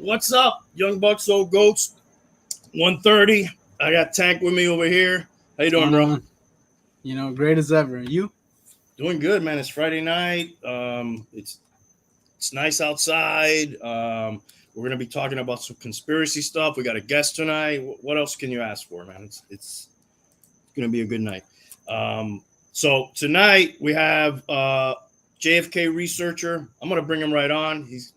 What's up, Young Bucks, Old Goats? 1:30. I got Tank with me over here. How you doing, bro? Great as ever. You? Doing good, man. It's Friday night. It's nice outside. We're gonna be talking about some conspiracy stuff. We got a guest tonight. What else can you ask for, man? It's gonna be a good night. So tonight we have JFK researcher. I'm gonna bring him right on. He's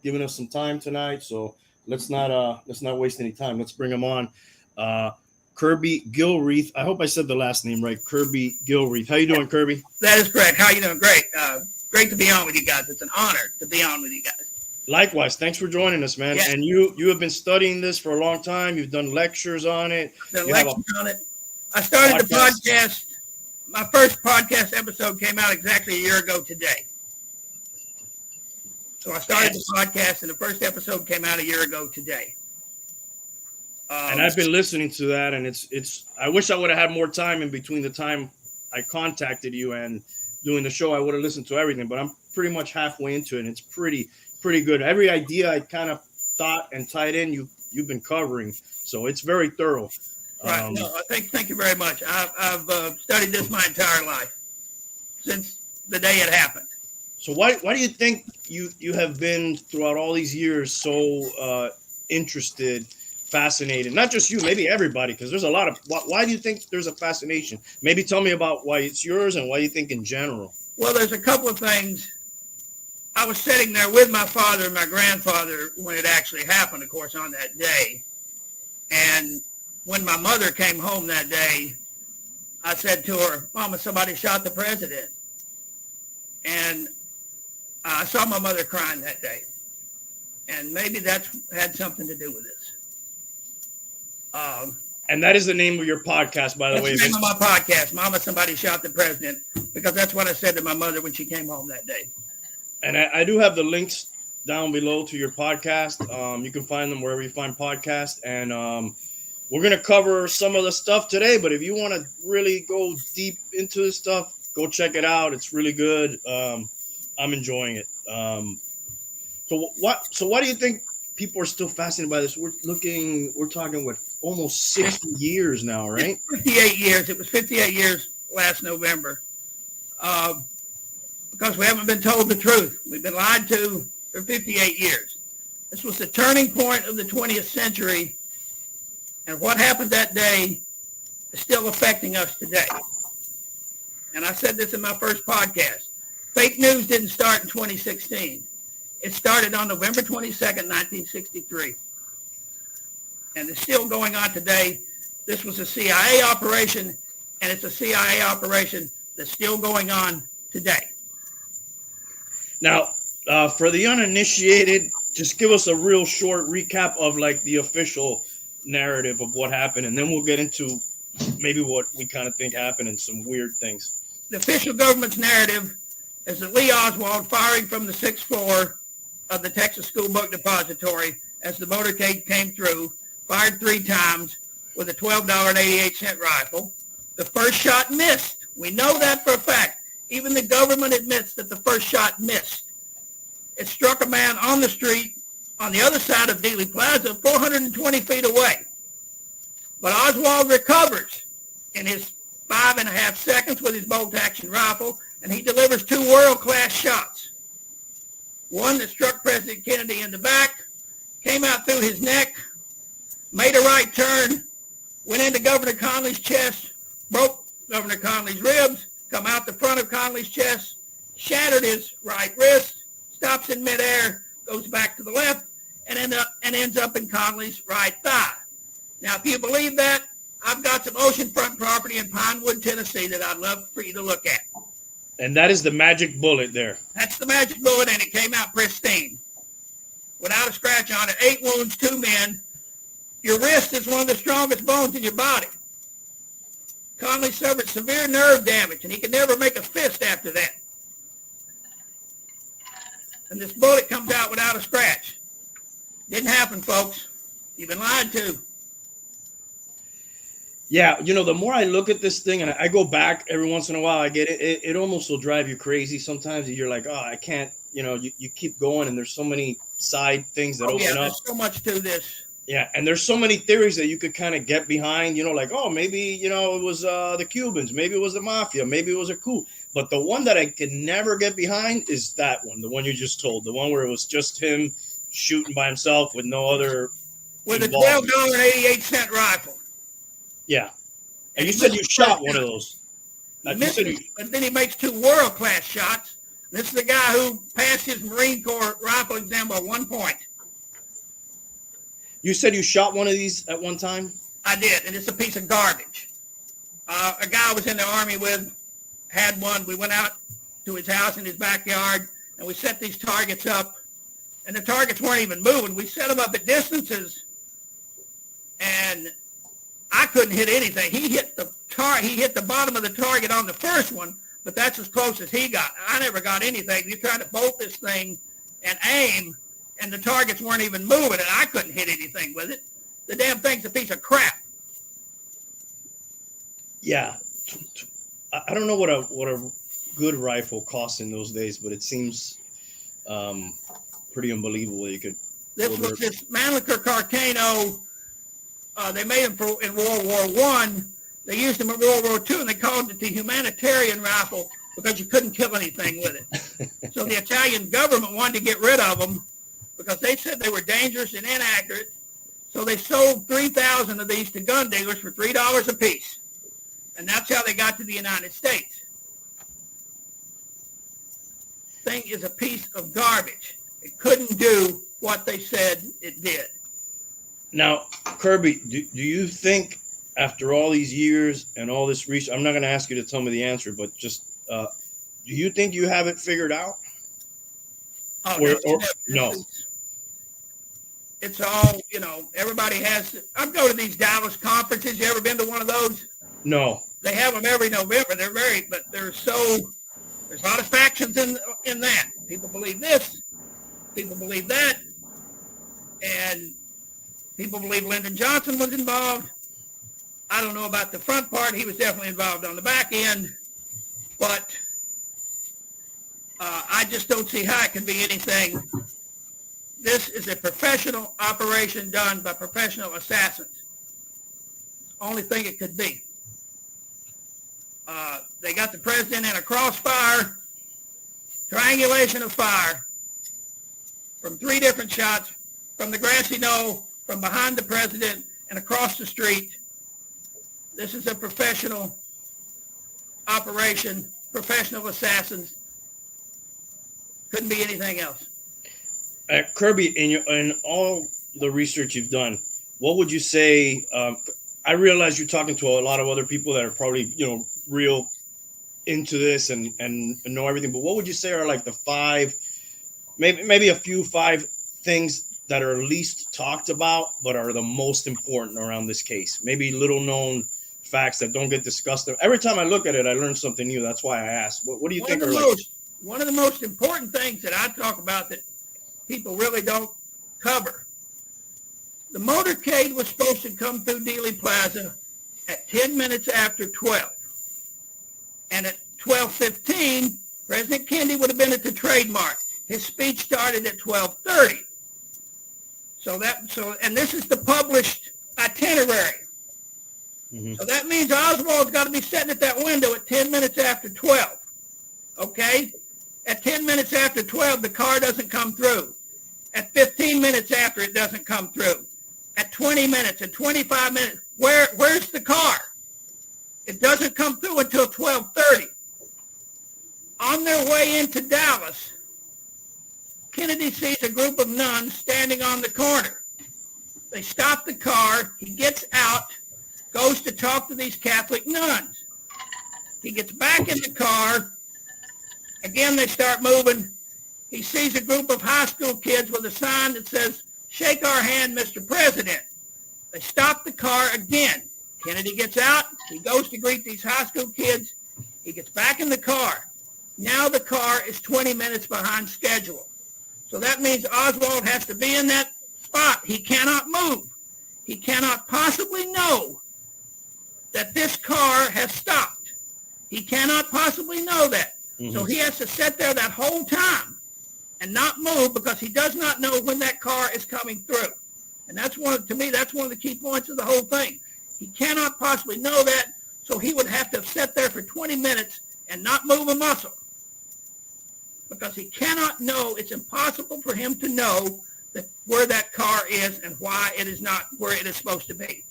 giving us some time tonight, so let's not waste any time. Let's bring him on. Kirby Gilreath. I hope I said the last name right. Kirby Gilreath. How you doing, Kirby? That is correct. How you doing? Great. Great to be on with you guys. It's an honor to be on with you guys. Likewise. Thanks for joining us, man. Yeah. And you have been studying this for a long time. You've done lectures on it. I started the podcast. My first podcast episode came out exactly a year ago today. So I started the podcast, and the first episode came out a year ago today. And I've been listening to that, and it's. I wish I would have had more time in between the time I contacted you and doing the show. I would have listened to everything, but I'm pretty much halfway into it, and it's pretty good. Every idea I kind of thought and tied in, you've been covering, so it's very thorough. Right. Thank you very much. I've studied this my entire life since the day it happened. So why do you think you have been throughout all these years so interested? Fascinated, not just you, maybe everybody, because there's a lot of why do you think there's a fascination? Maybe tell me about why it's yours and why you think in general. Well, there's a couple of things. I was sitting there with my father and my grandfather when it actually happened, of course, on that day. And when my mother came home that day, I said to her, "Mama, somebody shot the president." And I saw my mother crying that day. And maybe that's had something to do with this. And that is the name of your podcast, by the way. That's the name of my podcast, Mama, Somebody Shot the President, because that's what I said to my mother when she came home that day. And I do have the links down below to your podcast. You can find them wherever you find podcasts. And we're going to cover some of the stuff today, but if you want to really go deep into this stuff, go check it out. It's really good. I'm enjoying it. So why do you think people are still fascinated by this? We're talking almost 60 years now, right? 58 years. It was 58 years last November. Because we haven't been told the truth. We've been lied to for 58 years. This was the turning point of the 20th century. And what happened that day is still affecting us today. And I said this in my first podcast. Fake news didn't start in 2016. It started on November 22nd, 1963. And it's still going on today. This was a CIA operation, and it's a CIA operation that's still going on today. Now, for the uninitiated, just give us a real short recap of like the official narrative of what happened, and then we'll get into maybe what we kind of think happened and some weird things. The official government's narrative is that Lee Oswald, firing from the 6th floor of the Texas School Book Depository as the motorcade came through, fired 3 times with a $12.88 rifle. The first shot missed. We know that for a fact. Even the government admits that the first shot missed. It struck a man on the street on the other side of Dealey Plaza, 420 feet away. But Oswald recovers in his 5.5 seconds with his bolt-action rifle, and he delivers 2 world-class shots. One that struck President Kennedy in the back, came out through his neck, made a right turn, went into Governor Conley's chest, broke Governor Conley's ribs, come out the front of Conley's chest, shattered his right wrist, stops in midair, goes back to the left, and ends up in Conley's right thigh. Now, if you believe that, I've got some oceanfront property in Pinewood, Tennessee that I'd love for you to look at. And that is the magic bullet there. That's the magic bullet, and it came out pristine. Without a scratch on it, 8 wounds, 2 men. Your wrist is one of the strongest bones in your body. Conley suffered severe nerve damage, and he could never make a fist after that. And this bullet comes out without a scratch. Didn't happen, folks. You've been lied to. Yeah, the more I look at this thing and I go back every once in a while, I get it. It almost will drive you crazy sometimes. You're like, oh, I can't, you keep going and there's so many side things that Oh, open yeah, up. there's so much to this. Yeah, and there's so many theories that you could kind of get behind, like, oh, maybe, it was the Cubans, maybe it was the mafia, maybe it was a coup. But the one that I can never get behind is that one, the one you just told, the one where it was just him shooting by himself with no other With involvement. a $12.88 rifle. Yeah. And you said you shot one of those. But then he makes 2 world-class shots. This is the guy who passed his Marine Corps rifle exam by 1 point. You said you shot one of these at one time? I did, and it's a piece of garbage. A guy I was in the Army with had one. We went out to his house in his backyard, and we set these targets up, and the targets weren't even moving. We set them up at distances, and I couldn't hit anything. He hit the bottom of the target on the first one, but that's as close as he got. I never got anything. You're trying to bolt this thing and aim, and the targets weren't even moving, and I couldn't hit anything with it. The damn thing's a piece of crap. Yeah. I don't know what a good rifle cost in those days, but it seems pretty unbelievable. You could. This was this Mannlicher Carcano. They made them in World War I. They used them in World War II, and they called it the humanitarian rifle because you couldn't kill anything with it. So the Italian government wanted to get rid of them because they said they were dangerous and inaccurate. So they sold 3,000 of these to gun dealers for $3 a piece. And that's how they got to the United States. Thing is a piece of garbage. It couldn't do what they said it did. Now, Kirby, do you think after all these years and all this research, I'm not going to ask you to tell me the answer, but just do you think you have it figured out? Oh, no. It's all, everybody has. I'm going to these Dallas conferences. You ever been to one of those? No. They have them every November. But there's a lot of factions in that. People believe this. People believe that. And people believe Lyndon Johnson was involved. I don't know about the front part. He was definitely involved on the back end. But I just don't see how it can be anything. This is a professional operation done by professional assassins. Only thing it could be. They got the president in a crossfire, triangulation of fire from 3 different shots, from the grassy knoll, from behind the president, and across the street. This is a professional operation, professional assassins. Couldn't be anything else. Kirby, in all the research you've done, what would you say? I realize you're talking to a lot of other people that are probably, real into this and know everything. But what would you say are like the 5, maybe a few 5 things that are least talked about, but are the most important around this case? Maybe little known facts that don't get discussed. Every time I look at it, I learn something new. That's why I asked. What do you think are one of the most important things that I talk about that people really don't cover? The motorcade was supposed to come through Dealey Plaza at 10 minutes after 12. And at 12:15, President Kennedy would have been at the trademark. His speech started at 12:30. And this is the published itinerary. Mm-hmm. So that means Oswald's got to be sitting at that window at 10 minutes after 12. Okay? At 10 minutes after 12, the car doesn't come through. At 15 minutes after, it doesn't come through. At 20 minutes, at 25 minutes, where's the car? It doesn't come through until 12:30. On their way into Dallas, Kennedy sees a group of nuns standing on the corner. They stop the car. He gets out, goes to talk to these Catholic nuns. He gets back in the car. Again, they start moving. He sees a group of high school kids with a sign that says, "Shake our hand, Mr. President." They stop the car again. Kennedy gets out. He goes to greet these high school kids. He gets back in the car. Now the car is 20 minutes behind schedule. So that means Oswald has to be in that spot. He cannot move. He cannot possibly know that this car has stopped. He cannot possibly know that. Mm-hmm. So he has to sit there that whole time and not move because he does not know when that car is coming through. And that's one of the key points of the whole thing. He cannot possibly know that, so he would have to have sat there for 20 minutes and not move a muscle because he cannot know. It's impossible for him to know where that car is and why it is not where it is supposed to be.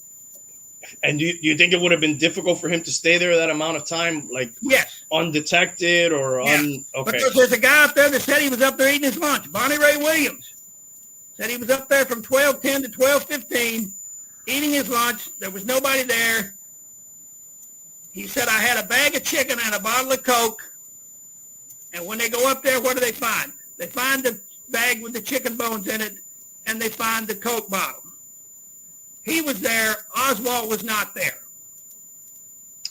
And do you think it would have been difficult for him to stay there that amount of time, like yes, undetected or okay? Because there's a guy up there that said he was up there eating his lunch. Bonnie Ray Williams said he was up there from 12:10 to 12:15 eating his lunch. There was nobody there. He said, I had a bag of chicken and a bottle of Coke. And when they go up there, what do they find? They find the bag with the chicken bones in it, and they find the Coke bottle. He was there. Oswald was not there.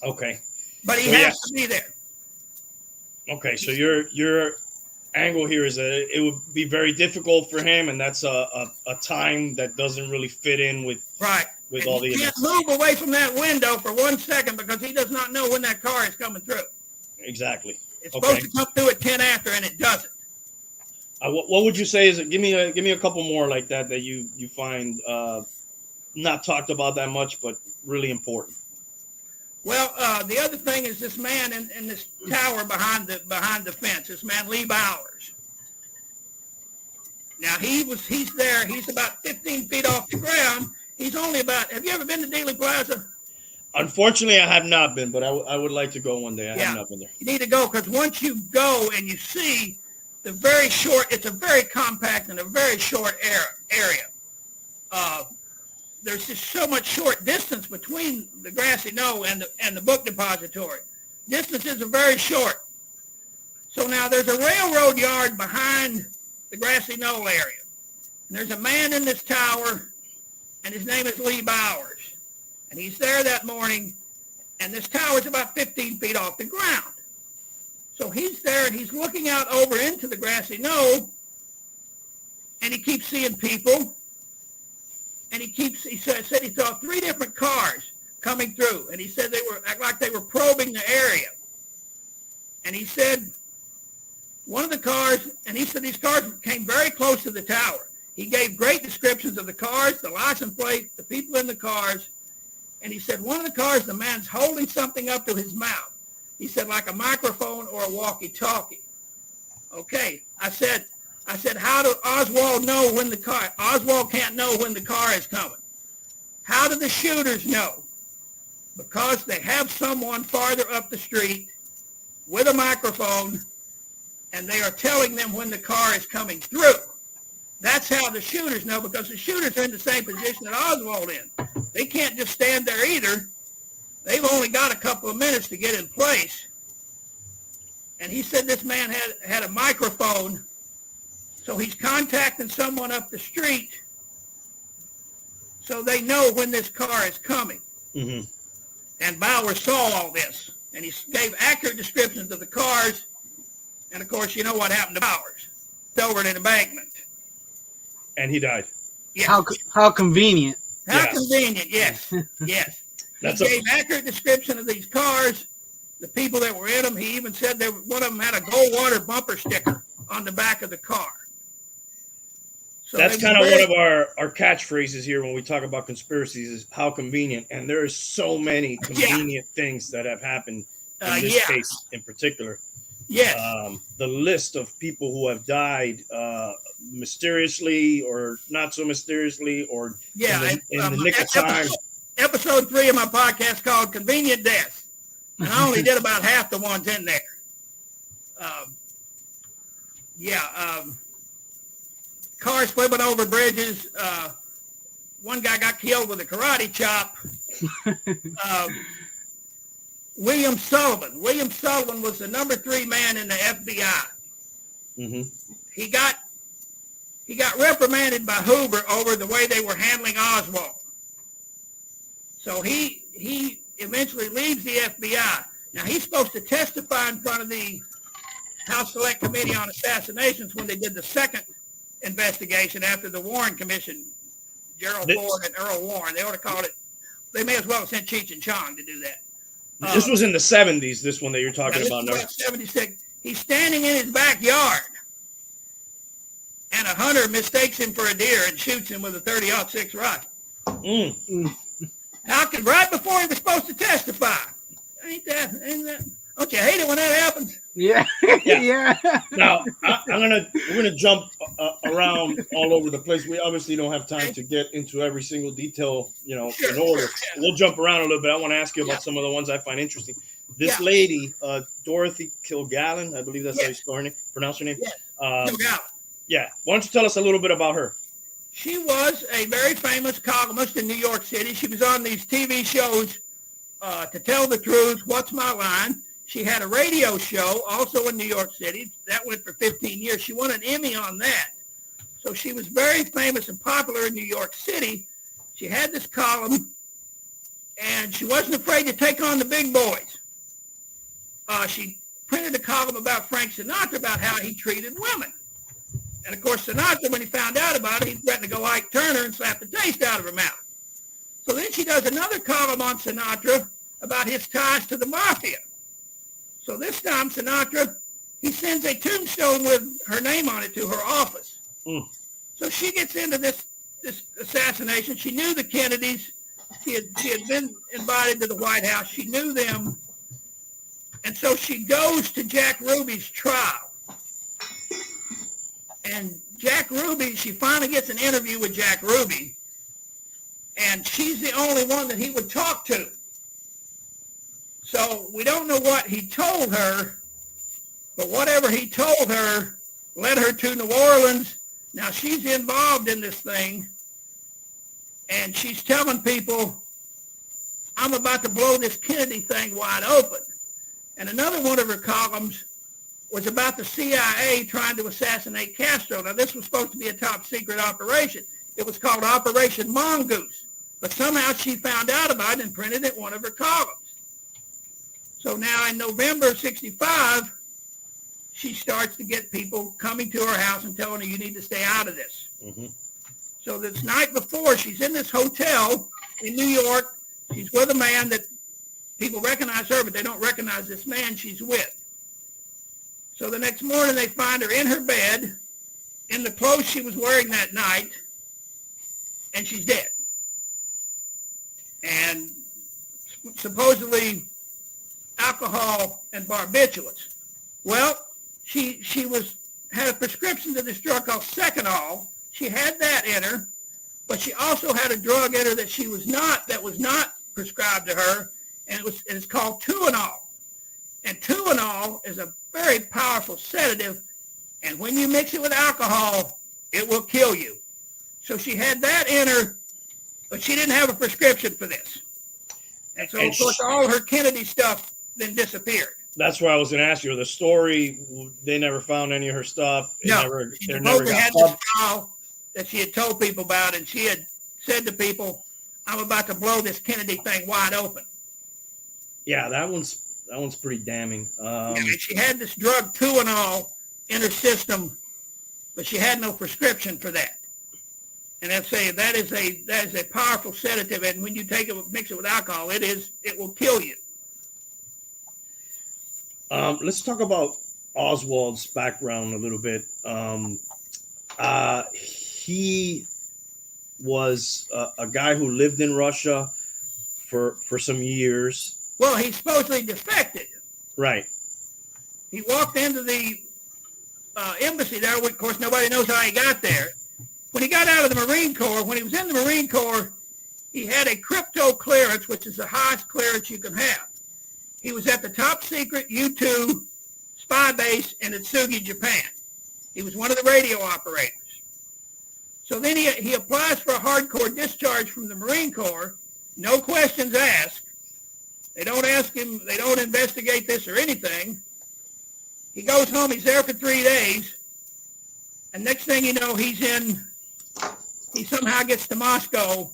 Okay. But he has to be there. Okay, so your angle here is that it would be very difficult for him, and that's a time that doesn't really fit in with and all the. He can't move away from that window for 1 second because he does not know when that car is coming through. Exactly. It's supposed to come through at 10 after, and it doesn't. What would you say is it? Give me a couple more like that you find not talked about that much, but really important. Well, the other thing is this man in this tower behind the fence. This man Lee Bowers. Now he's there. He's about 15 feet off the ground. He's only about. Have you ever been to Dealey Plaza? Unfortunately, I have not been, but I would like to go one day. I have not been there. You need to go because once you go and you see the very short, it's a very compact and a very short area. There's just so much short distance between the grassy knoll and the book depository. Distances are very short. So now there's a railroad yard behind the grassy knoll area. And there's a man in this tower, and his name is Lee Bowers. And he's there that morning, and this tower is about 15 feet off the ground. So he's there, and he's looking out over into the grassy knoll, and he keeps seeing people. And he said he saw 3 different cars coming through, and he said they were probing the area. And he said one of the cars, and he said these cars came very close to the tower. He gave great descriptions of the cars, the license plate, the people in the cars. And he said one of the cars, the man's holding something up to his mouth. He said like a microphone or a walkie-talkie. Okay, I said, how do Oswald know when the car? Oswald can't know when the car is coming. How do the shooters know? Because they have someone farther up the street with a microphone, and they are telling them when the car is coming through. That's how the shooters know, because the shooters are in the same position that Oswald in. They can't just stand there either. They've only got a couple of minutes to get in place. And he said this man had a microphone, so he's contacting someone up the street so they know when this car is coming. Mm-hmm. And Bowers saw all this, and he gave accurate descriptions of the cars. And, of course, you know what happened to Bowers. Fell over an embankment. And he died. Yes. How convenient. How convenient, yes. Yes. He gave accurate description of these cars, the people that were in them. He even said one of them had a Goldwater bumper sticker on the back of the car. So that's kind of one of our catchphrases here when we talk about conspiracies is how convenient. And there is so many convenient things that have happened in this case in particular. Yes. The list of people who have died mysteriously or not so mysteriously or in the nick of time. Episode 3 of my podcast called Convenient Death. And I only did about half the ones in there. Cars flipping over bridges. One guy got killed with a karate chop. William Sullivan. William Sullivan was the number 3 man in the FBI. Mm-hmm. He got reprimanded by Hoover over the way they were handling Oswald. So he eventually leaves the FBI. Now he's supposed to testify in front of the House Select Committee on Assassinations when they did the second investigation after the Warren Commission. Gerald Ford and Earl Warren. They ought to call it. They may as well have sent Cheech and Chong to do that. This was in the 70s, this one that you're talking about now. 76. He's standing in his backyard, and a hunter mistakes him for a deer and shoots him with a 30-06 rifle. How can, right before he was supposed to testify? Ain't that? Don't you hate it when that happens? Yeah. Yeah. Now we're gonna jump around all over the place. We obviously don't have time to get into every single detail, in order. Yeah. We'll jump around a little bit. I want to ask you about some of the ones I find interesting. This lady, Dorothy Kilgallen, I believe that's how you pronounce her name. Yes. Kilgallen. Yeah. Why don't you tell us a little bit about her? She was a very famous columnist in New York City. She was on these TV shows, To Tell the Truth, What's My Line. She had a radio show also in New York City. That went for 15 years. She won an Emmy on that. So she was very famous and popular in New York City. She had this column, and she wasn't afraid to take on the big boys. She printed a column about Frank Sinatra, about how he treated women. And, of course, Sinatra, when he found out about it, he threatened to go Ike Turner and slap the taste out of her mouth. So then she does another column on Sinatra about his ties to the mafia. So this time, Sinatra, he sends a tombstone with her name on it to her office. So she gets into this assassination. She knew the Kennedys. She had been invited to the White House. She knew them. And so she goes to Jack Ruby's trial. And Jack Ruby, she finally gets an interview with Jack Ruby. And she's the only one that he would talk to. So we don't know what he told her, but whatever he told her led her to New Orleans. Now she's involved in this thing, and she's telling people, I'm about to blow this Kennedy thing wide open. And another one of her columns was about the CIA trying to assassinate Castro. Now this was supposed to be a top secret operation. It was called Operation Mongoose, but somehow she found out about it and printed it in one of her columns. So now in November of 65, she starts to get people coming to her house and telling her, you need to stay out of this. So this night before, she's in this hotel in New York. She's with a man that people recognize her, but they don't recognize this man she's with. So the next morning, they find her in her bed in the clothes she was wearing that night, and she's dead. And supposedly alcohol and barbiturates. Well, she had a prescription to this drug called Seconal. She had that in her, but she also had a drug in her that was not prescribed to her, and it's called Tuinal. And Tuinal is a very powerful sedative, and when you mix it with alcohol, it will kill you. So she had that in her, but she didn't have a prescription for this. And so, of course, all her Kennedy stuff then disappeared. That's where I was going to ask you. The story, they never found any of her stuff. She supposedly had this file that she had told people about, and she had said to people, I'm about to blow this Kennedy thing wide open. Yeah, that one's pretty damning. She had this drug Tuinal in her system, but she had no prescription for that. And that is a powerful sedative, and when you take it, mix it with alcohol, it will kill you. Let's talk about Oswald's background a little bit. He was a guy who lived in Russia for some years. Well, he supposedly defected. Right. He walked into the embassy there. Of course, nobody knows how he got there. When he got out of the Marine Corps, when he was in the Marine Corps, he had a crypto clearance, which is the highest clearance you can have. He was at the top secret U-2 spy base in Atsugi, Japan. He was one of the radio operators. So then he applies for a hardcore discharge from the Marine Corps, no questions asked. They don't ask him, they don't investigate this or anything. He goes home, he's there for 3 days, and next thing you know, he somehow gets to Moscow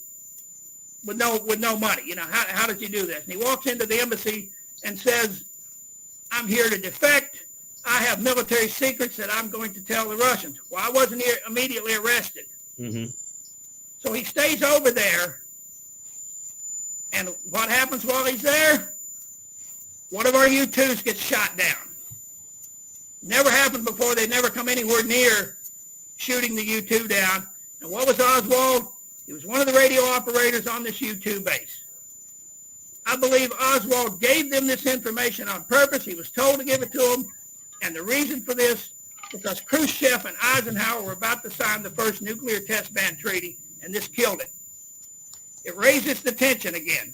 with no money. You know, how did you do this? And he walks into the embassy and says, I'm here to defect. I have military secrets that I'm going to tell the Russians. Well, I wasn't immediately arrested. So he stays over there. And what happens while he's there? One of our U-2s gets shot down. Never happened before. They never come anywhere near shooting the U-2 down. And what was Oswald? He was one of the radio operators on this U-2 base. I believe Oswald gave them this information on purpose. He was told to give it to them. And the reason for this, because Khrushchev and Eisenhower were about to sign the first nuclear test ban treaty, and this killed it. It raises the tension again.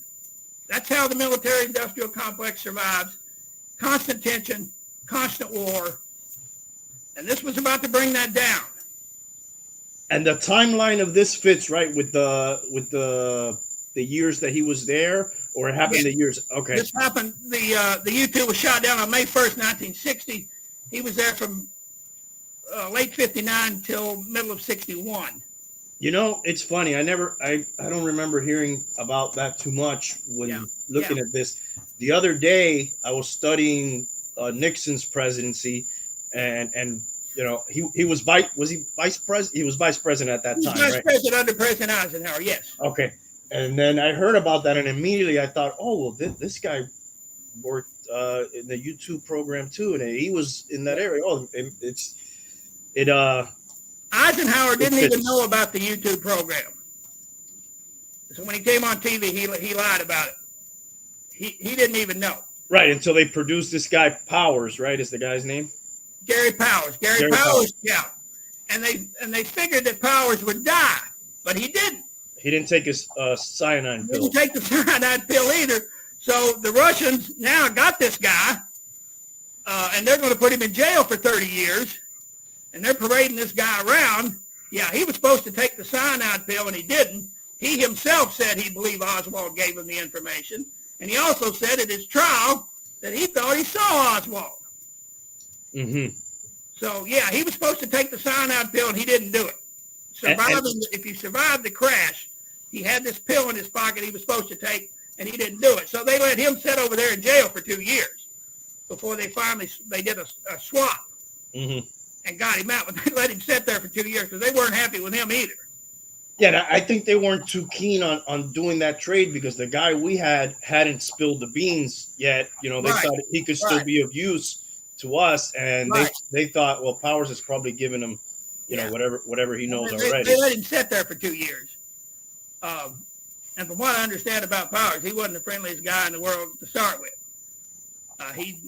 That's how the military-industrial complex survives. Constant tension, constant war. And this was about to bring that down. And the timeline of this fits right with the years that he was there, or it happened the years. Okay. This happened. The U-2 was shot down on May 1st, 1960. He was there from late 59 till middle of 61. You know, it's funny. I don't remember hearing about that too much when looking at this. The other day, I was studying Nixon's presidency, and you know, he was vice president? He was vice president at that time, He was vice president under President Eisenhower, yes. Okay. And then I heard about that, and immediately I thought, oh, well, this guy worked in the U-2 program too, and he was in that area. Oh, Eisenhower didn't even know about the U-2 program. So when he came on TV, he lied about it. He didn't even know. Right, until they produced this guy Powers, right? Is the guy's name? Gary Powers. Gary Powers, yeah. And they figured that Powers would die, but he didn't. He didn't take his cyanide pill. He didn't take the cyanide pill either. So the Russians now got this guy, and they're going to put him in jail for 30 years. And they're parading this guy around. Yeah, he was supposed to take the cyanide pill, and he didn't. He himself said he believed Oswald gave him the information. And he also said at his trial that he thought he saw Oswald. Mm-hmm. So, yeah, he was supposed to take the cyanide pill, and he didn't do it. If he survived the crash, he had this pill in his pocket he was supposed to take, and he didn't do it. So they let him sit over there in jail for 2 years before they did a swap. Mm-hmm. And got him out, but they let him sit there for 2 years because they weren't happy with him either. Yeah, I think they weren't too keen on doing that trade because the guy we hadn't spilled the beans yet. You know, they thought he could still be of use to us, and they thought, well, Powers is probably giving him, you know, whatever he knows already. They let him sit there for 2 years. And from what I understand about Powers, he wasn't the friendliest guy in the world to start with. He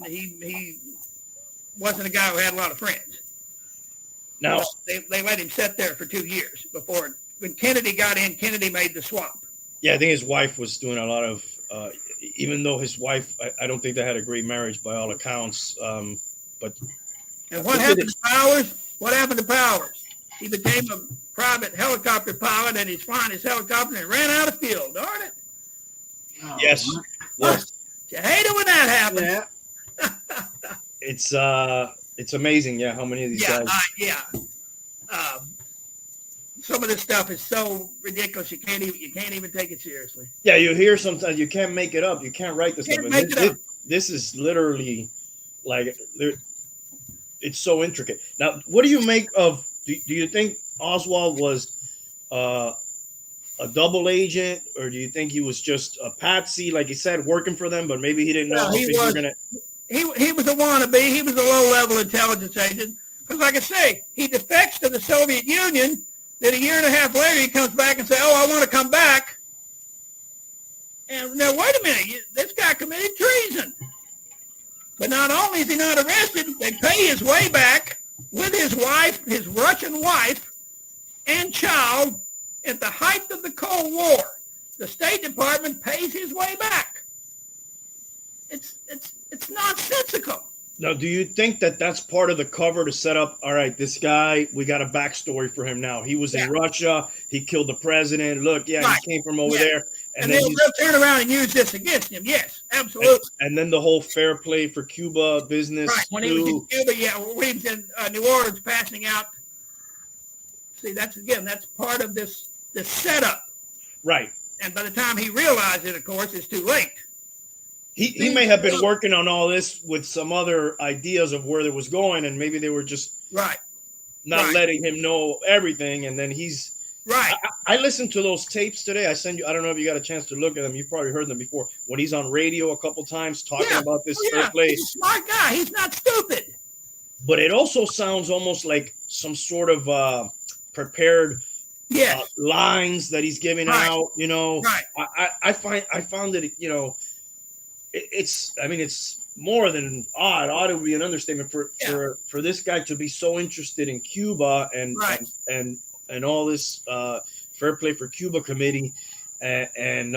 wasn't a guy who had a lot of friends. Now they let him sit there for 2 years before. When Kennedy got in, Kennedy made the swap. Yeah, I think his wife was doing a lot of. Even though his wife, I don't think they had a great marriage by all accounts. But and what happened to Powers? What happened to Powers? He became a private helicopter pilot, and he's flying his helicopter and ran out of fuel. Darn it! Oh, yes. You hate it when that happens. Yeah. It's amazing, how many of these guys. Some of this stuff is so ridiculous you can't even take it seriously. Yeah, you hear sometimes you can't make it up. You can't write this stuff. This is literally like it's so intricate. Now, what do you make of? Do you think Oswald was a double agent, or do you think he was just a patsy, like he said, working for them, but maybe he didn't know he was a wannabe. He was a low-level intelligence agent. Because, like I say, he defects to the Soviet Union. Then a year and a half later, he comes back and says, "Oh, I want to come back." And now, wait a minute, this guy committed treason. But not only is he not arrested, they pay his way back with his wife, his Russian wife, and child at the height of the Cold War. The State Department pays his way back. It's nonsensical. Now, do you think that that's part of the cover to set up, all right, this guy, we got a backstory for him now. He was in Russia. He killed the president. Look, he came from over there. And then they'll turn around and use this against him. Yes, absolutely. And then the whole fair play for Cuba business. Right, when he was in Cuba, when he was in New Orleans passing out. See, that's part of this setup. Right. And by the time he realized it, of course, it's too late. He may have been working on all this with some other ideas of where it was going, and maybe they were just not letting him know everything. And then he's I listened to those tapes today. I send you. I don't know if you got a chance to look at them. You've probably heard them before. When he's on radio a couple times talking about this fair play. He's a smart guy. He's not stupid. but it also sounds almost like some sort of prepared Yes. lines that he's giving Right. out. You know, Right. I found that it's more than odd. Odd would be an understatement for this guy to be so interested in Cuba and Right. and all this Fair Play for Cuba committee, and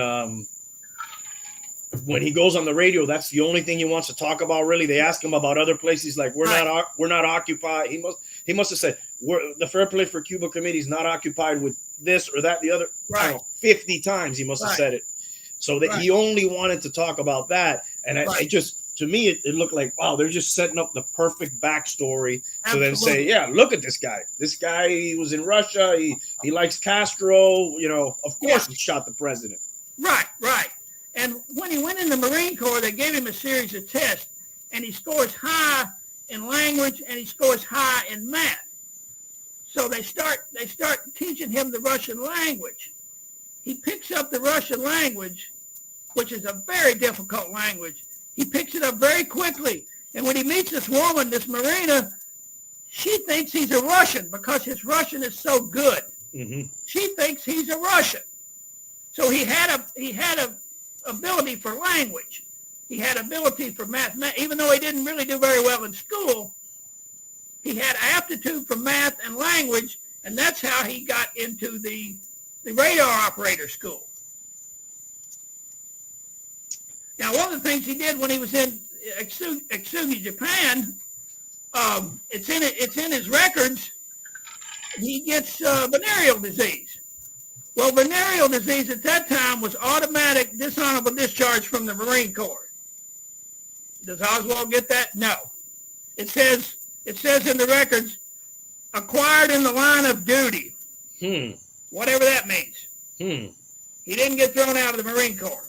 when he goes on the radio, that's the only thing he wants to talk about. Really, they ask him about other places, like we're not occupied. He must have said the Fair Play for Cuba committee is not occupied with this or that, the other. Right. I don't know, 50 times he must have said it. So that he only wanted to talk about that, and it just, to me, it looked like, wow, they're just setting up the perfect backstory to then say, yeah, look at this guy. This guy, he was in Russia. He likes Castro. You know, of course he shot the president. Right, right. And when he went in the Marine Corps, they gave him a series of tests, and he scores high in language and he scores high in math. So they start teaching him the Russian language. He picks up the Russian language, which is a very difficult language. He picks it up very quickly. And when he meets this woman, this Marina, she thinks he's a Russian because his Russian is so good. Mm-hmm. She thinks he's a Russian. So he had a ability for language. He had ability for math. Even though he didn't really do very well in school, he had aptitude for math and language, and that's how he got into the radar operator school. Now, one of the things he did when he was in Aksugi, Japan, it's in his records, he gets venereal disease. Well, venereal disease at that time was automatic dishonorable discharge from the Marine Corps. Does Oswald get that? No. It says in the records, acquired in the line of duty. Whatever that means. He didn't get thrown out of the Marine Corps.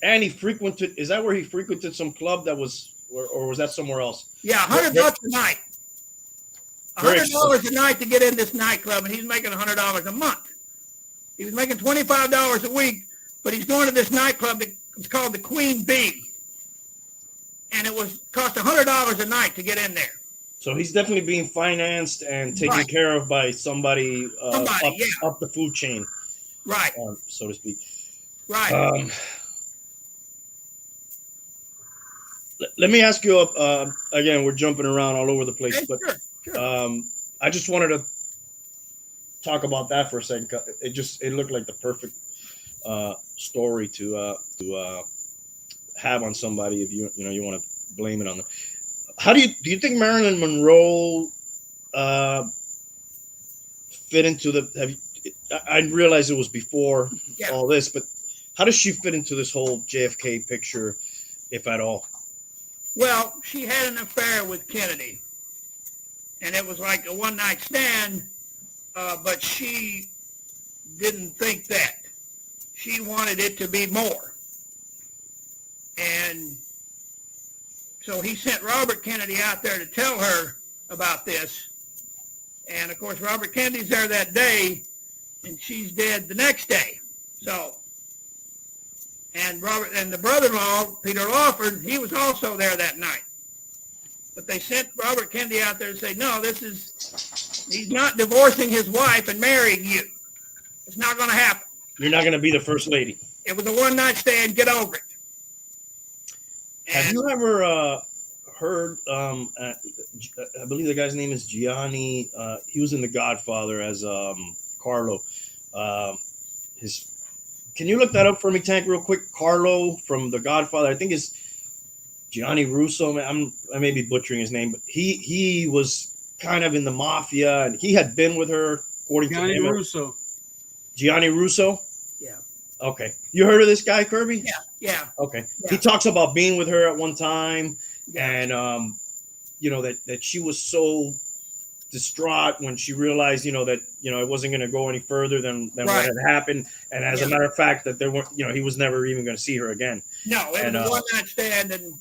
And he frequented, is that where he frequented some club that was, or was that somewhere else? Yeah, $100 a night. $100 a night to get in this nightclub, and he's making $100 a month. He was making $25 a week, but he's going to this nightclub that's called the Queen Bee, and it cost $100 a night to get in there. So he's definitely being financed and taken care of by somebody up the food chain, right? So to speak, right. Let me ask you again. We're jumping around all over the place, but sure. I just wanted to talk about that for a second. It looked like the perfect story to have on somebody if you want to blame it on them. How do you think Marilyn Monroe fit into the? I realize it was before all this, but how does she fit into this whole JFK picture, if at all? Well, she had an affair with Kennedy, and it was like a one-night stand, but she didn't think that. She wanted it to be more. And so he sent Robert Kennedy out there to tell her about this. And, of course, Robert Kennedy's there that day, and she's dead the next day. So, and the brother-in-law, Peter Lawford, he was also there that night. But they sent Robert Kennedy out there to say, no, he's not divorcing his wife and marrying you. It's not going to happen. You're not going to be the first lady. It was a one-night stand. Get over it. Have you ever heard, I believe the guy's name is Gianni. He was in The Godfather as Carlo. Can you look that up for me, Tank, real quick? Carlo from The Godfather. I think it's Gianni Russo. I may be butchering his name, but he was kind of in the mafia, and he had been with her, according to him. Russo. Gianni Russo? Yeah. Okay. You heard of this guy, Kirby? Yeah. Okay. Yeah. He talks about being with her at one time, and that she was so distraught when she realized that it wasn't going to go any further than what had happened, and as a matter of fact that there weren't he was never even going to see her again. No, it was a one-night stand, and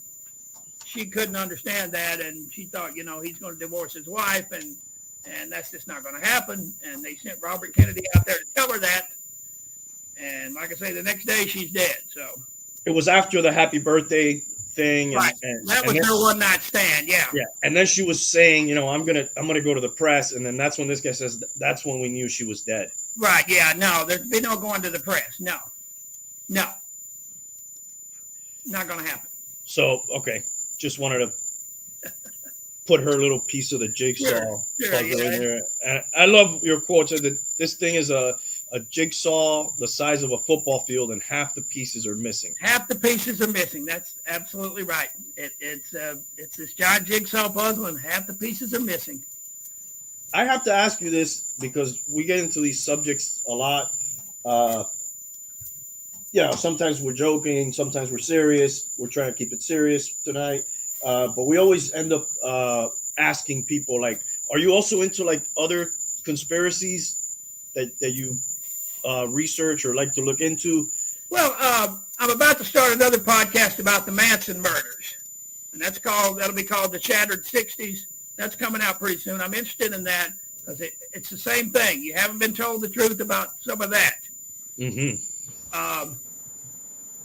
she couldn't understand that, and she thought he's going to divorce his wife, and that's just not going to happen. And they sent Robert Kennedy out there to tell her that, and like I say, the next day she's dead. So it was after the happy birthday thing. Right. That was her one night stand. Yeah. Yeah. And then she was saying, I'm gonna go to the press, and then that's when this guy says that's when we knew she was dead. Right. Yeah. No, there's been no going to the press. No. Not gonna happen. So okay, just wanted to put her little piece of the jigsaw puzzle in there. And I love your quote. So that this thing is a jigsaw the size of a football field, and half the pieces are missing. Half the pieces are missing. That's absolutely right. It's this giant jigsaw puzzle, and half the pieces are missing. I have to ask you this because we get into these subjects a lot. Sometimes we're joking, sometimes we're serious. We're trying to keep it serious tonight. But we always end up asking people, like, are you also into like other conspiracies that you research or like to look into? Well, I'm about to start another podcast about the Manson murders, and that'll be called The Shattered 60s. That's coming out pretty soon. I'm interested in that because it's the same thing. You haven't been told the truth about some of that. Mm-hmm.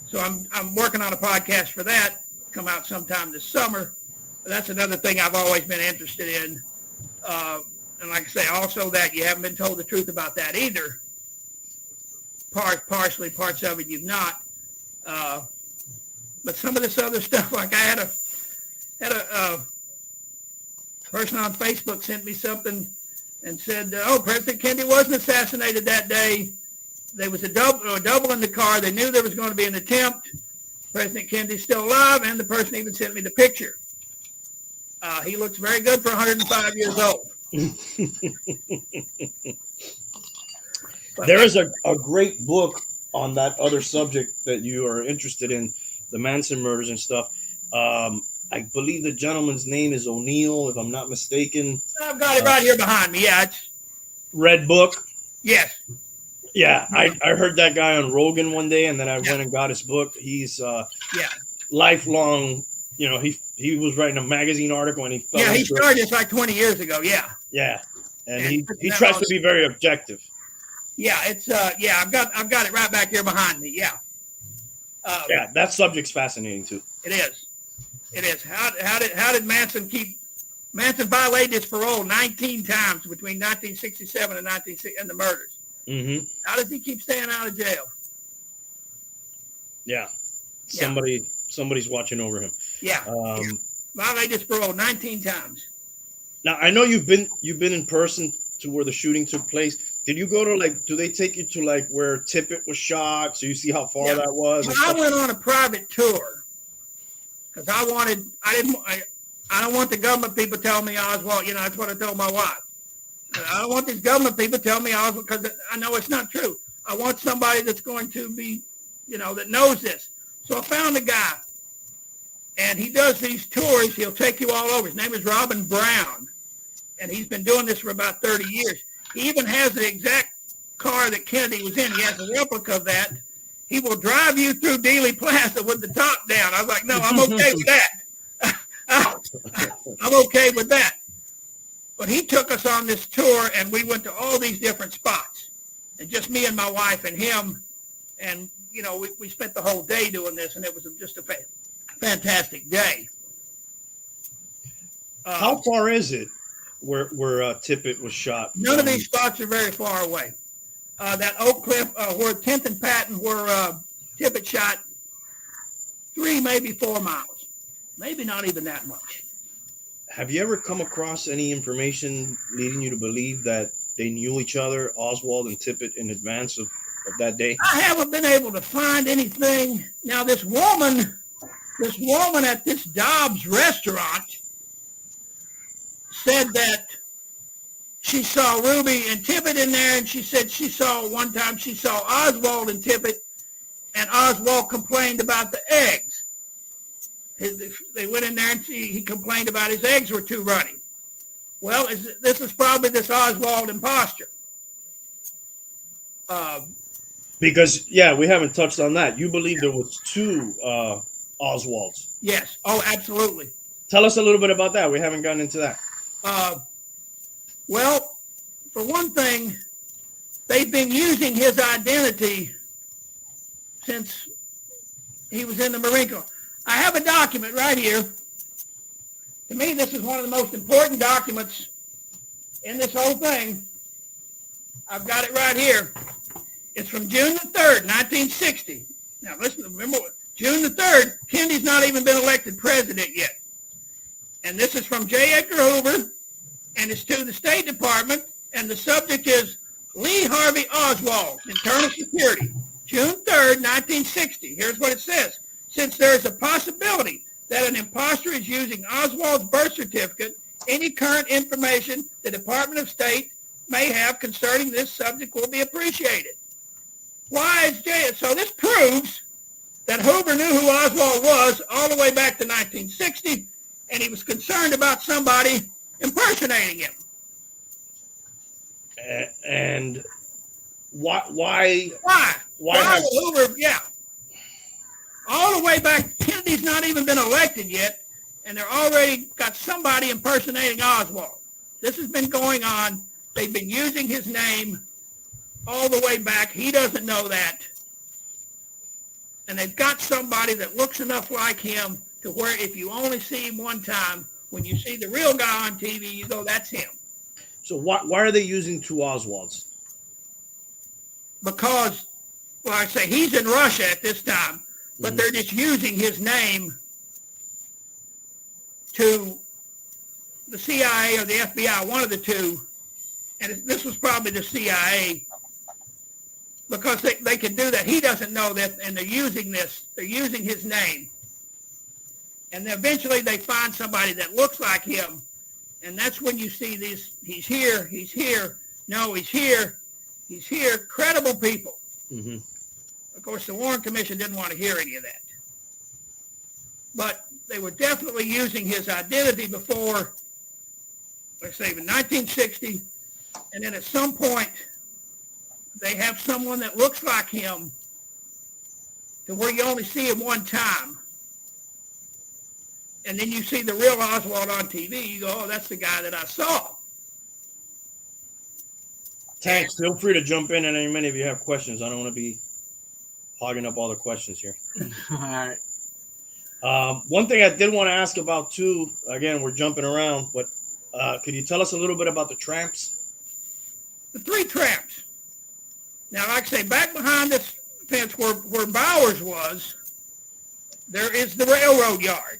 So I'm working on a podcast for that. Come out sometime this summer. That's another thing I've always been interested in. And like I say, also that you haven't been told the truth about that either. Partially, parts of it you've not. But some of this other stuff, like I had a person on Facebook sent me something and said, President Kennedy wasn't assassinated that day. There was a double in the car. They knew there was going to be an attempt. President Kennedy's still alive, and the person even sent me the picture. He looks very good for 105 years old. There is a great book on that other subject that you are interested in, the Manson murders and stuff. I believe the gentleman's name is O'Neill, if I'm not mistaken. I've got it right here behind me. Yeah, it's Red Book. Yes. Yeah, I heard that guy on Rogan one day, and then I went and got his book. He's lifelong. He was writing a magazine article, and he fell he into started this like 20 years ago. Yeah, and he tries to be very objective. Yeah, it's I've got it right back here behind me. Yeah. That subject's fascinating too. It is. How did Manson violated his parole 19 times between 1967 and the murders? Mm-hmm. How does he keep staying out of jail? Yeah. Somebody's watching over him. Yeah. Violated his parole 19 times. Now I know you've been in person to where the shooting took place. Did you go to do they take you to where Tippit was shot so you see how far that was? Well, I went on a private tour because I don't want the government people telling me Oswald. That's what I told my wife. I don't want these government people telling me Oswald because I know it's not true. I want somebody that's going to be, that knows this. So I found a guy, and he does these tours. He'll take you all over. His name is Robin Brown, and he's been doing this for about 30 years. He even has the exact car that Kennedy was in. He has a replica of that. He will drive you through Dealey Plaza with the top down. I was like, no, I'm okay with that. I'm okay with that. But he took us on this tour, and we went to all these different spots. And just me and my wife and him, and, we spent the whole day doing this, and it was just a fantastic day. How far is it where Tippit was shot? None of these spots are very far away. That Oak Cliff, where 10th and Patton, where Tippit shot, 3, maybe 4 miles. Maybe not even that much. Have you ever come across any information leading you to believe that they knew each other, Oswald and Tippit, in advance of that day? I haven't been able to find anything. Now, this woman at this Dobbs restaurant said that she saw Ruby and Tippit in there, and she said one time she saw Oswald and Tippit, and Oswald complained about the eggs. They went in there, and he complained about his eggs were too runny. Well, this is probably this Oswald imposter. Because, we haven't touched on that. You believe there was 2 Oswalds. Yes. Oh, absolutely. Tell us a little bit about that. We haven't gotten into that. Well, for one thing, they've been using his identity since he was in the Marine Corps. I have a document right here. To me, this is one of the most important documents in this whole thing. I've got it right here. It's from June the 3rd, 1960. Now, listen, remember, June the 3rd, Kennedy's not even been elected president yet. And this is from J. Edgar Hoover, and it's to the State Department, and the subject is Lee Harvey Oswald, Internal Security, June 3rd, 1960. Here's what it says. Since there is a possibility that an imposter is using Oswald's birth certificate, any current information the Department of State may have concerning this subject will be appreciated. Why is J? So this proves that Hoover knew who Oswald was all the way back to 1960, and he was concerned about somebody impersonating him. And why Hoover? Yeah. All the way back, Kennedy's not even been elected yet, and they're already got somebody impersonating Oswald. This has been going on. They've been using his name all the way back. He doesn't know that. And they've got somebody that looks enough like him to where if you only see him one time, when you see the real guy on TV, you go, that's him. So why are they using two Oswalds? Because, well, I say he's in Russia at this time, but they're just using his name to the CIA or the FBI, one of the two, and this was probably the CIA, because they can do that. He doesn't know that, and they're using his name. And then eventually they find somebody that looks like him, and that's when you see these, he's here, no, he's here, credible people. Mm-hmm. Of course, the Warren Commission didn't want to hear any of that. But they were definitely using his identity before, let's say, in 1960, and then at some point, they have someone that looks like him to where you only see him one time. And then you see the real Oswald on TV, you go, oh, that's the guy that I saw. Tanks, feel free to jump in at any minute if you have questions. I don't want to be hogging up all the questions here. All right. One thing I did want to ask about too, again, we're jumping around, but could you tell us a little bit about the tramps? The three tramps. Now, like I say, back behind this fence where Bowers was, there is the railroad yard.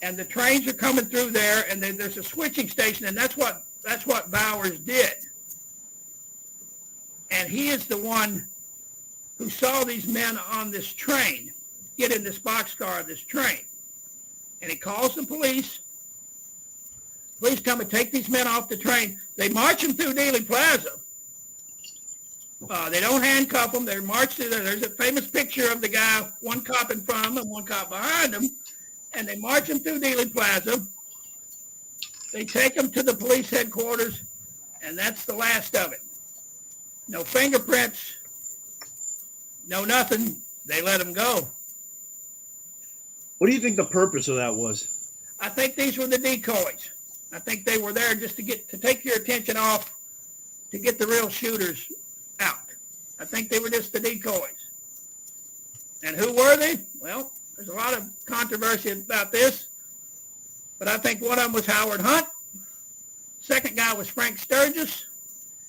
And the trains are coming through there, and then there's a switching station, and that's what Bowers did. And he is the one who saw these men on this train get in this boxcar of this train. And he calls the police. Police come and take these men off the train. They march them through Dealey Plaza. They don't handcuff them. They march through there. There's a famous picture of the guy, one cop in front of him and one cop behind him. And they march him through Dealey Plaza. They take him to the police headquarters, and that's the last of it. No fingerprints, no nothing. They let him go. What do you think the purpose of that was? I think these were the decoys. I think they were there just to take your attention off, to get the real shooters out. I think they were just the decoys. And who were they? Well, there's a lot of controversy about this, but I think one of them was Howard Hunt. Second guy was Frank Sturgis,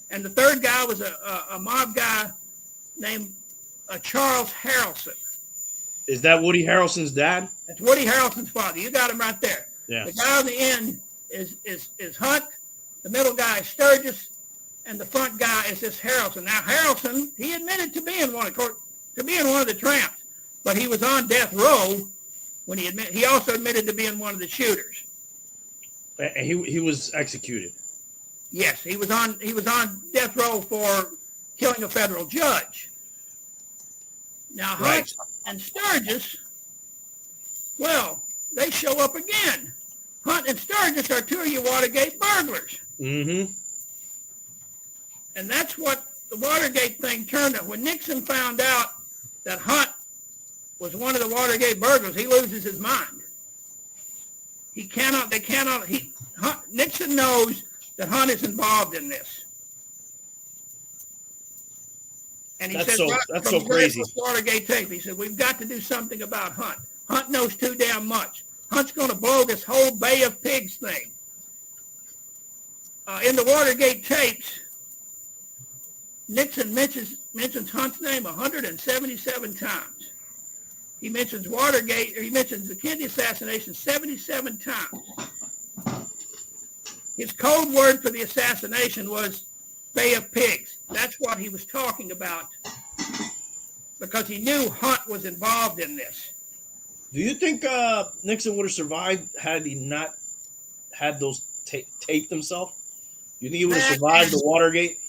and the third guy was a mob guy named Charles Harrelson. Is that Woody Harrelson's dad? That's Woody Harrelson's father. You got him right there. Yeah. The guy on the end is Hunt. The middle guy is Sturgis, and the front guy is this Harrelson. Now Harrelson, he admitted to being one of the tramps, but he was on death row when he also admitted to being one of the shooters. He was executed. Yes, he was on death row for killing a federal judge. Now Hunt and Sturgis, well, they show up again. Hunt and Sturgis are two of your Watergate burglars. Mm-hmm. And that's what the Watergate thing turned out. When Nixon found out that Hunt was one of the Watergate burglars, he loses his mind. Nixon knows that Hunt is involved in this. And he That's said, that's so crazy. Watergate tape. He said, we've got to do something about Hunt. Hunt knows too damn much. Hunt's going to blow this whole Bay of Pigs thing. In the Watergate tapes, Nixon mentions Hunt's name 177 times. He mentions Watergate, or he mentions the Kennedy assassination 77 times. His code word for the assassination was Bay of Pigs. That's what he was talking about because he knew Hunt was involved in this. Do you think Nixon would have survived had he not had those taped himself? You think he would have survived the Watergate?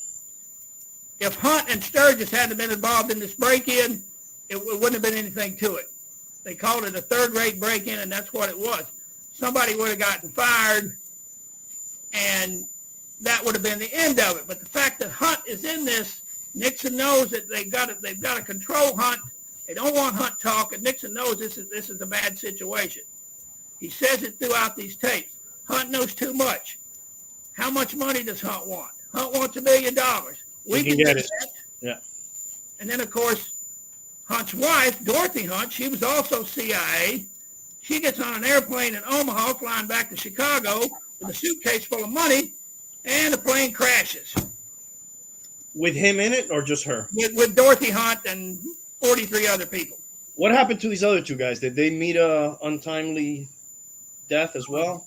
If Hunt and Sturgis hadn't been involved in this break-in, it wouldn't have been anything to it. They called it a third-rate break-in, and that's what it was. Somebody would have gotten fired, and that would have been the end of it. But the fact that Hunt is in this, Nixon knows that they've got to control Hunt. They don't want Hunt talking. Nixon knows this is a bad situation. He says it throughout these tapes. Hunt knows too much. How much money does Hunt want? Hunt wants $1 million. We can get it. Yeah. And then, of course, Hunt's wife, Dorothy Hunt, she was also CIA. She gets on an airplane in Omaha, flying back to Chicago with a suitcase full of money, and the plane crashes. With him in it, or just her? With Dorothy Hunt and 43 other people. What happened to these other two guys? Did they meet a untimely death as well?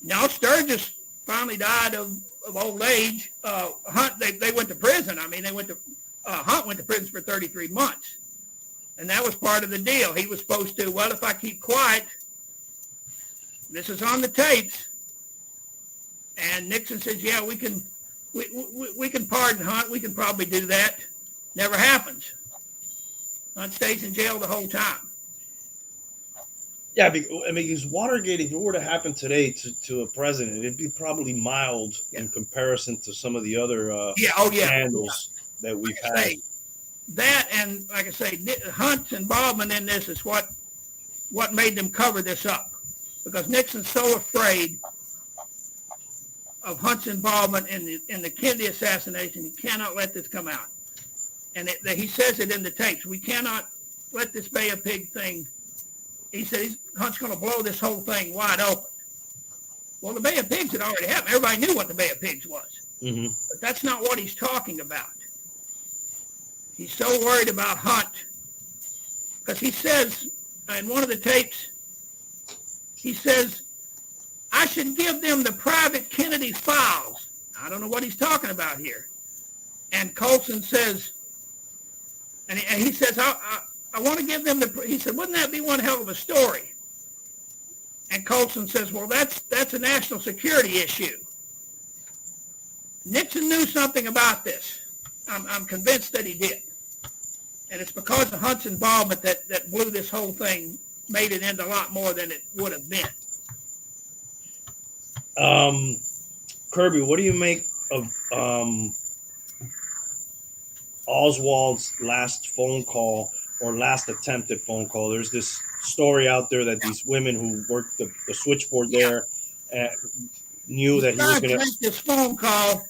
No, Sturgis finally died of old age. Hunt, they went to prison. I mean, Hunt went to prison for 33 months. And that was part of the deal. He was supposed to, well, if I keep quiet, this is on the tapes. And Nixon says, yeah, we can pardon Hunt. We can probably do that. Never happens. Hunt stays in jail the whole time. Yeah, because Watergate, if it were to happen today to a president, it'd be probably mild in comparison to some of the other scandals that we've had. That, and like I say, Hunt's involvement in this is what made them cover this up. Because Nixon's so afraid of Hunt's involvement in the Kennedy assassination, he cannot let this come out. And he says it in the tapes. We cannot let this Bay of Pig thing. He said Hunt's going to blow this whole thing wide open. Well, the Bay of Pigs had already happened. Everybody knew what the Bay of Pigs was. Mm-hmm. But that's not what he's talking about. He's so worried about Hunt because he says in one of the tapes, he says, I should give them the private Kennedy files. I don't know what he's talking about here. And Colson says, and he says, I want to give them he said, wouldn't that be one hell of a story? And Colson says, well, that's a national security issue. Nixon knew something about this. I'm convinced that he did. And it's because of Hunt's involvement that blew this whole thing, made it into a lot more than it would have been. Kirby, what do you make of Oswald's last phone call or last attempted phone call? There's this story out there that these women who worked the switchboard there knew that he was going to make this phone call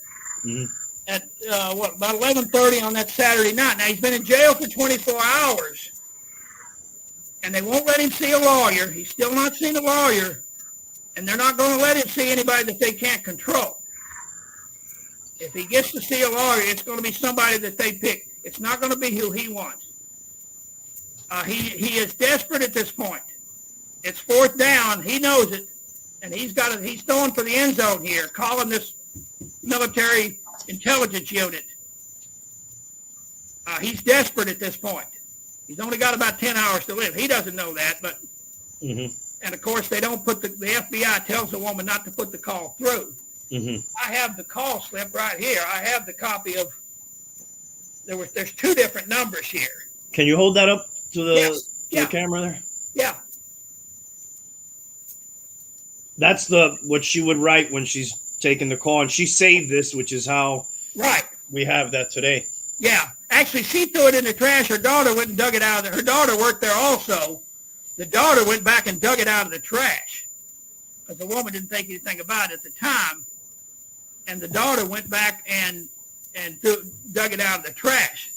at about 11:30 on that Saturday night. Now he's been in jail for 24 hours, and they won't let him see a lawyer. He's still not seen a lawyer, and they're not going to let him see anybody that they can't control. If he gets to see a lawyer, it's going to be somebody that they pick. It's not going to be who he wants. He is desperate at this point. It's fourth down. He knows it, and he's throwing for the end zone here, calling this military intelligence unit. He's desperate at this point. He's only got about 10 hours to live. He doesn't know that, but and of course they don't put the FBI tells the woman not to put the call through. I have the call slip right here. I have the copy of. There's two different numbers here. Can you hold that up to the camera there? Yeah. That's what she would write when she's taking the call, and she saved this, which is how we have that today. Yeah. Actually, she threw it in the trash. Her daughter went and dug it out of there. Her daughter worked there also. The daughter went back and dug it out of the trash because the woman didn't think anything about it at the time. And the daughter went back and dug it out of the trash.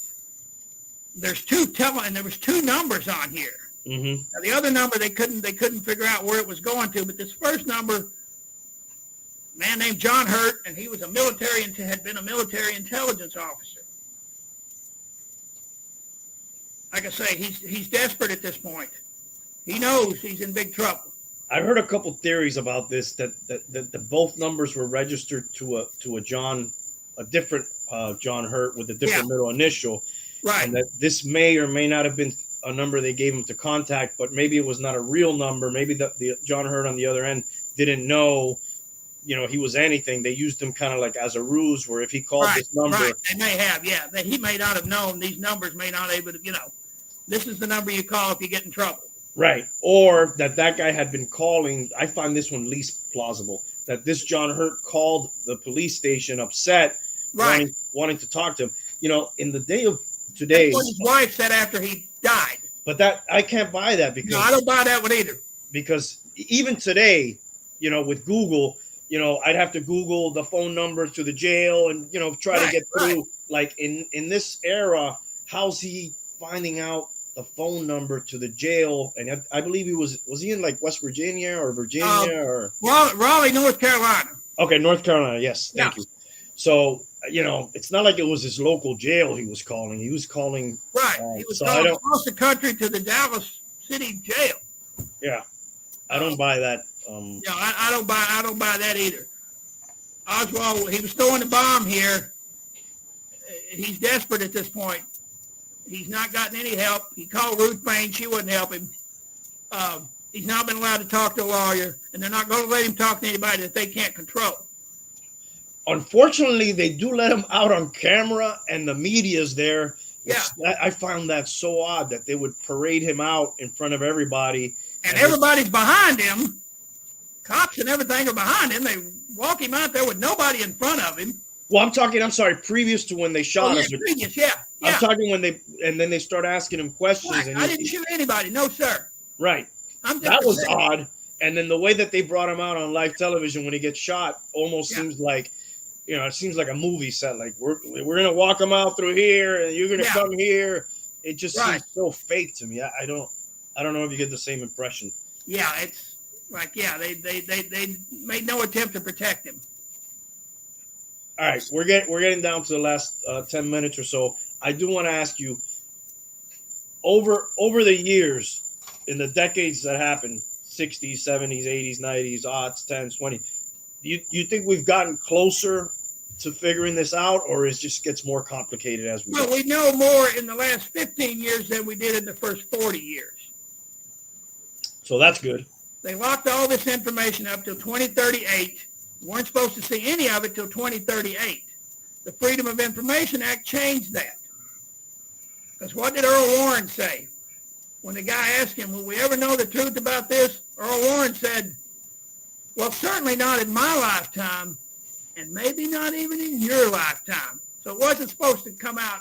there's there was two numbers on here. Mm-hmm. Now, the other number they couldn't figure out where it was going to, but this first number, a man named John Hurt, and he was had been a military intelligence officer. Like I say, he's desperate at this point. He knows he's in big trouble. I've heard a couple theories about this that both numbers were registered to a different John Hurt with a different middle initial, right? And that this may or may not have been a number they gave him to contact, but maybe it was not a real number. Maybe the John Hurt on the other end didn't know, he was anything. They used him kind of like as a ruse, where if he called this number, they may have, that he may not have known these numbers may not able to, this is the number you call if you get in trouble. Right. Or that guy had been calling. I find this one least plausible, that this John Hurt called the police station upset, wanting to talk to him. In the day of today, that's what his wife said after he died. But that I can't buy that, because I don't buy that one either. Because even today, with Google, I'd have to Google the phone number to the jail and try to get through. Like in this era, how's he finding out the phone number to the jail? And I believe was he in like West Virginia or Virginia or Raleigh, North Carolina. Okay, North Carolina. Yes, thank you. So it's not like it was his local jail he was calling. He was calling. Right. He was calling across the country to the Dallas City jail. Yeah, I don't buy that. I don't buy that either. Oswald, he was throwing the bomb here. He's desperate at this point. He's not gotten any help. He called Ruth Bain. She wouldn't help him. He's not been allowed to talk to a lawyer, and they're not going to let him talk to anybody that they can't control. Unfortunately, they do let him out on camera, and the media's there. Yeah. I found that so odd that they would parade him out in front of everybody. And everybody's behind him. Cops and everything are behind him. They walk him out there with nobody in front of him. Well, I'm sorry, previous to when they shot him. Previous, yeah. I'm talking when they start asking him questions. Right. And I didn't shoot anybody. No, sir. Right. That was odd. And then the way that they brought him out on live television when he gets shot almost seems like, it seems like a movie set. Like we're gonna walk him out through here, and you're gonna come here. It just seems so fake to me. I don't know if you get the same impression. Yeah, it's like they made no attempt to protect him. All right, we're getting down to the last 10 minutes or so. I do want to ask you, over the years, in the decades that happened, 60s, 70s, 80s, 90s, aughts, 10s, 20s, do you think we've gotten closer to figuring this out, or it just gets more complicated as we go? Well, we know more in the last 15 years than we did in the first 40 years. So that's good. They locked all this information up till 2038. We weren't supposed to see any of it till 2038. The Freedom of Information Act changed that. Because what did Earl Warren say? When the guy asked him, will we ever know the truth about this? Earl Warren said, well, certainly not in my lifetime, and maybe not even in your lifetime. So it wasn't supposed to come out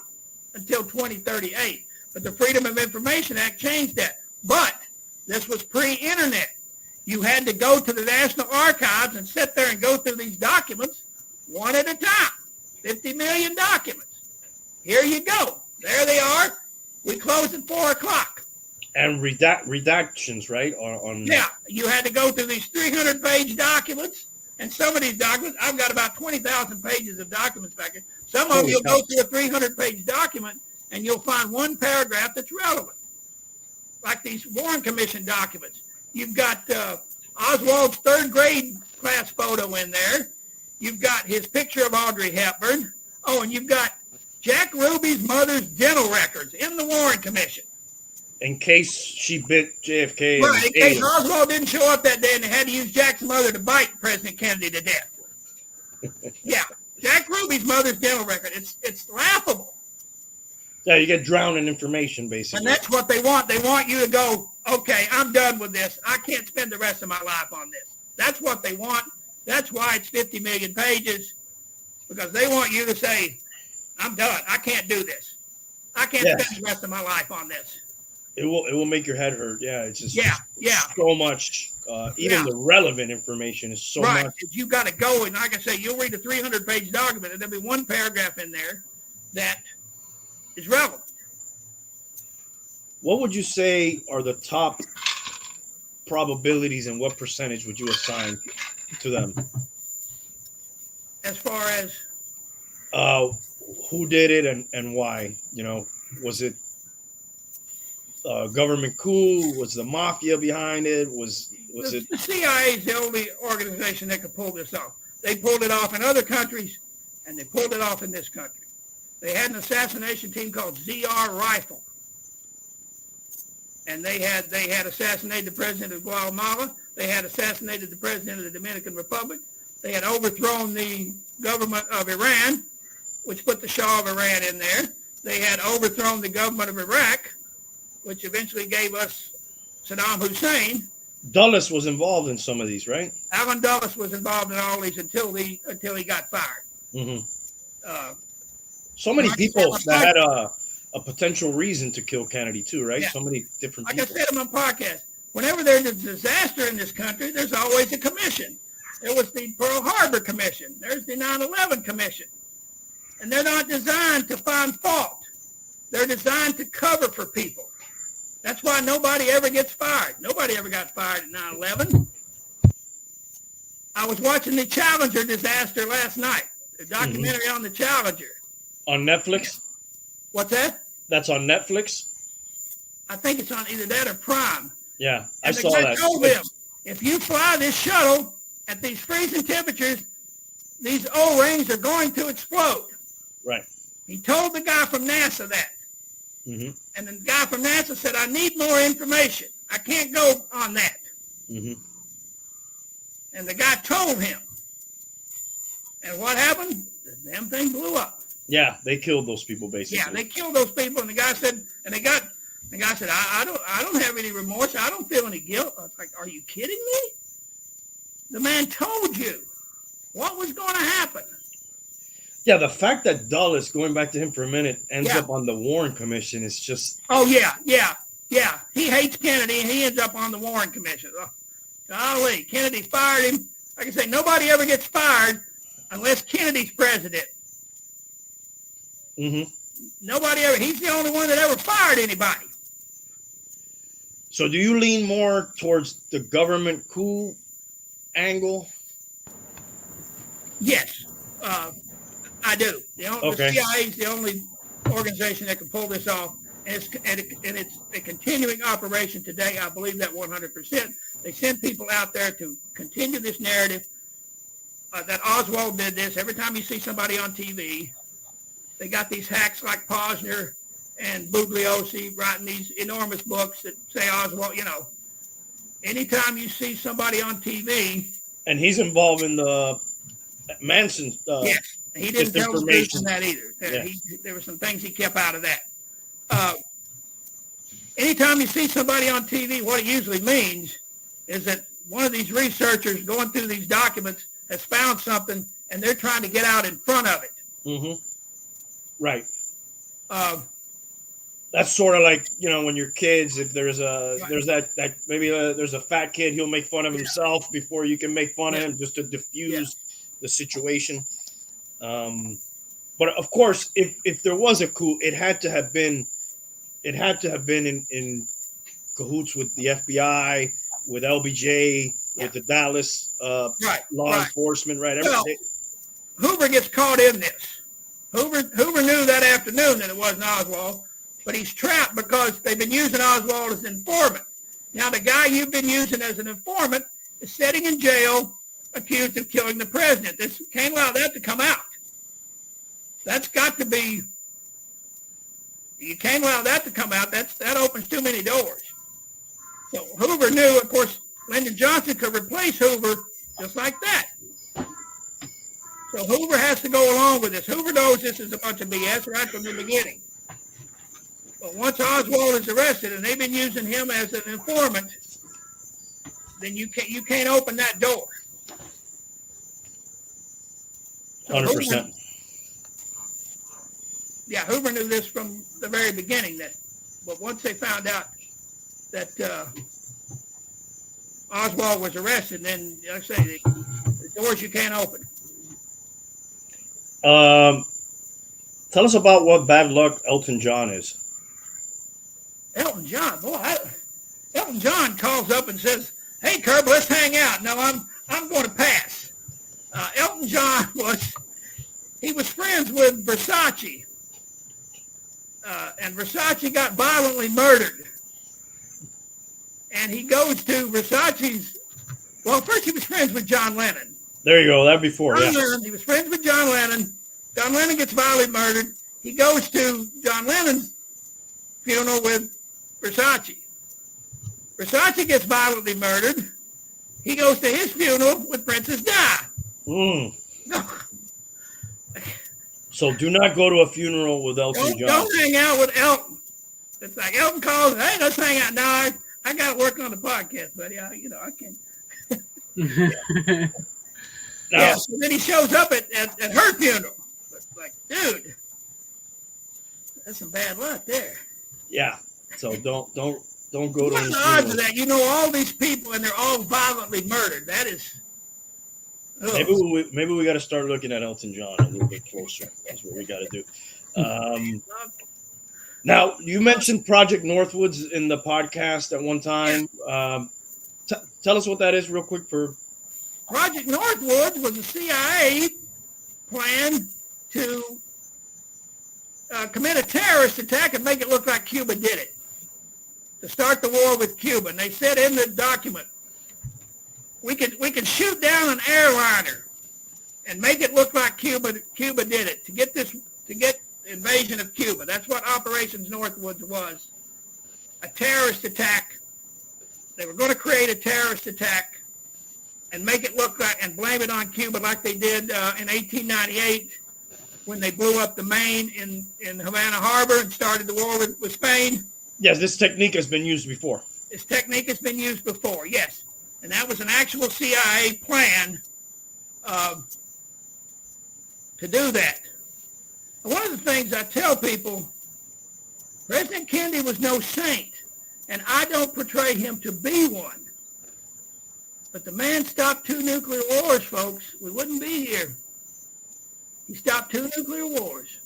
until 2038. But the Freedom of Information Act changed that. But this was pre-internet. You had to go to the National Archives and sit there and go through these documents one at a time. 50 million documents. Here you go. There they are. We close at 4 o'clock. And redactions, right? Yeah, you had to go through these 300-page documents. And some of these documents, I've got about 20,000 pages of documents back here. Some of them you'll go through a 300-page document and you'll find one paragraph that's relevant. Like these Warren Commission documents. You've got Oswald's third grade class photo in there. You've got his picture of Audrey Hepburn. Oh, and you've got Jack Ruby's mother's dental records in the Warren Commission. In case she bit JFK. Right, in case Oswald didn't show up that day and they had to use Jack's mother to bite President Kennedy to death. Yeah, Jack Ruby's mother's dental record. It's laughable. Yeah, you get drowned in information, basically. And that's what they want. They want you to go, okay, I'm done with this. I can't spend the rest of my life on this. That's what they want. That's why it's 50 million pages, because they want you to say, I'm done. I can't do this. I can't spend the rest of my life on this. It will make your head hurt. Yeah, it's just so much. Even the relevant information is so much. You got to go, and like I say, you'll read a 300-page document, and there'll be one paragraph in there that is relevant. what would you say are the top probabilities, and what percentage would you assign to them? As far as Who did it and why? Was it government coup? Was the mafia behind it? Was it? the CIA is the only organization that could pull this off. They pulled it off in other countries, and they pulled it off in this country. They had an assassination team called ZR Rifle, and they had assassinated the president of Guatemala. They had assassinated the president of the Dominican Republic. They had overthrown the government of Iran, which put the Shah of Iran in there. They had overthrown the government of Iraq, which eventually gave us Saddam Hussein. Dulles was involved in some of these, right? Allen Dulles was involved in all these until he got fired. Mm-hmm. So many people that had a potential reason to kill Kennedy too, right? Yeah. So many different people. Like I said in my podcast, whenever there's a disaster in this country, there's always a commission. There was the Pearl Harbor Commission. There's the 9/11 Commission. And they're not designed to find fault. They're designed to cover for people. That's why nobody ever gets fired. Nobody ever got fired at 9/11. I was watching the Challenger disaster last night, the documentary on the Challenger. On Netflix? What's that? That's on Netflix? I think it's on either that or Prime. Yeah, I saw that. I told them, if you fly this shuttle at these freezing temperatures, these O-rings are going to explode. Right. He told the guy from NASA that. Mm-hmm. And the guy from NASA said, I need more information. I can't go on that. Mm-hmm. And the guy told him. And what happened? The damn thing blew up. Yeah, they killed those people basically. Yeah, they killed those people, and the guy said, the guy said, I don't have any remorse. I don't feel any guilt. I was like, are you kidding me? The man told you what was going to happen. Yeah, the fact that Dulles, going back to him for a minute, ends up on the Warren Commission is just... Oh, yeah. He hates Kennedy, and he ends up on the Warren Commission. Oh, golly, Kennedy fired him. Like I say, nobody ever gets fired unless Kennedy's president. Mm-hmm. Nobody ever. He's the only one that ever fired anybody. So do you lean more towards the government coup angle? Yes, I do. The CIA is the only organization that can pull this off, and it's a continuing operation today. I believe that 100%. They send people out there to continue this narrative that Oswald did this. Every time you see somebody on TV, they got these hacks like Posner and Bugliosi writing these enormous books that say Oswald, anytime you see somebody on TV. And he's involved in the Manson yes, he didn't tell the truth in that either. Yeah. There were some things he kept out of that. Anytime you see somebody on TV, what it usually means is that one of these researchers going through these documents has found something, and they're trying to get out in front of it. Mm-hmm. Right. That's sort of like, when you're kids, if there's there's a fat kid, he'll make fun of himself before you can make fun of him, just to diffuse the situation. But of course, if there was a coup, it had to have been in cahoots with the FBI, with LBJ, with the Dallas law enforcement, right? Hoover gets caught in this. Hoover knew that afternoon that it wasn't Oswald, but he's trapped because they've been using Oswald as an informant. Now, the guy you've been using as an informant is sitting in jail accused of killing the president. This can't allow that to come out. That's got to be, you can't allow that to come out. That opens too many doors. So Hoover knew, of course, Lyndon Johnson could replace Hoover just like that. So Hoover has to go along with this. Hoover knows this is a bunch of BS right from the beginning. But once Oswald is arrested and they've been using him as an informant, then you can't open that door. So 100%. Hoover knew this from the very beginning. But once they found out that Oswald was arrested, then, like I say, the doors you can't open. Tell us about what bad luck Elton John is. Elton John. Boy, Elton John calls up and says, "Hey, Kirby, let's hang out." No, I'm going to pass. Elton John he was friends with Versace, and Versace got violently murdered. And he goes to Versace's. Well, first he was friends with John Lennon. There you go. That before, yeah. He was friends with John Lennon. John Lennon gets violently murdered. He goes to John Lennon's funeral with Versace. Versace gets violently murdered. He goes to his funeral with Princess Di. No. So do not go to a funeral with Elton John. Don't hang out with Elton. It's like Elton calls, "Hey, let's hang out." No, I got to work on the podcast, buddy. I can't. Now, So then he shows up at her funeral. It's like, dude, that's some bad luck there. yeah. So don't go to What are any the odds of funeral. that? You know all these people and they're all violently murdered. That is. Ugh. Maybe we got to start looking at Elton John a little bit closer. That's what we got to do. Now, you mentioned Project Northwoods in the podcast at one time. Tell us what that is real quick. Project Northwoods was a CIA plan to commit a terrorist attack and make it look like Cuba did it, to start the war with Cuba. And they said in the document, we could shoot down an airliner and make it look like Cuba did it to get invasion of Cuba. That's what Operations Northwoods was, a terrorist attack. They were going to create a terrorist attack and make it look like, and blame it on Cuba like they did in 1898 when they blew up the Maine in Havana Harbor and started the war with Spain. Yes, this technique has been used before. This technique has been used before, yes. And that was an actual CIA plan to do that. And one of the things I tell people, President Kennedy was no saint, and I don't portray him to be one. But the man stopped 2 nuclear wars, folks. We wouldn't be here. He stopped 2 nuclear wars.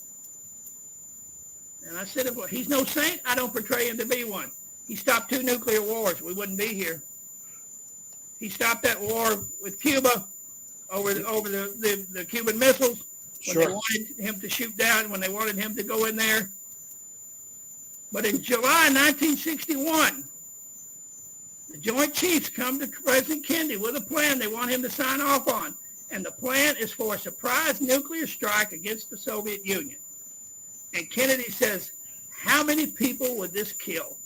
And I said, well, he's no saint. I don't portray him to be one. He stopped 2 nuclear wars. We wouldn't be here. He stopped that war with Cuba over the Cuban missiles when they wanted him to shoot down, when they wanted him to go in there. But in July 1961, the Joint Chiefs come to President Kennedy with a plan they want him to sign off on. And the plan is for a surprise nuclear strike against the Soviet Union. And Kennedy says, how many people would this kill?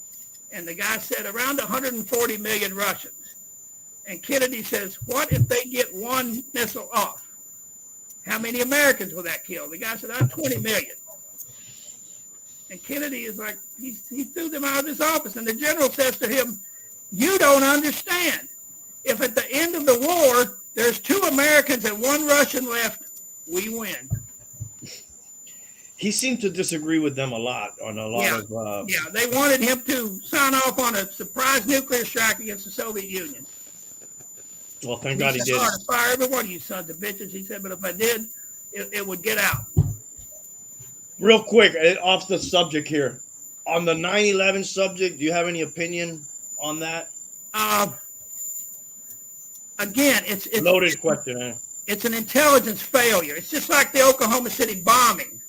And the guy said, around 140 million Russians. And Kennedy says, what if they get 1 missile off? How many Americans will that kill? The guy said, 20 million. And Kennedy is like, he threw them out of his office. And the general says to him, you don't understand. If at the end of the war, there's 2 Americans and 1 Russian left, we win. He seemed to disagree with them a lot on a lot of... Yeah, they wanted him to sign off on a surprise nuclear strike against the Soviet Union. Well, thank God he did. I to fire every one of you sons of bitches, he said, but if I did, it would get out. Real quick, off the subject here. On the 9/11 subject, do you have any opinion on that? Again, it's loaded question. Eh? It's an intelligence failure. It's just like the Oklahoma City bombing.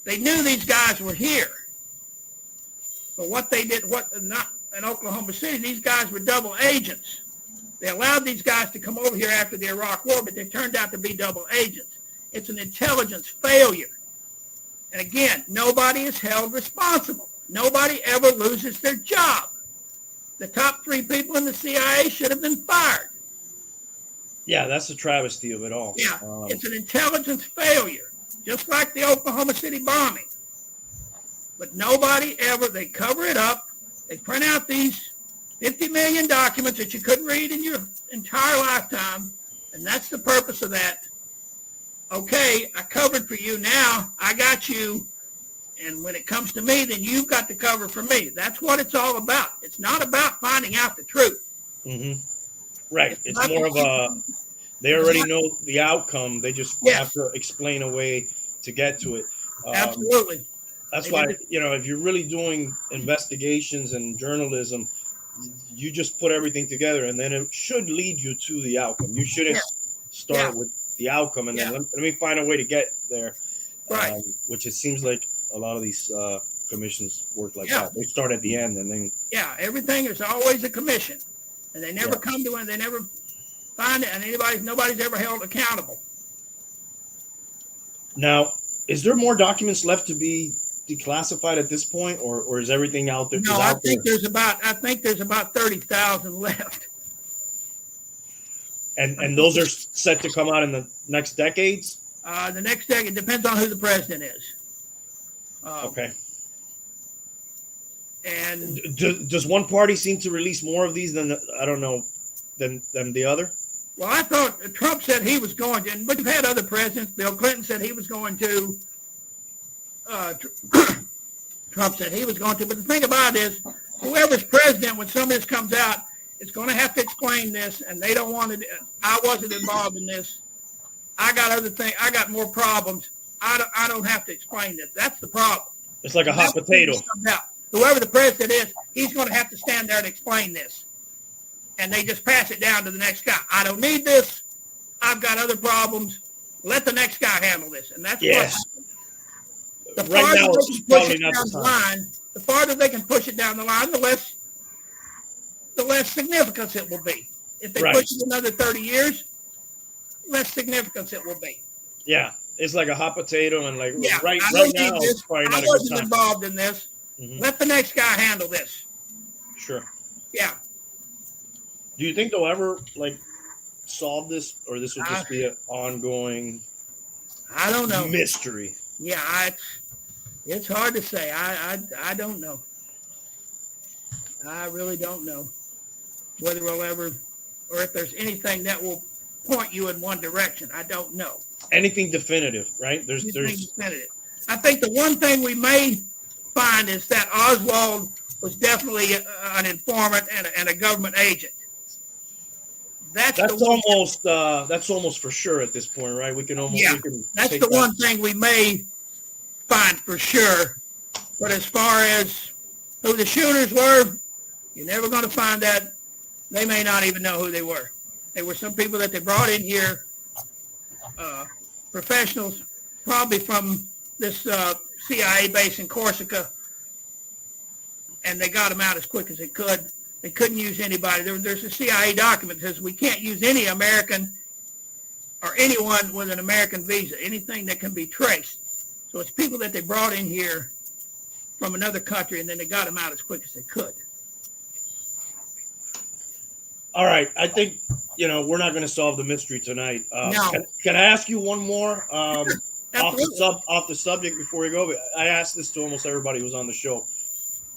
They knew these guys were here, but what they did, not in Oklahoma City, these guys were double agents. They allowed these guys to come over here after the Iraq War, but they turned out to be double agents. It's an intelligence failure. And again, nobody is held responsible. Nobody ever loses their job. The top 3 people in the CIA should have been fired. Yeah, that's a travesty of it all. Yeah, it's an intelligence failure, just like the Oklahoma City bombing. But nobody ever, they cover it up. They print out these 50 million documents that you couldn't read in your entire lifetime, and that's the purpose of that. Okay, I covered for you now. I got you. And when it comes to me, then you've got to cover for me. That's what it's all about. It's not about finding out the truth. Mm-hmm. Right. It's more of they already know the outcome. They just have to explain a way to get to it. Absolutely. That's They why, did if you're really doing investigations and journalism, you just put everything together, and then it should lead you to the outcome. You shouldn't Yeah. start Yeah. with the outcome and then Yeah. let me find a way to get there. Right. Which it seems like a lot of these commissions work like Yeah. that. They start at the end and then. Yeah, everything is always a commission, and they never come to it. They never find it, and nobody's ever held accountable. Now, is there more documents left to be declassified at this point, or is everything out there? No, I think there's about 30,000 left. And those are set to come out in the next decades. The next decade depends on who the president is. Okay. And does one party seem to release more of these than than the other? well, I thought Trump said he was going to, but we've had other presidents. Bill Clinton said he was going to. Trump said he was going to. But the thing about it is, whoever's president, when some of this comes out, is going to have to explain this, and they don't want to. I wasn't involved in this. I got other things. I got more problems. I don't have to explain this. That's the problem. It's like a hot potato. Whoever the president is, he's going to have to stand there and explain this. And they just pass it down to the next guy. I don't need this. I've got other problems. Let the next guy handle this. And that's the farther they can push it down the line, the farther they can push it down the line, the less significance it will be. If they push it another 30 years, less significance it will be. Yeah, it's like a hot potato, and right now, it's probably not a good time. I wasn't involved in this. Mm-hmm. Let the next guy handle this. Sure. Yeah. Do you think they'll ever solve this, or this will just be an ongoing? I don't know. Mystery. Yeah, it's hard to say. I don't know. I really don't know whether we'll ever, or if there's anything that will point you in one direction. I don't know. Anything definitive, right? There's definitive. I think the one thing we may find is that Oswald was definitely an informant and a government agent. That's almost for sure at this point, right? We can almost that's the one thing we may find for sure. But as far as who the shooters were, you're never going to find that. They may not even know who they were. They were some people that they brought in here, professionals, probably from this CIA base in Corsica, and they got them out as quick as they could. They couldn't use anybody. There's a CIA document that says we can't use any American or anyone with an American visa, anything that can be traced. So it's people that they brought in here from another country, and then they got them out as quick as they could. All right. I think, we're not going to solve the mystery tonight. No. Can I ask you one more off the subject before we go? I asked this to almost everybody who's on the show.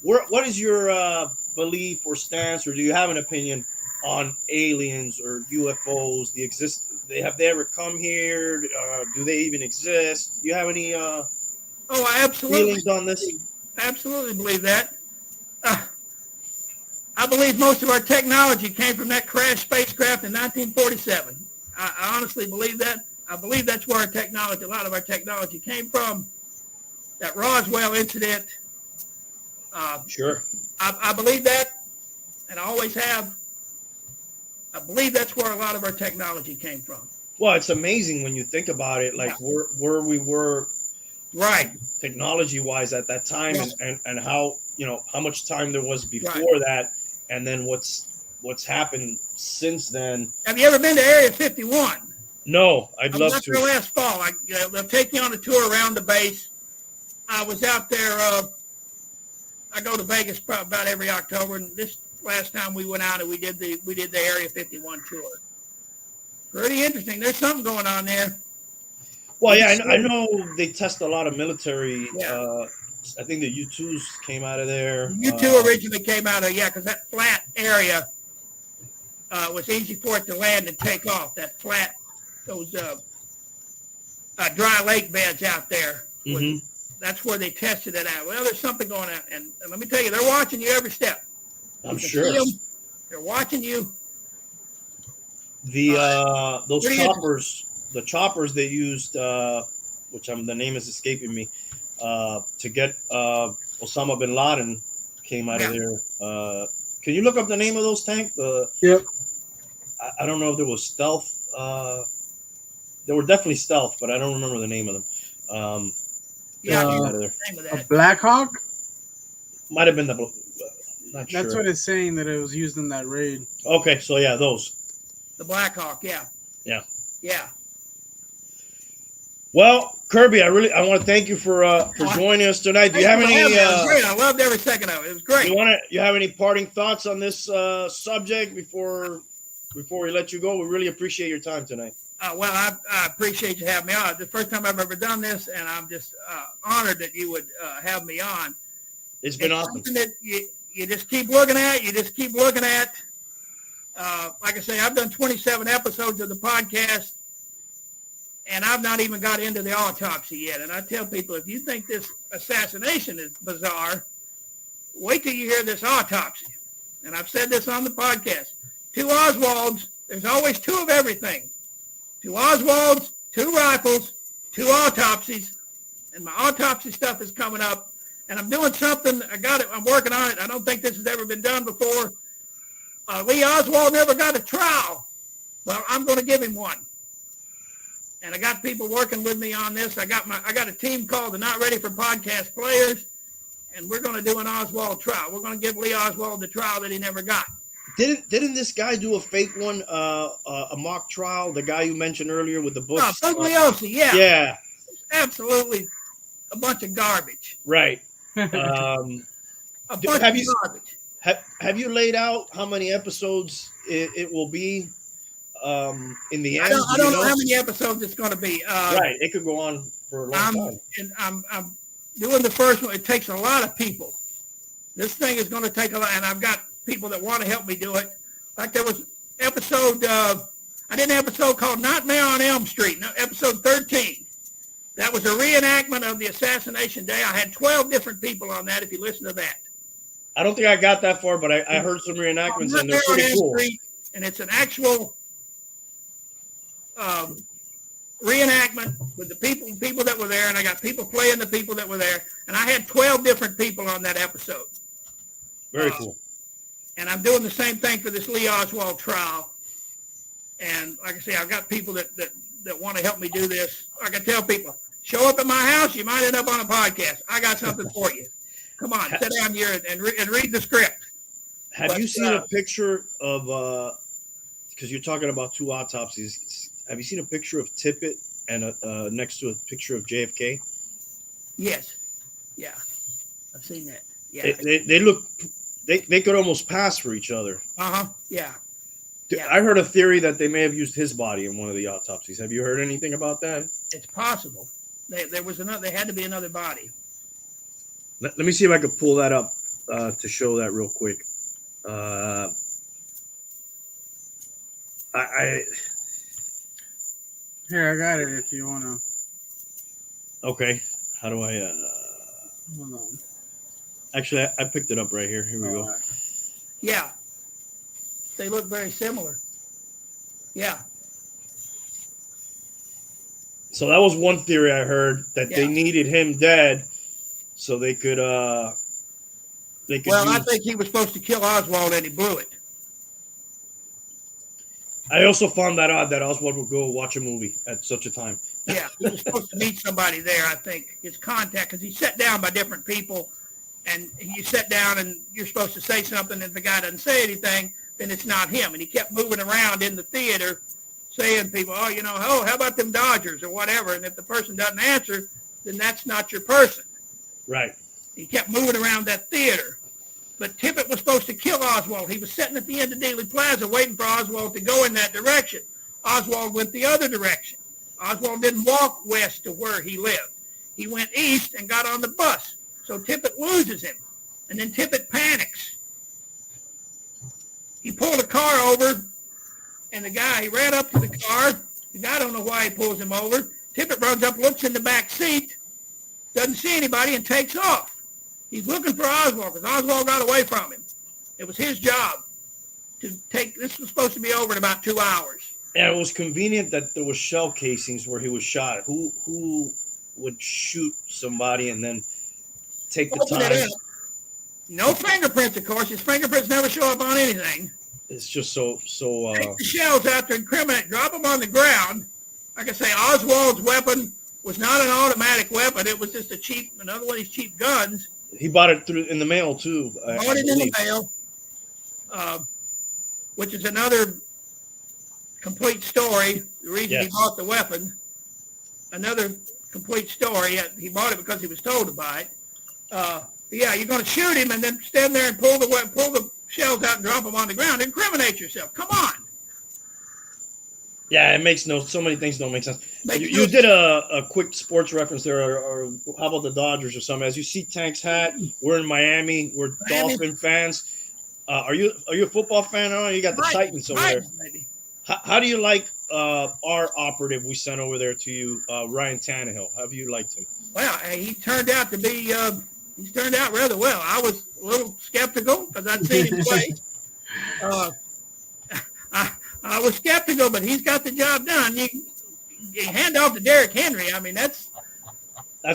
What is your belief or stance, or do you have an opinion on aliens or UFOs? Have they ever come here? Do they even exist? Do you have any I absolutely feelings on this? I absolutely believe that. I believe most of our technology came from that crashed spacecraft in 1947. I honestly believe that. I believe that's where a lot of our technology came from. That Roswell incident. Sure. I believe that, and I always have. I believe that's where a lot of our technology came from. Well, it's amazing when you think about it, where we were, right, technology-wise at that time, and how how much time there was before that, and then what's happened since then. Have you ever been to Area 51? No, I'd love to. Last fall, they'll take you on a tour around the base. I was out there. I go to Vegas about every October, and this last time we went out and we did the Area 51 tour. Pretty interesting. There's something going on there. Well, yeah, I know they test a lot of military. Yeah. I think the U-2s came out of there. U-2 originally came out of because that flat area was easy for it to land and take off. That flat, those dry lake beds out there. Mm-hmm. That's where they tested it out. Well, there's something going on, and let me tell you, they're watching you every step. I'm sure. They're watching you. Those choppers, the choppers they used, the name is escaping me. to get Osama bin Laden came out of there. Can you look up the name of those tanks? Yep. I don't know if there was stealth. They were definitely stealth, but I don't remember the name of them. Yeah, came I out of there. the name of A that. Black Hawk? Might have been the. Not That's sure. what it's saying that it was used in that raid. Okay, so yeah, those. The Black Hawk, yeah. Yeah. Yeah. Well, Kirby, I want to thank you for joining us tonight. Do you have Thanks for any? having me. It was great. I loved every second of it. It was great. You have any parting thoughts on this subject before we let you go? We really appreciate your time tonight. Well, I appreciate you having me on. It's the first time I've ever done this, and I'm just honored that you would have me on. It's been awesome. Something that you just keep looking at. You just keep looking at. Like I say, I've done 27 episodes of the podcast, and I've not even got into the autopsy yet. And I tell people, if you think this assassination is bizarre, wait till you hear this autopsy. And I've said this on the podcast. 2 Oswalds, there's always 2 of everything. 2 Oswalds, 2 rifles, 2 autopsies, and my autopsy stuff is coming up. And I'm doing something. I got it. I'm working on it. I don't think this has ever been done before. Lee Oswald never got a trial. Well, I'm going to give him one. And I got people working with me on this. I got a team called the Not Ready for Podcast Players, and we're going to do an Oswald trial. We're going to give Lee Oswald the trial that he never got. Didn't this guy do a fake one, a mock trial? The guy you mentioned earlier with the books. Pugliosi, yeah. Yeah. Absolutely a bunch of garbage. Right. A bunch of garbage. Have you laid out how many episodes it will be in the end? I don't know how many episodes it's going to be. Right. It could go on for a long time. And I'm doing the first one. It takes a lot of people. This thing is going to take a lot, and I've got people that want to help me do it. Like there was I did an episode called Nightmare on Elm Street, episode 13. That was a reenactment of the assassination day. I had 12 different people on that, if you listen to that. I don't think I got that far, but I heard some reenactments, and they're pretty cool. Street, and it's an actual reenactment with the people that were there, and I got people playing the people that were there, and I had 12 different people on that episode. Very cool. And I'm doing the same thing for this Lee Oswald trial. And like I say, I've got people that want to help me do this. Like I tell people, show up at my house, you might end up on a podcast. I got something for you. Come on, sit down here and read the script. Have you seen a picture of, because you're talking about 2 autopsies, have you seen a picture of Tippit and next to a picture of JFK? Yes. Yeah. I've seen that. Yeah. They look, they could almost pass for each other. Yeah. Yeah. I heard a theory that they may have used his body in one of the autopsies. Have you heard anything about that? It's possible. There had to be another body. Let me see if I could pull that up to show that real quick. Here, I got it if you want to. Okay. How do I... Hold on. Actually, I picked it up right here. Here we go. Right. Yeah. They look very similar. Yeah. So that was one theory I heard, that they needed him dead so they could Well, I think he was supposed to kill Oswald and he blew it. I also found that odd that Oswald would go watch a movie at such a time. Yeah, he was supposed to meet somebody there, I think. His contact, because he's set down by different people, and you sit down and you're supposed to say something, and if the guy doesn't say anything, then it's not him. And he kept moving around in the theater saying people, how about them Dodgers or whatever, and if the person doesn't answer, then that's not your person. Right. He kept moving around that theater. But Tippit was supposed to kill Oswald. He was sitting at the end of Dealey Plaza waiting for Oswald to go in that direction. Oswald went the other direction. Oswald didn't walk west to where he lived. He went east and got on the bus. So Tippit loses him. And then Tippit panics. He pulled a car over, and he ran up to the car. The guy don't know why he pulls him over. Tippit runs up, looks in the back seat, doesn't see anybody, and takes off. He's looking for Oswald because Oswald got away from him. It was his job to take. This was supposed to be over in about 2 hours. Yeah, it was convenient that there was shell casings where he was shot. Who would shoot somebody and then take the Open it time. up. No fingerprints, of course. His fingerprints never show up on anything. It's just so. Take the shells out to incriminate, drop them on the ground. Like I say, Oswald's weapon was not an automatic weapon. It was just another one of these cheap guns. He bought it in the mail too. Bought it in the mail, which is another complete story. The reason he bought the weapon, another complete story. He bought it because he was told to buy it. Yeah, you're going to shoot him and then stand there and pull the shells out and drop them on the ground. Incriminate yourself. Come on. Yeah, it makes so many things don't make sense. You did a quick sports reference there, or how about the Dodgers or something? As you see Tank's hat, we're in Miami. We're Dolphin fans. Are you a football fan? Oh, you got the Titans over there. How do you like our operative we sent over there to you, Ryan Tannehill? How have you liked him? Well, he turned out to be he's turned out rather well. I was a little skeptical because I'd seen him play. I was skeptical, but he's got the job done. You hand off to Derrick Henry. I mean, that's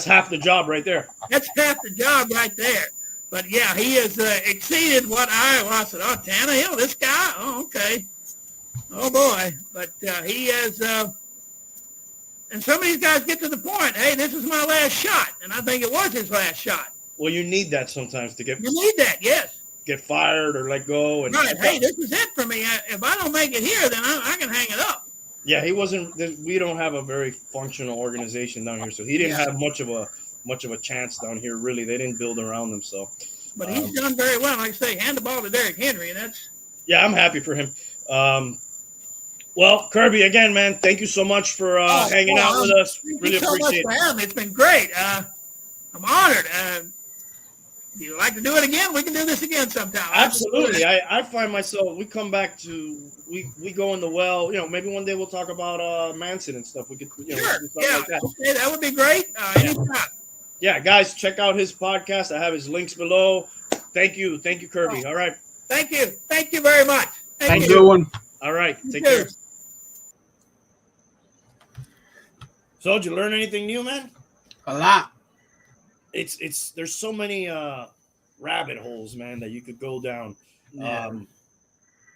half the job right there. That's half the job right there. But yeah, he has exceeded what I said. Oh, Tannehill, this guy. Oh, okay. Oh boy, but he has. And some of these guys get to the point. Hey, this is my last shot, and I think it was his last shot. Well, you need that sometimes to get. You need that, yes. Get fired or let go. And right. Hey, this is it for me. If I don't make it here, then I can hang it up. Yeah, he wasn't. We don't have a very functional organization down here, so he didn't have much of a chance down here. Really, they didn't build around him. So, but he's done very well. Like I say, hand the ball to Derrick Henry, and that's. Yeah, I'm happy for him. Well, Kirby, again, man, thank you so much for hanging out with us. Really appreciate it. It's been great. I'm honored. If you'd like to do it again, we can do this again sometime. Absolutely. I find myself, we come back to, we go in the well, maybe one day we'll talk about Manson and stuff. We could, sure. Like that. Okay, that would be great. Anytime. Yeah, guys, check out his podcast. I have his links below. Thank you, Kirby. All right. Thank you very much. Thank you. Good one. All right. Take care. So, did you learn anything new, man? A lot. There's so many rabbit holes, man, that you could go down. Yeah.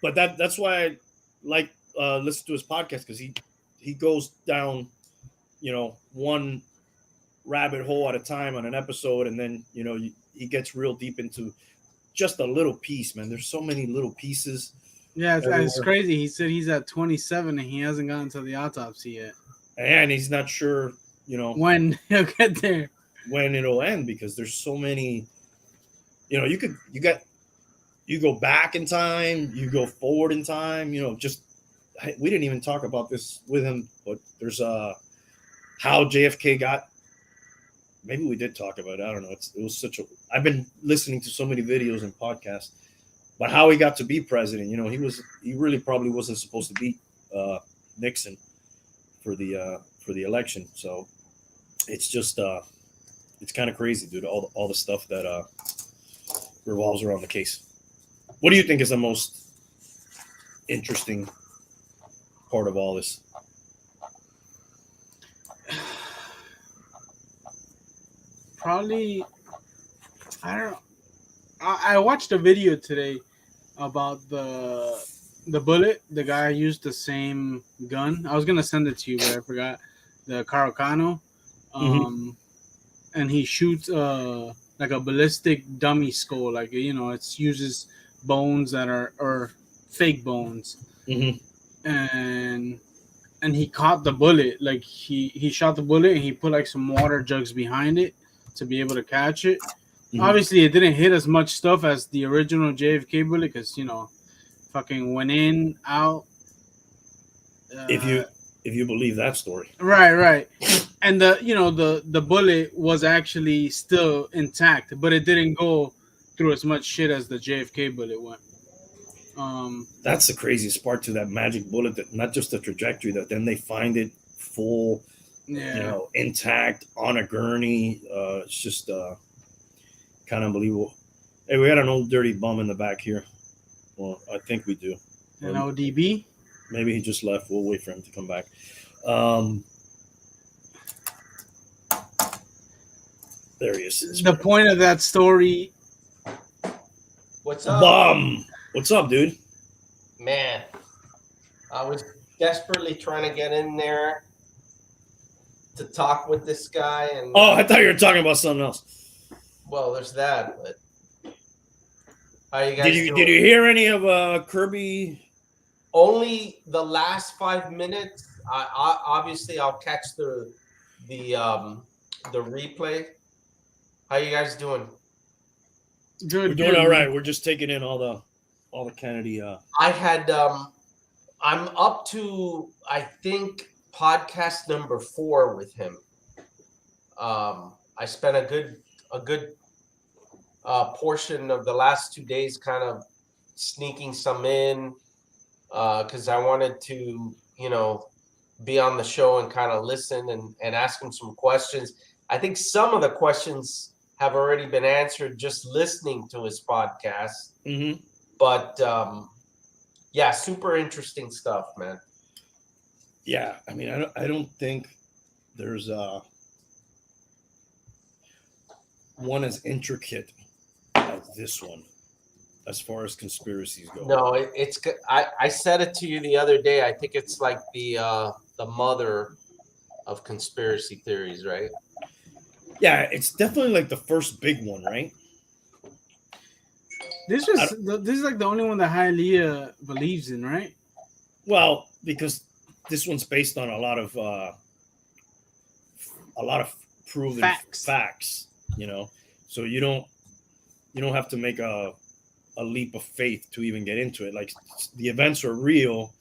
But that's why I like listen to his podcast, because he goes down, one rabbit hole at a time on an episode, and then he gets real deep into just a little piece, man. There's so many little pieces. Yeah, it's crazy. He said he's at 27 and he hasn't gotten to the autopsy yet. And he's not sure, when he'll get there. When it'll end, because there's so many, you go back in time, you go forward in time, we didn't even talk about this with him, but there's how JFK got, maybe we did talk about it. I don't know. It was I've been listening to so many videos and podcasts, but how he got to be president, he really probably wasn't supposed to beat Nixon for the election. So it's just, it's kind of crazy, dude. All the stuff that revolves around the case. What do you think is the most interesting part of all this? Probably, I don't know. I watched a video today about the bullet. The guy used the same gun. I was gonna send it to you, but I forgot. The Caracano. And he shoots like a ballistic dummy skull, like it uses bones that are fake bones, and he caught the bullet. Like he shot the bullet and he put like some water jugs behind it to be able to catch it. Obviously, it didn't hit as much stuff as the original JFK bullet because fucking went in out. If you believe that story, right. And the bullet was actually still intact, but it didn't go through as much shit as the JFK bullet went. That's the craziest part to that magic bullet, that not just the trajectory, that then they find it full, intact on a gurney. It's just kind of unbelievable. Hey, we got an old dirty bum in the back here. Well, I think we do. An ODB? Maybe he just left. We'll wait for him to come back. There he is. The point of that story. What's up? What's up, dude? Man, I was desperately trying to get in there to talk with this guy, and Oh, I thought you were talking about something else. well, there's that. But how you guys Did you doing? hear any of Kirby? Only the last 5 minutes. I obviously I'll catch the replay. How you guys doing? Good. We're doing all right. We're just taking in all the Kennedy. I had I'm up to, I think, podcast number 4 with him. I spent a good portion of the last 2 days kind of sneaking some in because I wanted to, be on the show and kind of listen and ask him some questions. I think some of the questions have already been answered just listening to his podcast. Mm-hmm. But yeah, super interesting stuff, man. Yeah, I mean, I don't think there's one as intricate as this one, as far as conspiracies go. No, it's. I said it to you the other day. I think it's like the mother of conspiracy theories, right? Yeah, it's definitely like the first big one, right? This is like the only one that Hialeah believes in, right? Well, because this one's based on a lot of proven facts, So you don't have to make a leap of faith to even get into it. Like, the events are real,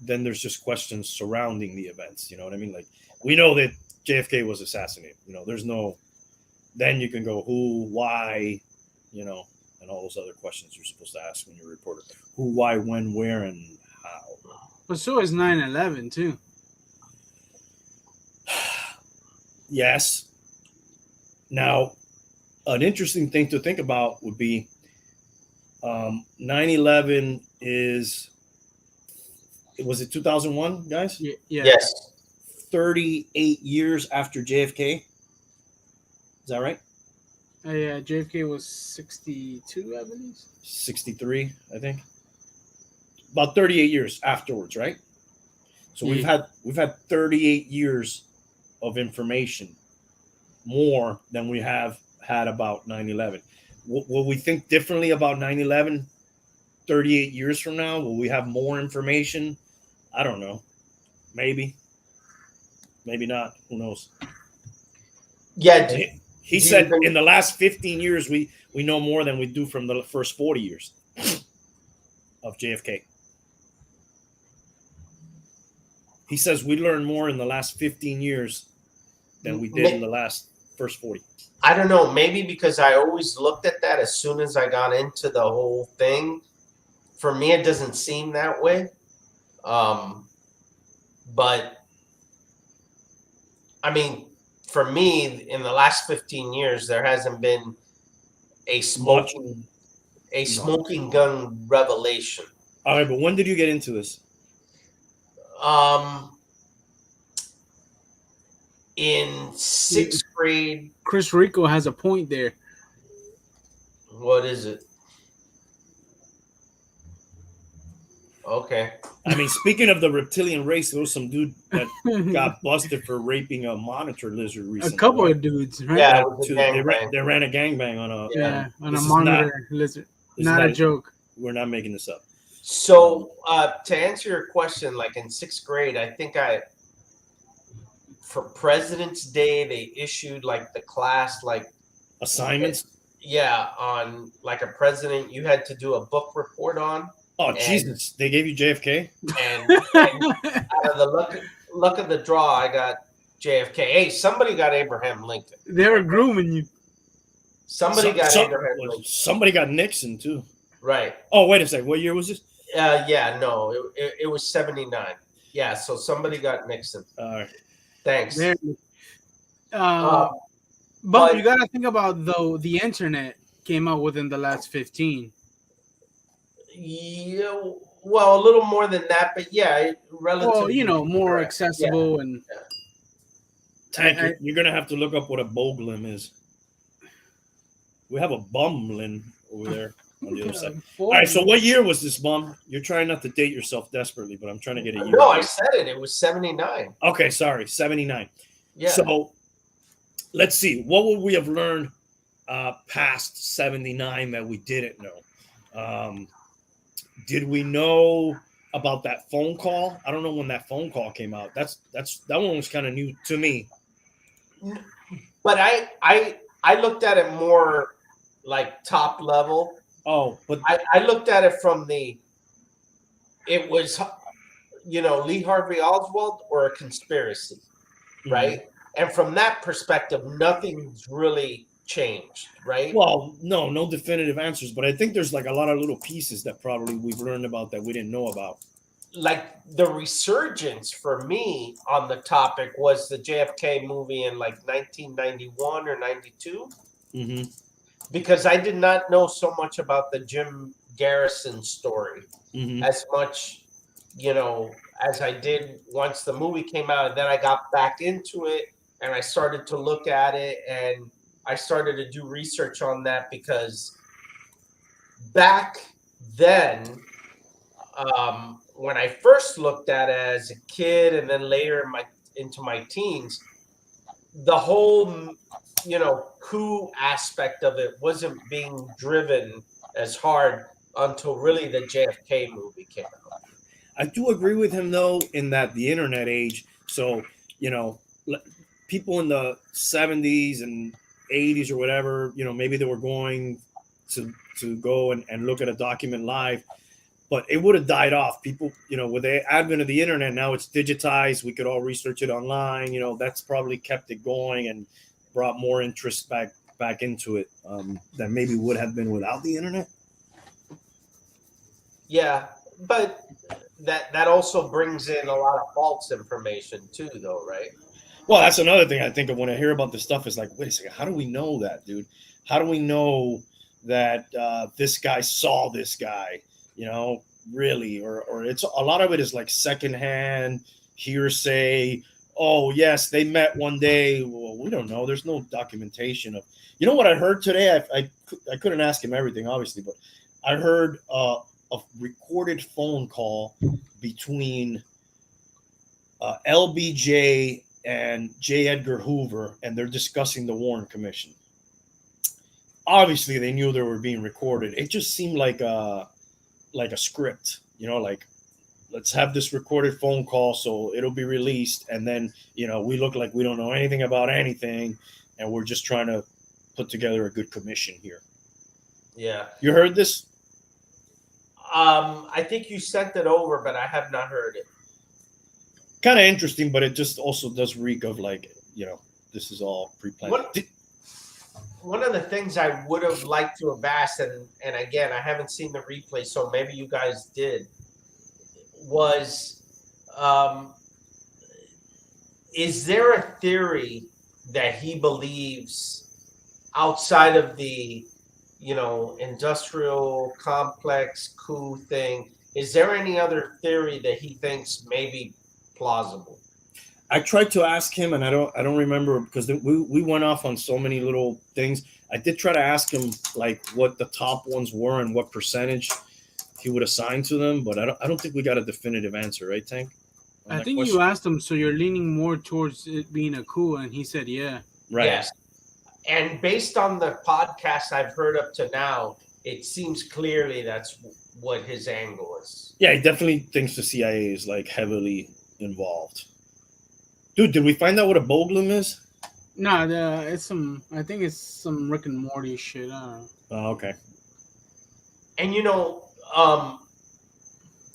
then there's just questions surrounding the events. You know what I mean? Like, we know that JFK was assassinated. There's no. Then you can go who, why, and all those other questions you're supposed to ask when you're a reporter. Who, why, when, where, and how. But so is 9/11 too. Yes. Now, an interesting thing to think about would be 9/11 was it 2001, guys? Yeah. Yes. 38 years after JFK. Is that right? Yeah, JFK was 62, I believe. 63, I think. About 38 years afterwards, right? So we've had 38 years of information, more than we have had about 9/11. Will we think differently about 9/11 38 years from now? Will we have more information? I don't know. Maybe not. Who knows? Yeah. He said in the last 15 years, we know more than we do from the first 40 years of JFK. He says we learned more in the last 15 years than we did in the first 40. I don't know. Maybe because I always looked at that as soon as I got into the whole thing. For me, it doesn't seem that way. But I mean, for me, in the last 15 years, there hasn't been a smoking gun revelation. All right, but when did you get into this? In 6th grade. Chris Rico has a point there. What is it? Okay. I mean, speaking of the reptilian race, there was some dude that got busted for raping a monitor lizard recently. A couple of dudes, right? Yeah, they ran a gangbang on a on a monitor lizard. Not a joke. We're not making this up. So to answer your question, like in 6th grade, I think for President's Day, they issued like the class assignments. Yeah, on like a president you had to do a book report on. Oh, Jesus. They gave you JFK? And out of the luck of the draw, I got JFK. Hey, somebody got Abraham Lincoln. They were grooming you. Somebody got Abraham Lincoln. Somebody got Nixon, too. Right. Oh, wait a second. What year was this? Yeah, no. It was 79. Yeah, so somebody got Nixon. All right. Thanks. But you got to think about, though, the internet came out within the last 15. Yeah, well, a little more than that, but yeah, relatively. Well, more accessible and. Tank, you're gonna have to look up what a boglim is. We have a bumlin over there on the other side. All 40. right. So what year was this, Bum? You're trying not to date yourself desperately, but I'm trying to get a year. No, I said it. It was 79. Okay. Sorry. 79. Yeah. So let's see. What would we have learned past 79 that we didn't know? Did we know about that phone call? I don't know when that phone call came out. That one was kind of new to me. But I looked at it more like top level. Oh, but I looked at it from it was, Lee Harvey Oswald or a conspiracy, right? And from that perspective, nothing's really changed, right? Well, no definitive answers, but I think there's like a lot of little pieces that probably we've learned about that we didn't know about. Like the resurgence for me on the topic was the JFK movie in like 1991 or 92. Mm-hmm. Because I did not know so much about the Jim Garrison story as much, as I did once the movie came out. And then I got back into it and I started to look at it and I started to do research on that because back then, when I first looked at it as a kid and then later into my teens, the whole coup aspect of it wasn't being driven as hard until really the JFK movie came out. I do agree with him though in that the internet age. So people in the 70s and 80s or whatever, maybe they were going to go and look at a document live, but it would have died off. People, with the advent of the internet, now it's digitized. We could all research it online. That's probably kept it going and brought more interest back into it than maybe would have been without the internet. Yeah, but that also brings in a lot of false information too, though, right? Well, that's another thing I think of when I hear about this stuff is like, wait a second, how do we know that, dude? How do we know that this guy saw this guy? Really, or it's a lot of it is like secondhand hearsay. Oh yes, they met one day. Well, we don't know. There's no documentation of. What I heard today? I couldn't ask him everything, obviously, but I heard a recorded phone call between LBJ and J. Edgar Hoover, and they're discussing the Warren Commission. Obviously, they knew they were being recorded. It just seemed like a script, like let's have this recorded phone call so it'll be released, and then we look like we don't know anything about anything, and we're just trying to put together a good commission here. Yeah. You heard this? I think you sent it over, but I have not heard it. Kind of interesting, but it just also does reek of like, this is all pre-planned. One of the things I would have liked to have asked, and again, I haven't seen the replay, so maybe you guys did, was is there a theory that he believes outside of the, industrial complex coup thing? Is there any other theory that he thinks may be plausible? I tried to ask him, and I don't remember because we went off on so many little things. I did try to ask him like what the top ones were and what percentage he would assign to them, but I don't think we got a definitive answer, right, Tank? I think you asked him, so you're leaning more towards it being a coup, and he said, yeah. Right. Yes. And based on the podcast I've heard up to now, it seems clearly that's what his angle is. Yeah, he definitely thinks the CIA is like heavily involved. Dude, did we find out what a boglum is? No, it's I think it's some Rick and Morty shit. I don't know. Oh, okay. And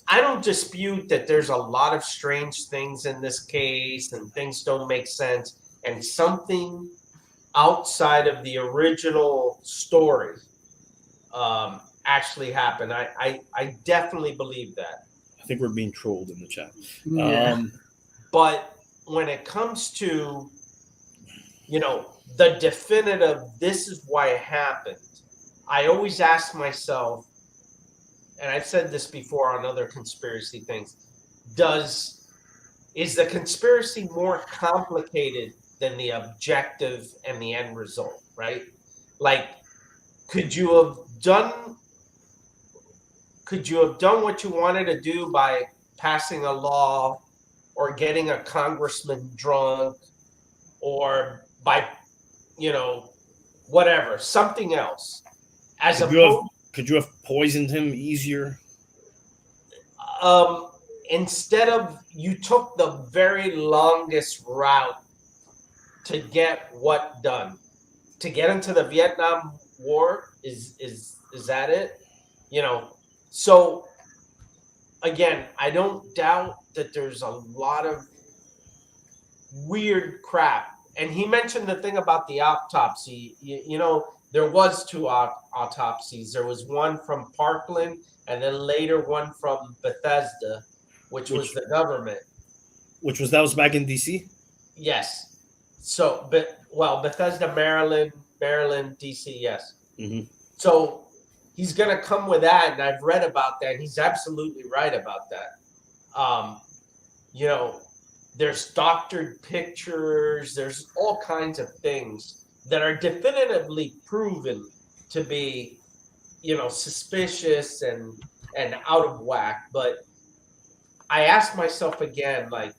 I don't dispute that there's a lot of strange things in this case and things don't make sense, and something outside of the original story actually happened. I definitely believe that. I think we're being trolled in the chat. Yeah. But when it comes to, the definitive, this is why it happened, I always ask myself, and I've said this before on other conspiracy things, is the conspiracy more complicated than the objective and the end result, right? Like, could you have done what you wanted to do by passing a law or getting a congressman drunk or by, whatever, something else, as Could you have opposed could you have poisoned him easier? um instead of, you took the very longest route to get what done, to get into the Vietnam War. Is that it? So again, I don't doubt that there's a lot of weird crap. And he mentioned the thing about the autopsy. There was two autopsies. There was one from Parkland, and then later one from Bethesda, which was Which the government. that was back in DC. Yes. So, Bethesda, Maryland, DC. Yes. Mm-hmm. So he's gonna come with that, and I've read about that. And he's absolutely right about that. You know, there's doctored pictures. There's all kinds of things that are definitively proven to be, suspicious and out of whack. But I ask myself again, like,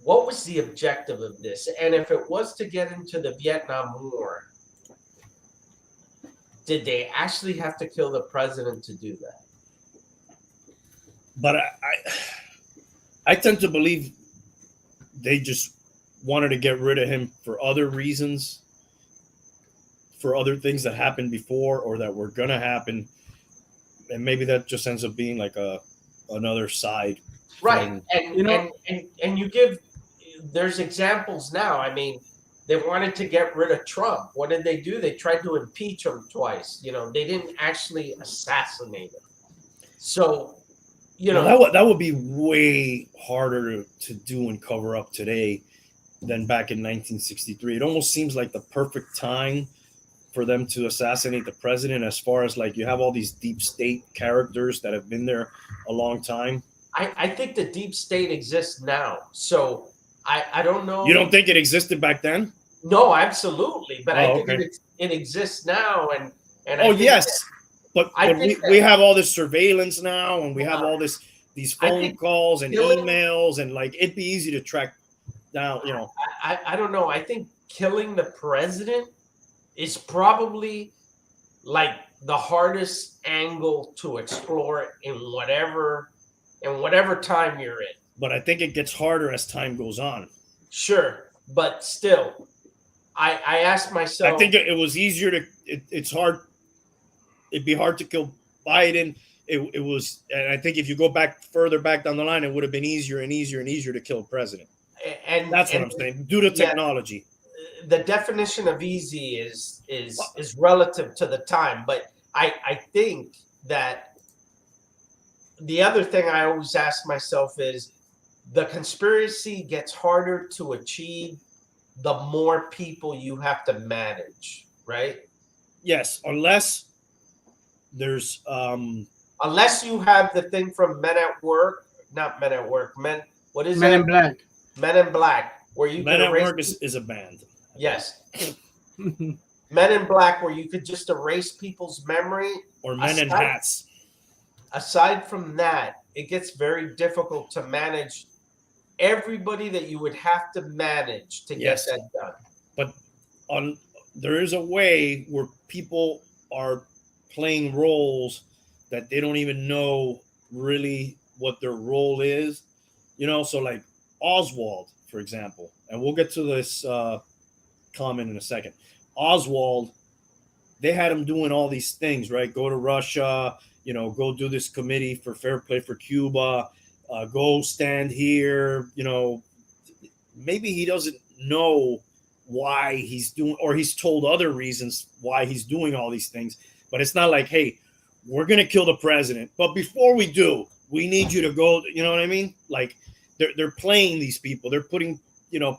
what was the objective of this? And if it was to get into the Vietnam War, did they actually have to kill the president to do that? But I tend to believe they just wanted to get rid of him for other reasons, for other things that happened before or that were gonna happen, and maybe that just ends up being like another side. Right. thing. And you give, there's examples now. I mean, they wanted to get rid of Trump. What did they do? They tried to impeach him twice. They didn't actually assassinate him. So, Well, that would be way harder to do and cover up today than back in 1963. It almost seems like the perfect time for them to assassinate the president, as far as like you have all these deep state characters that have been there a long time. I think the deep state exists now. So I don't know. You don't think it existed back then? No, absolutely. But I think okay. it exists now. And oh, yes. But we have all this surveillance now, and we have all these phone calls and emails, and like it'd be easy to track down. I don't know. I think killing the president is probably like the hardest angle to explore in whatever time you're in. But I think it gets harder as time goes on. Sure, but still, I asked myself. I think it was easier to. It's hard. It'd be hard to kill Biden. It was, and I think if you go further back down the line, it would have been easier and easier and easier to kill a president. And that's what I'm saying. Due to technology, the definition of easy is relative to the time. But I think that the other thing I always ask myself is, the conspiracy gets harder to achieve the more people you have to manage, right? Yes, unless there's unless you have the thing from Men at Work, not Men at Work, what is Men that? in Black. Men in Black, where you Men at Work is a band. Yes. Men in Black, where you could just erase people's memory. Or Men in Hats. Aside from that, it gets very difficult to manage everybody that you would have to manage to get that done. But there is a way where people are playing roles that they don't even know really what their role is. So like Oswald, for example, and we'll get to this comment in a second. Oswald, they had him doing all these things, right? Go to Russia, go do this committee for fair play for Cuba, go stand here, maybe he doesn't know why he's doing, or he's told other reasons why he's doing all these things, but it's not like, hey, we're going to kill the president, but before we do, we need you to go, you know what I mean? Like they're playing these people, they're putting,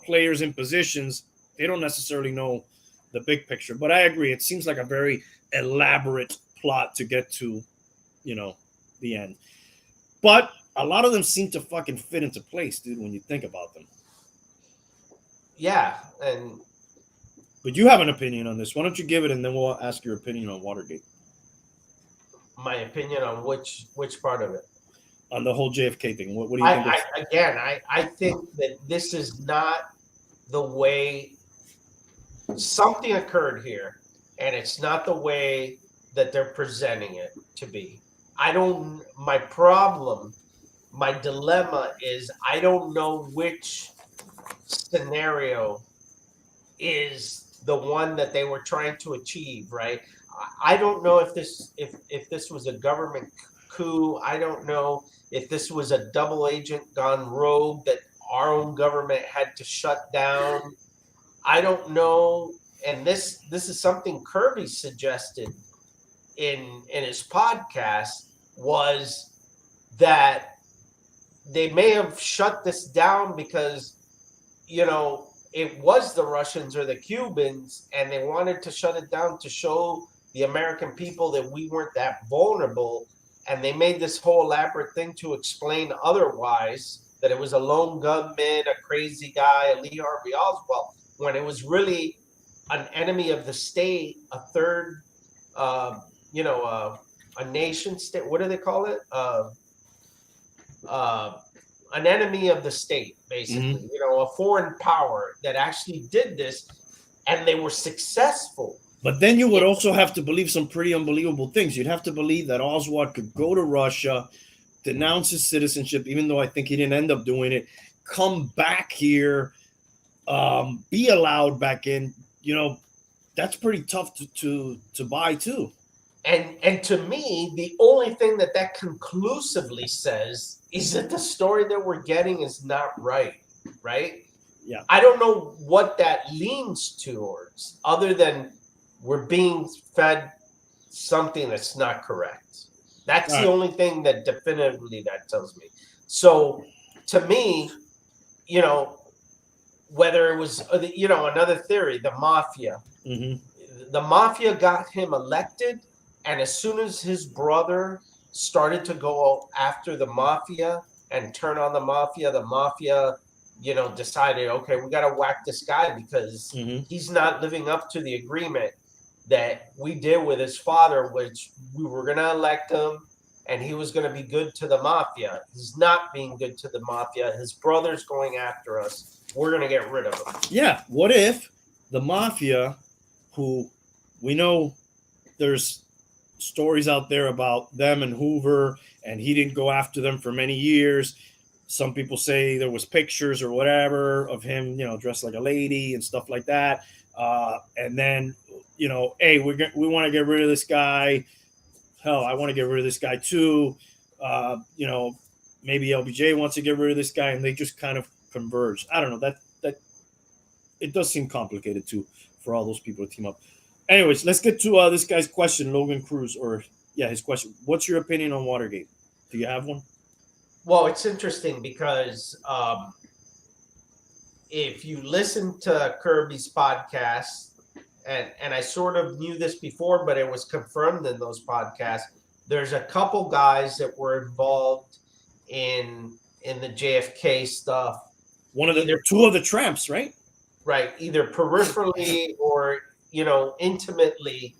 players in positions. They don't necessarily know the big picture, but I agree. It seems like a very elaborate plot to get to, the end. But a lot of them seem to fucking fit into place, dude, when you think about them. Yeah. And But you have an opinion on this. Why don't you give it, and then we'll ask your opinion on Watergate, My opinion on which part of it? on the whole JFK thing. What do you think? I think that this is not the way. Something occurred here, and it's not the way that they're presenting it to be. My dilemma is I don't know which scenario is the one that they were trying to achieve, right? I don't know if this was a government coup. I don't know if this was a double agent gone rogue that our own government had to shut down. I don't know, and this is something Kirby suggested in his podcast, was that they may have shut this down because, it was the Russians or the Cubans, and they wanted to shut it down to show the American people that we weren't that vulnerable, and they made this whole elaborate thing to explain otherwise, that it was a lone gunman, a crazy guy, a Lee Harvey Oswald, when it was really an enemy of the state, a third, a nation state. What do they call it? An enemy of the state, basically. A foreign power that actually did this, and they were successful. But then you would also have to believe some pretty unbelievable things. You'd have to believe that Oswald could go to Russia, denounce his citizenship, even though I think he didn't end up doing it, come back here, be allowed back in. That's pretty tough to buy too. And to me, the only thing that conclusively says is that the story that we're getting is not right? Yeah. I don't know what that leans towards, other than we're being fed something that's not correct. That's the only thing that definitively that tells me. So to me, whether it was, another theory, the mafia. Mm-hmm. The mafia got him elected, and as soon as his brother started to go after the mafia and turn on the mafia, decided, okay, we got to whack this guy because he's not living up to the agreement that we did with his father, which we were going to elect him and he was going to be good to the mafia. He's not being good to the mafia. His brother's going after us. We're going to get rid of him. Yeah. What if the mafia, who we know there's stories out there about them and Hoover, and he didn't go after them for many years. Some people say there was pictures or whatever of him, dressed like a lady and stuff like that. And then, hey, we want to get rid of this guy. Hell, I want to get rid of this guy too. Maybe LBJ wants to get rid of this guy, and they just kind of converge. I don't know. That it does seem complicated too for all those people to team up. Anyways, let's get to this guy's question, Logan Cruz, his question. What's your opinion on Watergate? Do you have one? Well, it's interesting because if you listen to Kirby's podcast, and I sort of knew this before, but it was confirmed in those podcasts, there's a couple guys that were involved in the JFK stuff. Two of the tramps, right? Right, either peripherally or intimately,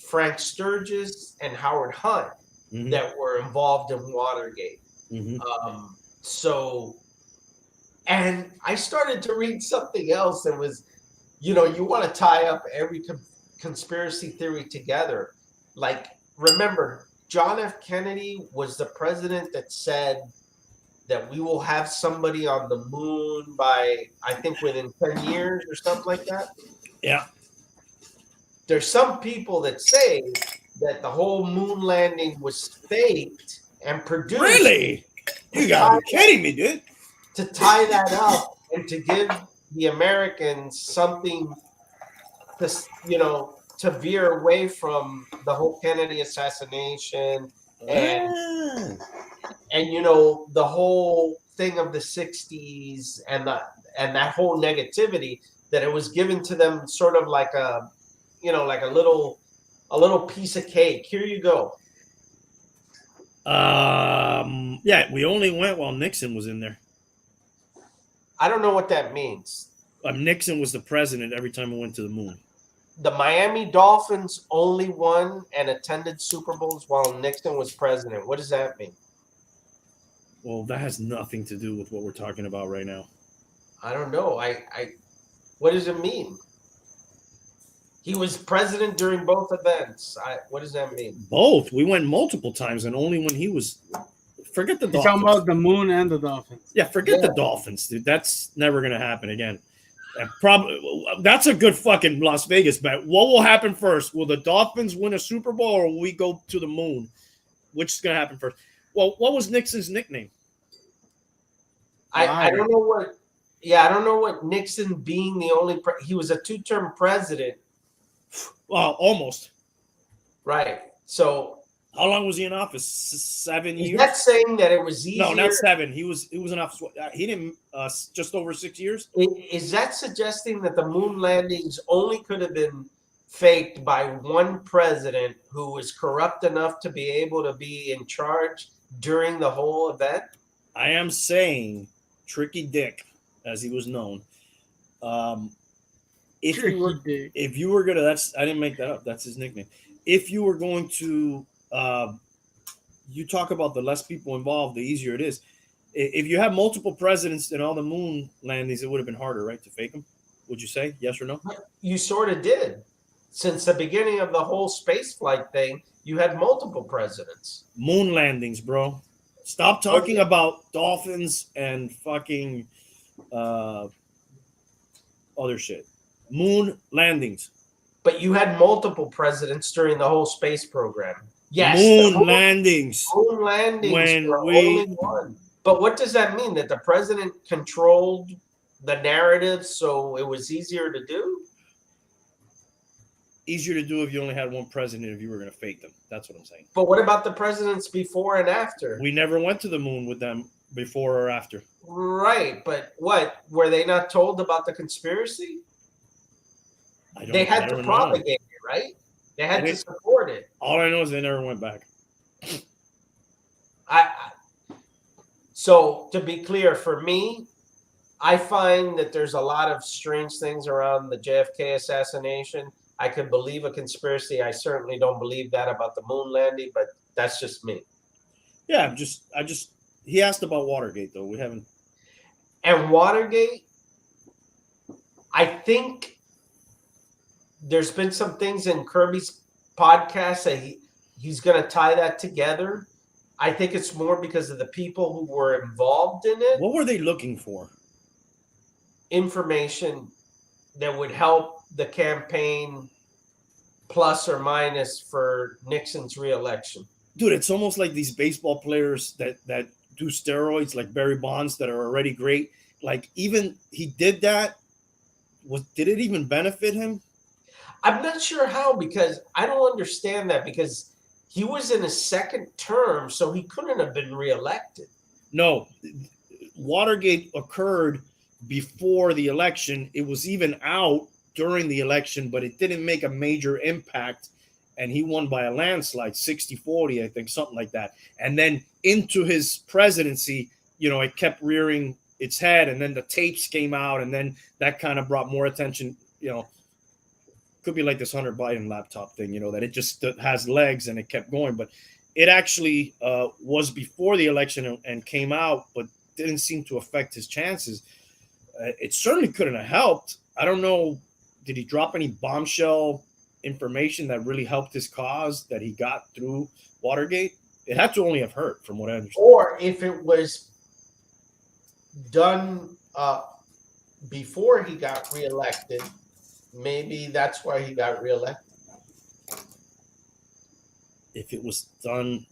Frank Sturgis and Howard Hunt that were involved in Watergate. And I started to read something else that was, you want to tie up every conspiracy theory together. Like, remember, John F. Kennedy was the president that said that we will have somebody on the moon by, I think, within 10 years or something like that. Yeah. There's some people that say that the whole moon landing was faked and produced. Really? You gotta be kidding me, dude. To tie that up and to give the Americans something to veer away from the whole Kennedy assassination and the whole thing of the 60s and that whole negativity, that it was given to them sort of like a little piece of cake. Here you go. Yeah, we only went while Nixon was in there. I don't know what that means. Nixon was the president every time we went to the moon. The Miami Dolphins only won and attended Super Bowls while Nixon was president. What does that mean? Well, that has nothing to do with what we're talking about right now. I don't know. What does it mean? He was president during both events. What does that mean? Both. We went multiple times, and only when he was. Forget the You're Dolphins. talking about the moon and the Dolphins. Yeah, forget the Dolphins, dude. That's never gonna happen again. And probably that's a good fucking Las Vegas bet. What will happen first? Will the Dolphins win a Super Bowl, or will we go to the moon? Which is gonna happen first? Well, what was Nixon's nickname? I don't know what. Yeah, I don't know what Nixon being the only. He was a 2-term president. Well, almost. Right. So how long was he in office? 7 years. Is that saying that it was easier? No, not 7. He was in office. He didn't just over 6 years. Is that suggesting that the moon landings only could have been faked by one president who was corrupt enough to be able to be in charge during the whole event? I am saying Tricky Dick, as he was known. If you were gonna, I didn't make that up. That's his nickname. If you were going to, you talk about the less people involved, the easier it is. If you have multiple presidents and all the moon landings, it would have been harder, right, to fake them. Would you say yes or no? You sort of did. Since the beginning of the whole space flight thing, you had multiple presidents. Moon landings, bro. Stop talking about dolphins and fucking other shit. Moon landings. But you had multiple presidents during the whole space program. Yes. Moon landings. Moon landings when were only one. But what does that mean? That the president controlled the narrative so it was easier to do? Easier to do if you only had one president if you were going to fake them. That's what I'm saying. But what about the presidents before and after? We never went to the moon with them before or after. Right. But what? Were they not told about the conspiracy? They had to propagate it, right? They had to support it. All I know is they never went back. So to be clear, for me, I find that there's a lot of strange things around the JFK assassination. I could believe a conspiracy. I certainly don't believe that about the moon landing, but that's just me. Yeah, he asked about Watergate though. We haven't. And Watergate, I think there's been some things in Kirby's podcast that he's going to tie that together. I think it's more because of the people who were involved in it. What were they looking for? Information that would help the campaign plus or minus for Nixon's reelection. Dude, it's almost like these baseball players that do steroids, like Barry Bonds, that are already great. Like, even he did that. Did it even benefit him? I'm not sure how, because I don't understand that, because he was in his second term, so he couldn't have been reelected. No, Watergate occurred before the election. It was even out during the election, but it didn't make a major impact. And he won by a landslide, 60-40, I think, something like that. And then into his presidency, it kept rearing its head, and then the tapes came out, and then that kind of brought more attention, Could be like this Hunter Biden laptop thing, that it just has legs and it kept going. But it actually was before the election and came out, but didn't seem to affect his chances. It certainly couldn't have helped. I don't know. Did he drop any bombshell information that really helped his cause that he got through Watergate? It had to only have hurt, from what I understand. Or if it was done before he got reelected, maybe that's why he got reelected. If it was done,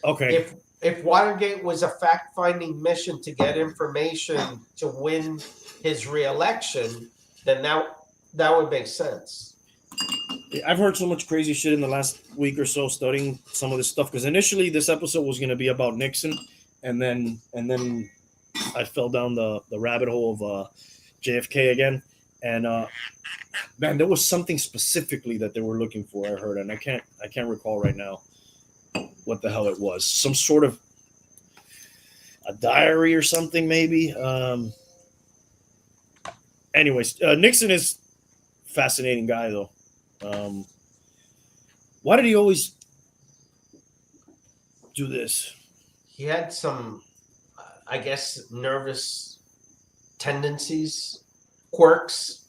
okay. If Watergate was a fact-finding mission to get information to win his reelection, then that would make sense. I've heard so much crazy shit in the last week or so studying some of this stuff, because initially this episode was going to be about Nixon, and then I fell down the rabbit hole of JFK again. And man, there was something specifically that they were looking for, I heard, and I can't recall right now what the hell it was. Some sort of a diary or something, maybe. Anyways, Nixon is a fascinating guy, though. Why did he always do this? He had some, I guess, nervous tendencies, quirks.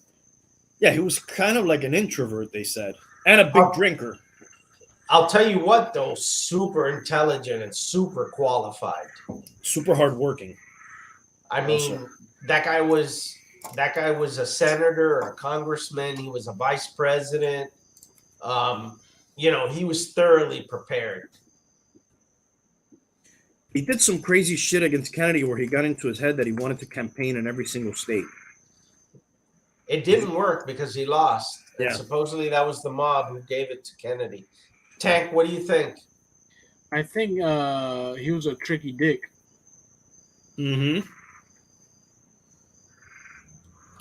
Yeah, he was kind of like an introvert, they said, and a big drinker. I'll tell you what, though, super intelligent and super qualified. Super hardworking. I mean, Also. that guy was a senator or a congressman. He was a vice president. He was thoroughly prepared. He did some crazy shit against Kennedy where he got into his head that he wanted to campaign in every single state. It didn't work because he lost. And Yeah. supposedly that was the mob who gave it to Kennedy. Tank, what do you think? I think he was a tricky dick. Mm-hmm.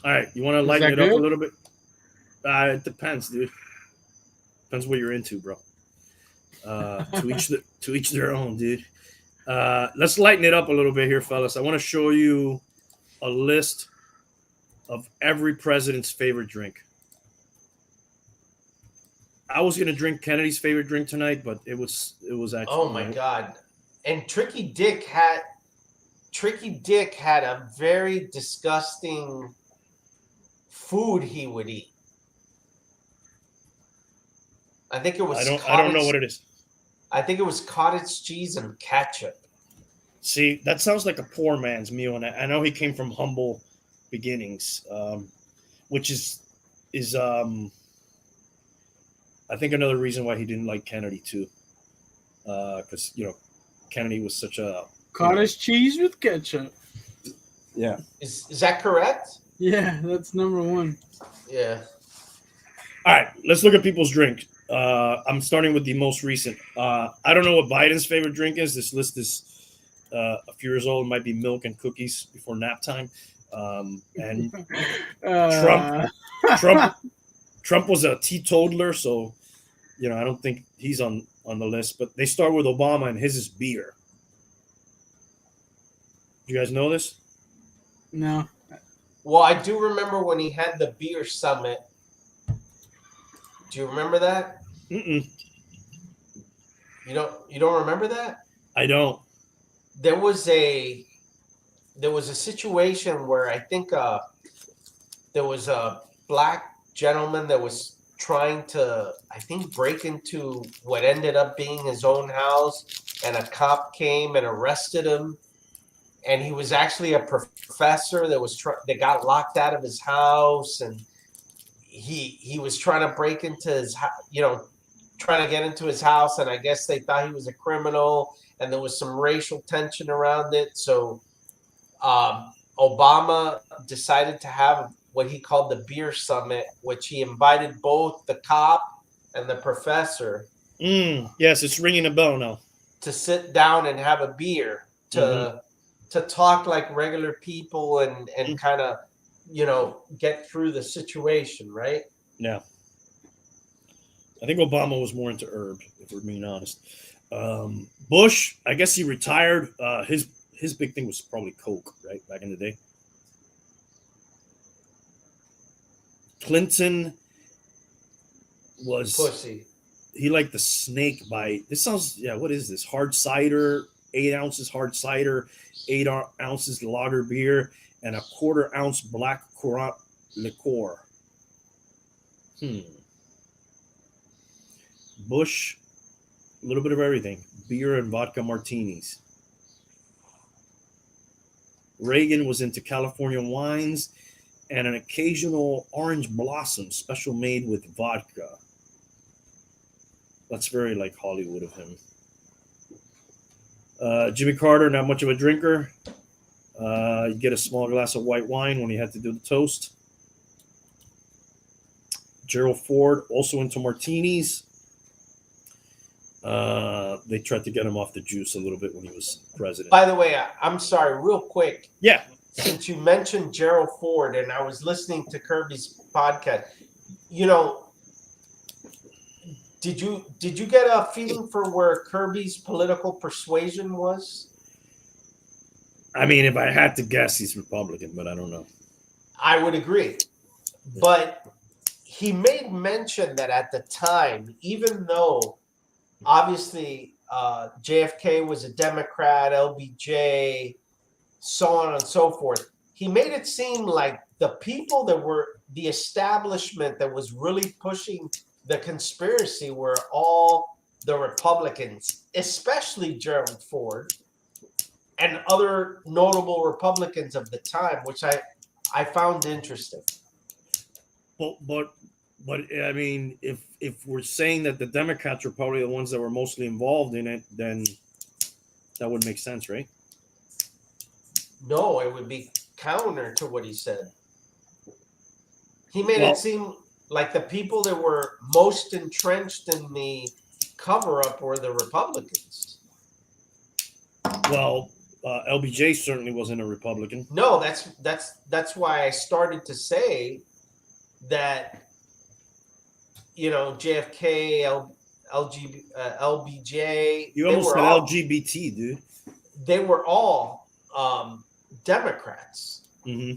All right, you want to lighten it up a little bit? It depends, dude. Depends what you're into, bro. To each their own, dude. Let's lighten it up a little bit here, fellas. I want to show you a list of every president's favorite drink. I was gonna drink Kennedy's favorite drink tonight, but it was actually. Oh my God! And Tricky Dick had a very disgusting food he would eat. I think it was. I don't know what it is. I think it was cottage cheese and ketchup. See, that sounds like a poor man's meal, and I know he came from humble beginnings, which is I think another reason why he didn't like Kennedy too, because Kennedy was such a cottage cheese with ketchup. Yeah, is that correct? Yeah, that's number one. Yeah. All right, let's look at people's drink. I'm starting with the most recent. I don't know what Biden's favorite drink is. This list is a few years old. It might be milk and cookies before nap time. And Trump was a teetotaler, so I don't think he's on the list. But they start with Obama, and his is beer. Do you guys know this? No. Well, I do remember when he had the beer summit. Do you remember that? Mm-mm. You don't remember that? I don't. There was a situation where I think there was a black gentleman that was trying to, I think, break into what ended up being his own house, and a cop came and arrested him. And he was actually a professor that got locked out of his house, and he was trying to break into his, trying to get into his house, and I guess they thought he was a criminal, and there was some racial tension around it. So Obama decided to have what he called the beer summit, which he invited both the cop and the professor. Yes, it's ringing a bell now. To sit down and have a beer, to talk like regular people and kind of, get through the situation, right? Yeah. I think Obama was more into herb, if we're being honest. Bush, I guess he retired. His big thing was probably Coke, right? Back in the day. Clinton was pussy. He liked the snake bite. This sounds, what is this? Hard cider, 8 ounces hard cider, 8 ounces lager beer, and a 1/4 ounce black currant liqueur. Bush, a little bit of everything. Beer and vodka martinis. Reagan was into California wines and an occasional orange blossom, special made with vodka. That's very like Hollywood of him. Jimmy Carter, not much of a drinker. He'd get a small glass of white wine when he had to do the toast. Gerald Ford, also into martinis. They tried to get him off the juice a little bit when he was president. By the way, I'm sorry, real quick. Yeah. Since you mentioned Gerald Ford, and I was listening to Kirby's podcast, did you get a feeling for where Kirby's political persuasion was? I mean, if I had to guess, he's Republican, but I don't know. I would agree. But he made mention that at the time, even though obviously JFK was a Democrat, LBJ, so on and so forth, he made it seem like the people that were the establishment that was really pushing the conspiracy were all the Republicans, especially Gerald Ford and other notable Republicans of the time, which I found interesting. But I mean, if we're saying that the Democrats were probably the ones that were mostly involved in it, then that would make sense, right? No, it would be counter to what he said. He made it seem like the people that were most entrenched in the cover-up were the Republicans. Well, LBJ certainly wasn't a Republican. No, that's why I started to say that, you know, JFK, LBJ. You almost said LGBT, dude. They were all Democrats. Mm-hmm.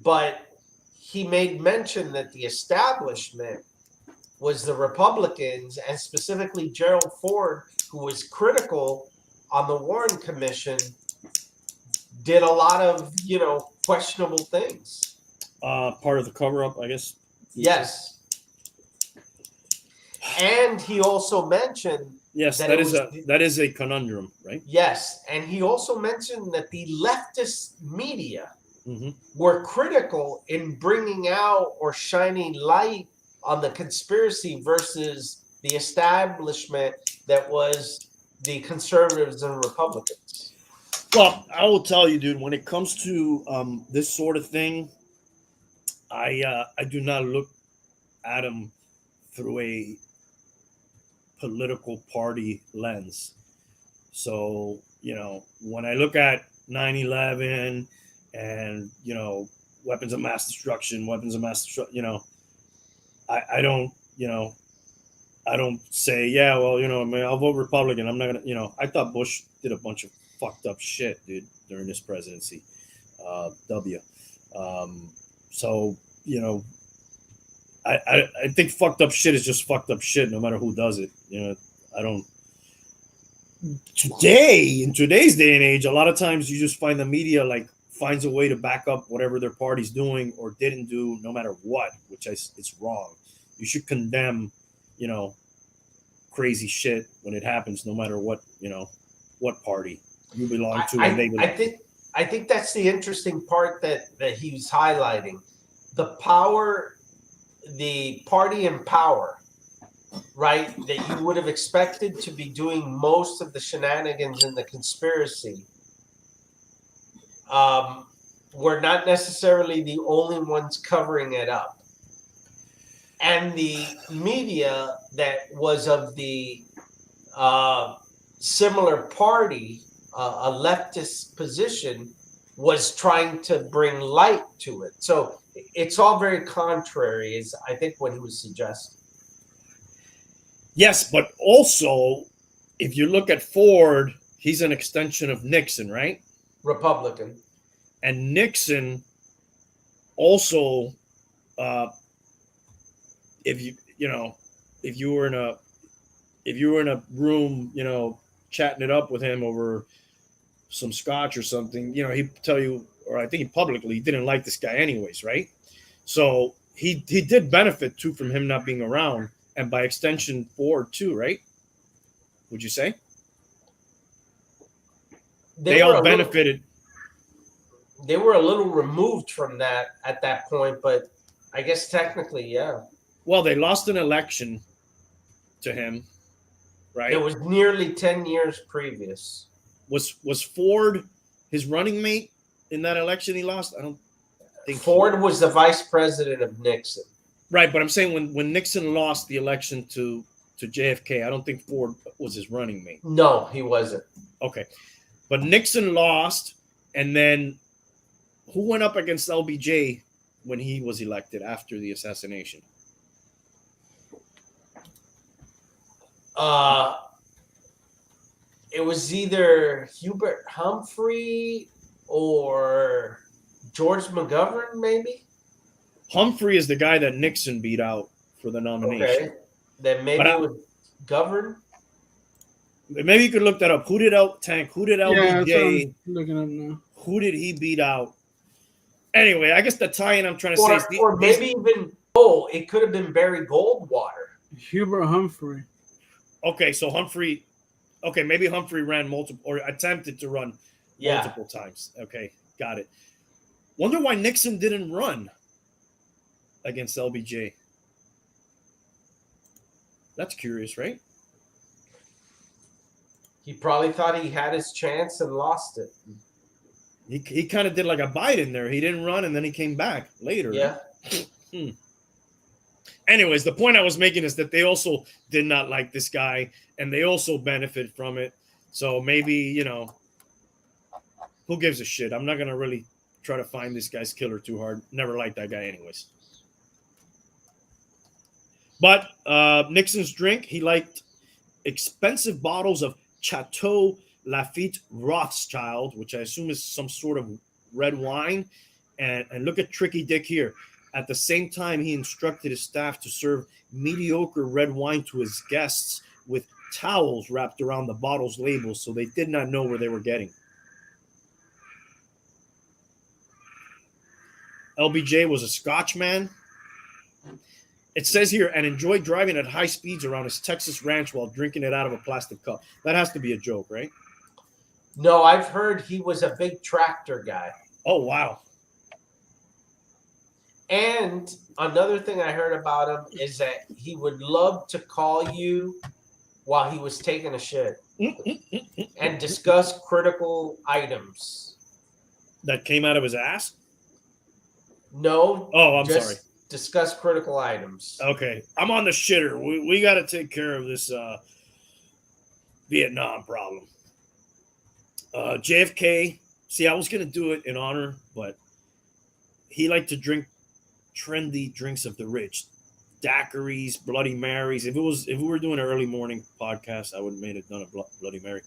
But he made mention that the establishment was the Republicans, and specifically Gerald Ford, who was critical on the Warren Commission, did a lot of, you know, questionable things. Part of the cover-up, I guess. Yes. And he also mentioned that is a conundrum, right? Yes, and he also mentioned that the leftist media mm-hmm. were critical in bringing out or shining light on the conspiracy versus the establishment that was the conservatives and Republicans. Well, I will tell you, dude, when it comes to this sort of thing, I do not look at them through a political party lens. So, you know, when I look at 9/11 and, you know, weapons of mass destruction, you know, I don't, you know, I don't say, yeah, well, you know, I mean, I'll vote Republican. I'm not going to, you know, I thought Bush did a bunch of fucked up shit, dude, during this presidency. So, you know, I think fucked up shit is just fucked up shit, no matter who does it. You know, I don't. In today's day and age, a lot of times you just find the media like finds a way to back up whatever their party's doing or didn't do, no matter what, which it's wrong. You should condemn, you know, crazy shit when it happens, no matter what, you know, what party you belong to. I think that's the interesting part that he was highlighting. The power, the party in power, right, that you would have expected to be doing most of the shenanigans in the conspiracy, were not necessarily the only ones covering it up. And the media that was of the similar party, a leftist position, was trying to bring light to it. So it's all very contrary, is I think what he was suggesting. Yes, but also, if you look at Ford, he's an extension of Nixon, right? Republican. And Nixon also, if you were in a room, you know, chatting it up with him over some scotch or something, you know, he'd tell you, or I think he publicly didn't like this guy anyways, right? So he did benefit too from him not being around, and by extension Ford too, right? Would you say? They all benefited. They were a little removed from that at that point, but I guess technically, yeah. Well, they lost an election to him, right? It was nearly 10 years previous. Was Ford his running mate in that election he lost? I don't think Ford was the vice president of Nixon. Right, but I'm saying when Nixon lost the election to JFK, I don't think Ford was his running mate. No, he wasn't. Okay. But Nixon lost, and then who went up against LBJ when he was elected after the assassination? It was either Hubert Humphrey or George McGovern, maybe. Humphrey is the guy that Nixon beat out for the nomination. Okay, then maybe But it was Govern. maybe you could look that up. Who did Tank? Who did Yeah, that's what LBJ? I'm looking up now. Who did he beat out? Anyway, I guess the tie-in I'm trying to say is Or maybe even it could have been Barry Goldwater. Hubert Humphrey. okay. So Humphrey, okay, maybe Humphrey ran multiple or attempted to run multiple times. Okay, got it. Wonder why Nixon didn't run against LBJ. That's curious, right? He probably thought he had his chance and lost it. He kind of did like a Biden there. He didn't run and then he came back later. Yeah. Right? Anyways, the point I was making is that they also did not like this guy and they also benefit from it. So maybe, who gives a shit? I'm not going to really try to find this guy's killer too hard. Never liked that guy anyways. But Nixon's drink, he liked expensive bottles of Chateau Lafite Rothschild, which I assume is some sort of red wine. And look at Tricky Dick here. At the same time, he instructed his staff to serve mediocre red wine to his guests with towels wrapped around the bottle's labels so they did not know where they were getting. LBJ was a Scotchman. It says here, and enjoyed driving at high speeds around his Texas ranch while drinking it out of a plastic cup. That has to be a joke, right? No, I've heard he was a big tractor guy. Oh, wow. And another thing I heard about him is that he would love to call you while he was taking a shit and discuss critical items. That came out of his ass? No. Oh, I'm sorry. Discuss critical items. Okay. I'm on the shitter. We got to take care of this Vietnam problem. JFK, see, I was going to do it in honor, but he liked to drink trendy drinks of the rich. Daiquiris, Bloody Marys. If we were doing an early morning podcast, I would have made it done a Bloody Mary.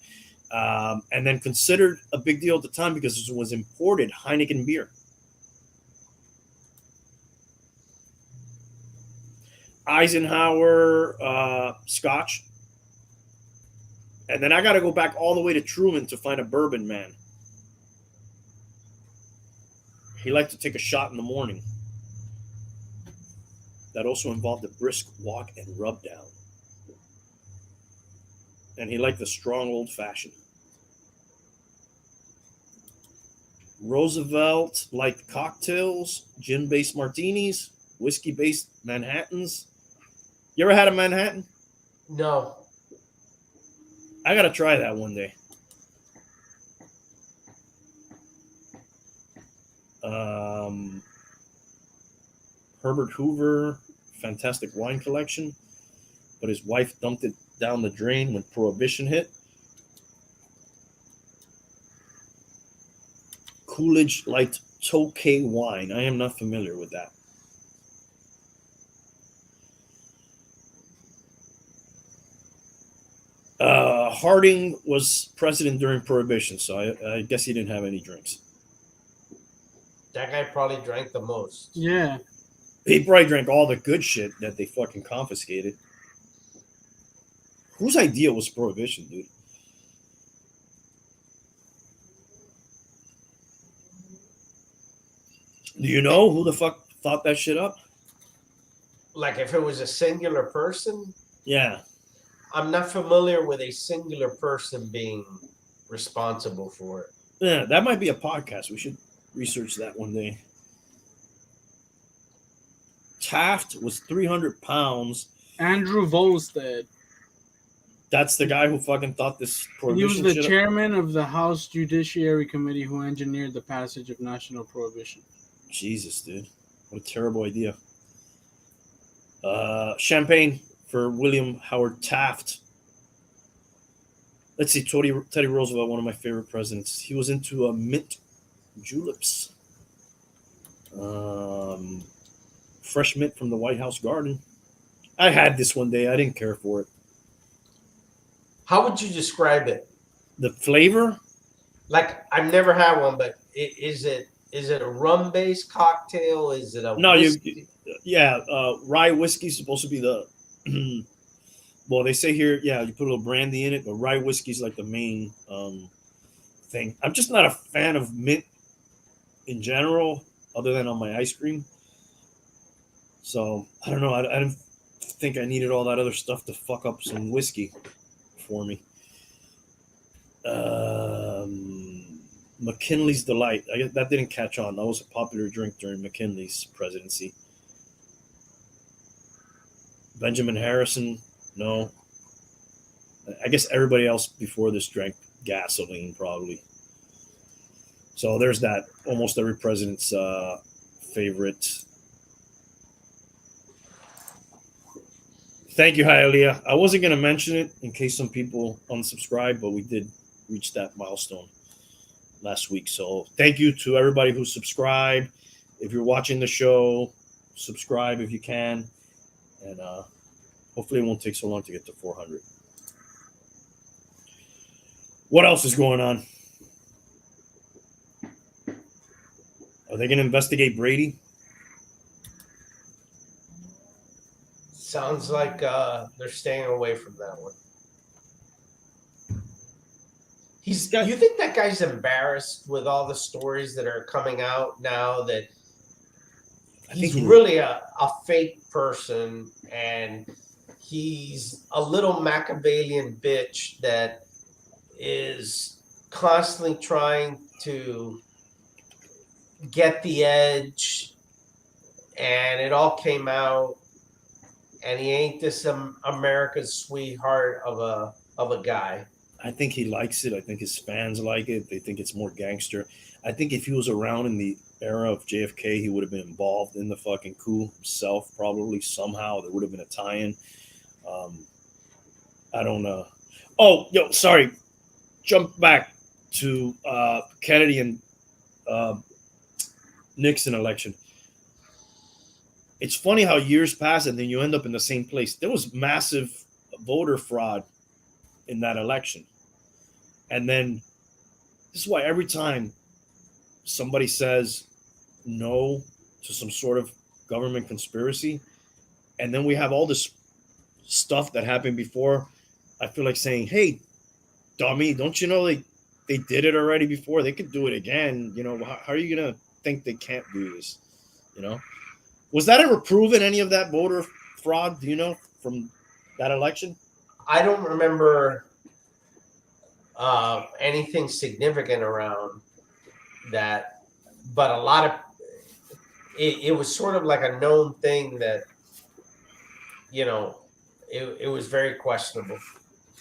And then considered a big deal at the time because it was imported Heineken beer. Eisenhower Scotch. And then I got to go back all the way to Truman to find a bourbon man. He liked to take a shot in the morning. That also involved a brisk walk and rub down. And he liked the strong old fashioned. Roosevelt liked cocktails, gin-based martinis, whiskey-based Manhattans. You ever had a Manhattan? No. I got to try that one day. Herbert Hoover, fantastic wine collection, but his wife dumped it down the drain when Prohibition hit. Coolidge liked Tokay wine. I am not familiar with that. Harding was president during Prohibition, so I guess he didn't have any drinks. That guy probably drank the most. Yeah. He probably drank all the good shit that they fucking confiscated. Whose idea was Prohibition, dude? Do you know who the fuck thought that shit up? Like if it was a singular person? Yeah. I'm not familiar with a singular person being responsible for it. Yeah, that might be a podcast. We should research that one day. Taft was 300 pounds. Andrew Volstead. That's the guy who fucking thought this prohibition. He was the chairman of the House Judiciary Committee who engineered the passage of national prohibition. Jesus, dude. What a terrible idea. Champagne for William Howard Taft. Let's see, Teddy Roosevelt, one of my favorite presidents. He was into mint juleps. Fresh mint from the White House garden. I had this one day. I didn't care for it. How would you describe it? The flavor? Like, I've never had one, but is it is it a rum-based cocktail? Is it a No, whiskey? rye whiskey is supposed to be the. Well, they say here, yeah, you put a little brandy in it, but rye whiskey is like the main thing. I'm just not a fan of mint in general, other than on my ice cream. So I don't know. I didn't think I needed all that other stuff to fuck up some whiskey for me. McKinley's Delight. I guess that didn't catch on. That was a popular drink during McKinley's presidency. Benjamin Harrison, no. I guess everybody else before this drank gasoline, probably. So there's that. Almost every president's favorite. Thank you, Hialeah. I wasn't going to mention it in case some people unsubscribe, but we did reach that milestone last week. So thank you to everybody who subscribed. If you're watching the show, subscribe if you can. And hopefully it won't take so long to get to 400. What else is going on? Are they going to investigate Brady? Sounds like they're staying away from that one. You think that guy's embarrassed with all the stories that are coming out now that he's really a fake person and he's a little Machiavellian bitch that is constantly trying to get the edge, and it all came out, and he ain't this America's sweetheart of a guy. I think he likes it. I think his fans like it. They think it's more gangster. I think if he was around in the era of JFK, he would have been involved in the fucking coup himself, probably somehow. There would have been a tie-in. I don't know. Oh, sorry. Jump back to Kennedy and Nixon election. It's funny how years pass and then you end up in the same place. There was massive voter fraud in that election. And then this is why every time somebody says no to some sort of government conspiracy, and then we have all this stuff that happened before, I feel like saying, hey, dummy, don't you know they did it already before? They could do it again. How are you going to think they can't do this? Was that ever proven, any of that voter fraud, from that election? I don't remember anything significant around that, but a lot of it was sort of like a known thing that it was very questionable.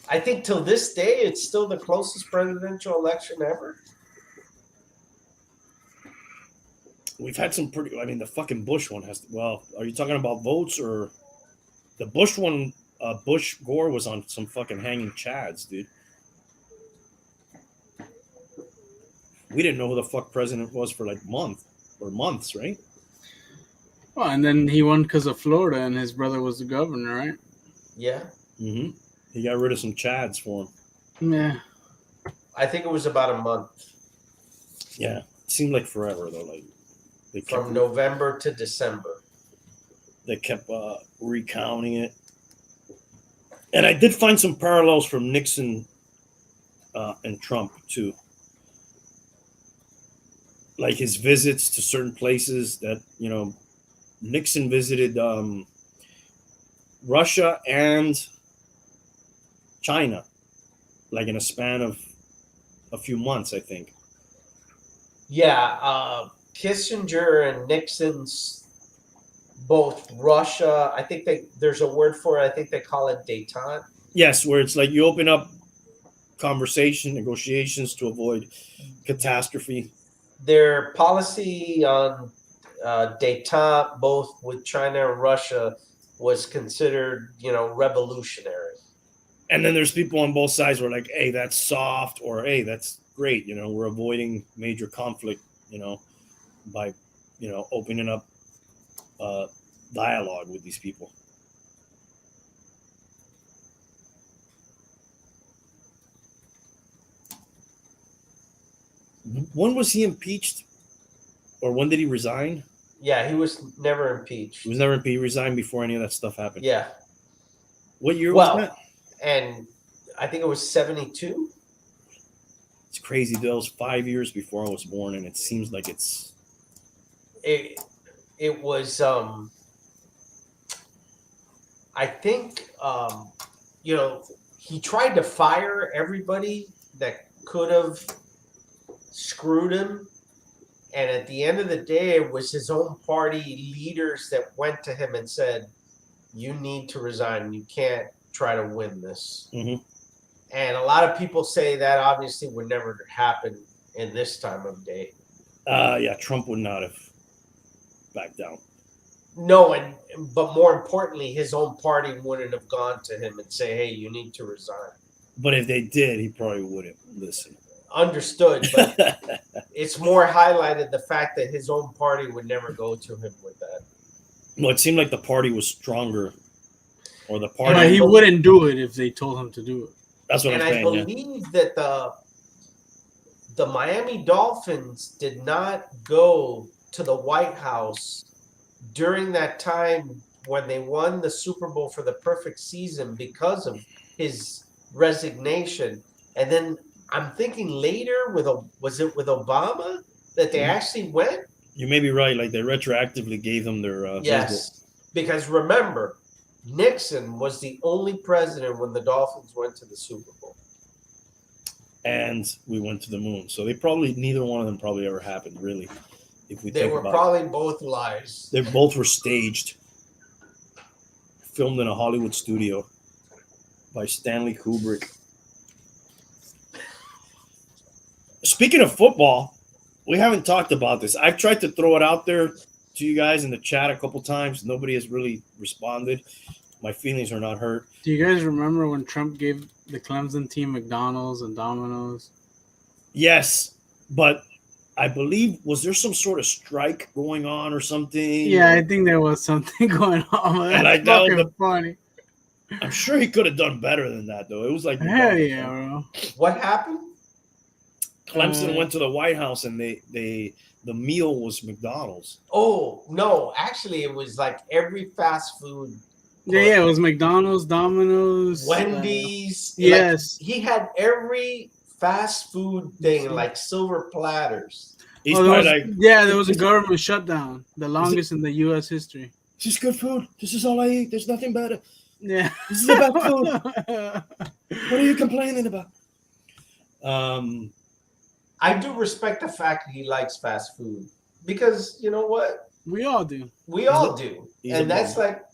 I think till this day it's still the closest presidential election ever. We've had some the fucking Bush one has. Well, are you talking about votes or the Bush one? Bush Gore was on some fucking hanging chads, dude. We didn't know who the fuck president was for like months, right? Well, and then he won because of Florida, and his brother was the governor, right? Yeah. Mm-hmm. He got rid of some chads for him. Yeah. I think it was about a month. Yeah, it seemed like forever though. Like from November to December. They kept recounting it, and I did find some parallels from Nixon and Trump too. Like his visits to certain places that, Nixon visited Russia and China, like in a span of a few months, I think. Yeah, Kissinger and Nixon's both Russia. I think there's a word for it. I think they call it détente. Yes, where it's like you open up conversation, negotiations to avoid catastrophe. Their policy on détente, both with China and Russia, was considered, revolutionary. And then there's people on both sides who are like, hey, that's soft, or hey, that's great. We're avoiding major conflict, by, opening up dialogue with these people. When was he impeached? Or when did he resign? Yeah, he was never impeached. He was never impeached. He resigned before any of that stuff happened. Yeah. What year was that? And I think it was 72. It's crazy. That was 5 years before I was born, and it seems like it's. It was. I think he tried to fire everybody that could have screwed him. And at the end of the day, it was his own party leaders that went to him and said, you need to resign. You can't try to win this. Mm-hmm. And a lot of people say that obviously would never happen in this time of day. Yeah, Trump would not have backed down. No, but more importantly, his own party wouldn't have gone to him and say, hey, you need to resign. But if they did, he probably wouldn't listen. Understood, but it's more highlighted the fact that his own party would never go to him with that. Well, it seemed like the party was stronger, or the party. But he wouldn't do it if they told him to do it. That's what And I'm saying. I believe that the Miami Dolphins did not go to the White House during that time when they won the Super Bowl for the perfect season because of his resignation. And then I'm thinking later was it with Obama that they actually went? You may be right. Like they retroactively gave them their yes, because remember, Nixon was the only president when the Dolphins went to the Super Bowl. And we went to the moon. So they probably neither one of them probably ever happened, really. If we They think were about probably both lies. They both were staged, filmed in a Hollywood studio by Stanley Kubrick. Speaking of football, we haven't talked about this. I've tried to throw it out there to you guys in the chat a couple times. Nobody has really responded. My feelings are not hurt. Do you guys remember when Trump gave the Clemson team McDonald's and Domino's? Yes, but I believe, was there some sort of strike going on or something? Yeah, I think there was something going on. And That's that was fucking funny. I'm sure he could have done better than that, though. It was like Hell yeah, bro. What happened? Clemson went to the White House and the meal was McDonald's. Oh no, actually, it was like every fast food. Yeah, it was McDonald's, Domino's, Wendy's. yes, like, he had every fast food thing, like silver platters. He's there was, like, there was a government shutdown, the longest in the U.S. history. This is good food. This is all I eat. There's nothing better. Yeah, This is the best food. What are you complaining about? I do respect the fact that he likes fast food because you know what? we all do. We all do. He's And a that's bum. like,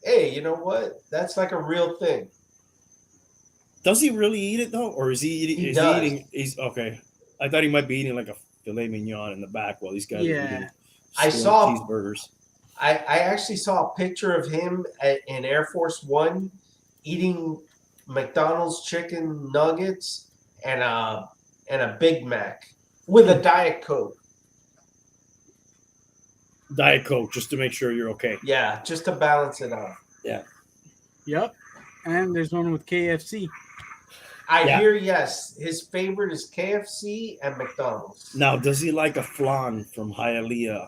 hey, you know what? That's like a real thing. Does he really eat it though, or is he eating? He is does. he eating? He's okay. I thought he might be eating like a filet mignon in the back while these guys are eating. I saw- cheeseburgers. I actually saw a picture of him in Air Force One eating McDonald's chicken nuggets and a Big Mac with a Diet Coke. Diet Coke, just to make sure you're okay. Yeah, just to balance it out. Yep. And there's one with KFC. I hear yes. His favorite is KFC and McDonald's. Now, does he like a flan from Hialeah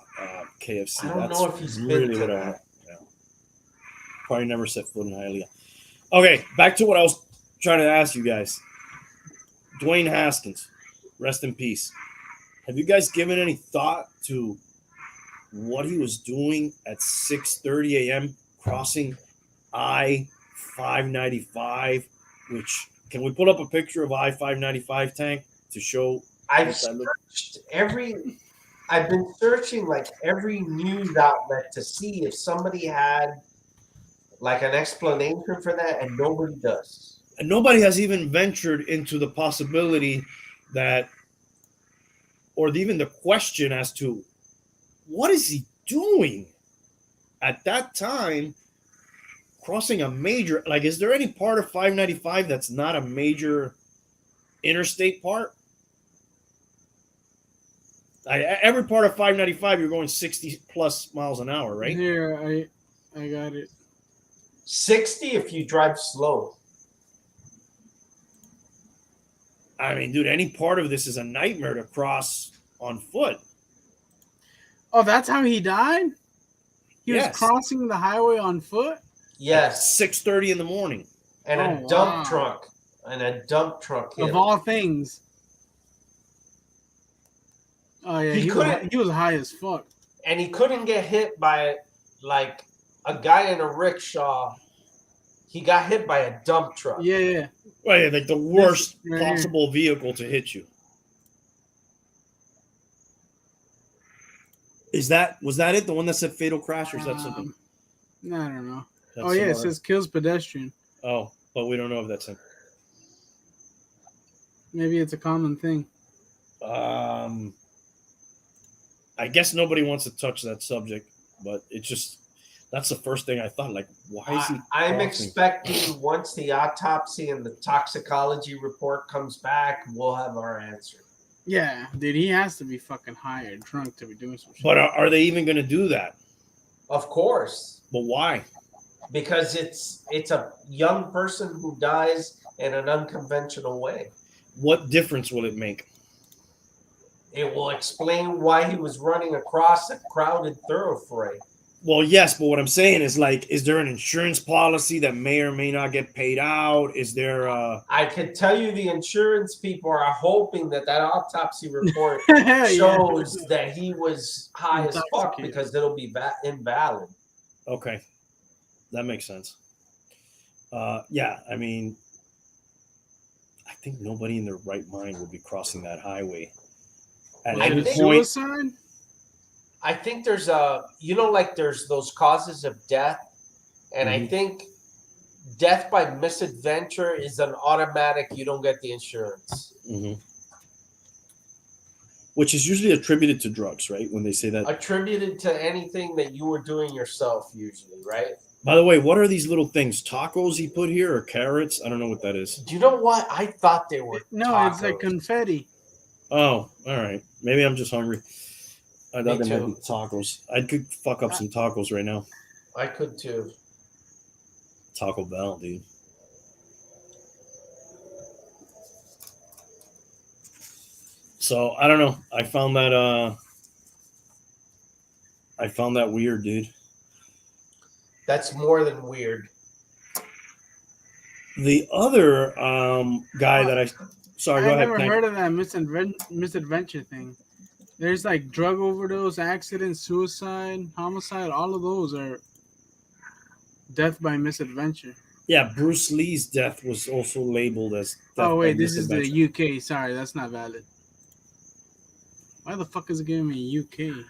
KFC? I don't know if he's been to what I that. want. Yeah. Probably never set foot in Hialeah. Okay, back to what I was trying to ask you guys. Dwayne Haskins, rest in peace. Have you guys given any thought to what he was doing at 6:30 a.m. crossing I-595, which, can we put up a picture of I-595 tank to show? I've what that looked- searched I've been searching like every news outlet to see if somebody had like an explanation for that, and nobody does. And nobody has even ventured into the possibility that, or even the question as to, what is he doing at that time crossing a major, like, is there any part of 595 that's not a major interstate part? Every part of 595, you're going 60 plus miles an hour, right? Here, I got it. 60 if you drive slow. I mean, dude, any part of this is a nightmare to cross on foot. Oh, that's how he died? He was Yes. crossing the highway on foot? Yes, 6:30 in the morning. and Oh, a dump wow. truck, hit Of him. all things. Oh yeah, He he was high as fuck. And he couldn't get hit by like a guy in a rickshaw. He got hit by a dump truck. Yeah. Right, like the worst right here. possible vehicle to hit you. Was that it? The one that said fatal crash, or is that something? I don't know. That's Oh yeah, some it other- says kills pedestrian. Oh, but we don't know if that's him. Maybe it's a common thing. I guess nobody wants to touch that subject, but it's just that's the first thing I thought. Like, why is he? I'm crossing? expecting once the autopsy and the toxicology report comes back, we'll have our answer. Yeah, dude, he has to be fucking high or drunk to be doing some shit. But are they even going to do that? Of course, But why? because it's a young person who dies in an unconventional way. What difference will it make? It will explain why he was running across a crowded thoroughfare. Well, yes, but what I'm saying is, like, is there an insurance policy that may or may not get paid out? Is there I can tell you the insurance people are hoping that autopsy report Yeah. shows that he was high as fuck Intoxicated. because it'll be invalid. Okay, that makes sense. Yeah, I mean, I think nobody in their right mind would be crossing that highway at Was any it a point. suicide? I think there's like there's those causes of death, and I Mhm. think death by misadventure is an automatic. You don't get the insurance. Mhm. Which is usually attributed to drugs, right? When they say that. Attributed to anything that you were doing yourself, usually, right? By the way, what are these little things? Tacos he put here or carrots? I don't know what that is. Do you know what? I thought they were No, it's like tacos. confetti. Oh, all right. Maybe I'm just hungry. I thought Me they might too. be tacos. I could fuck up some tacos right now. I could too. Taco Bell, dude. So I don't know. I found that weird, dude. That's more than weird. The other guy that I sorry, go I ahead. never Thank heard of that misadventure thing. There's like drug overdose, accident, suicide, homicide. All of those are death by misadventure. Yeah, Bruce Lee's death was also labeled as death Oh by wait, this is the misadventure. UK. Sorry, that's not valid. Why the fuck is it giving me UK?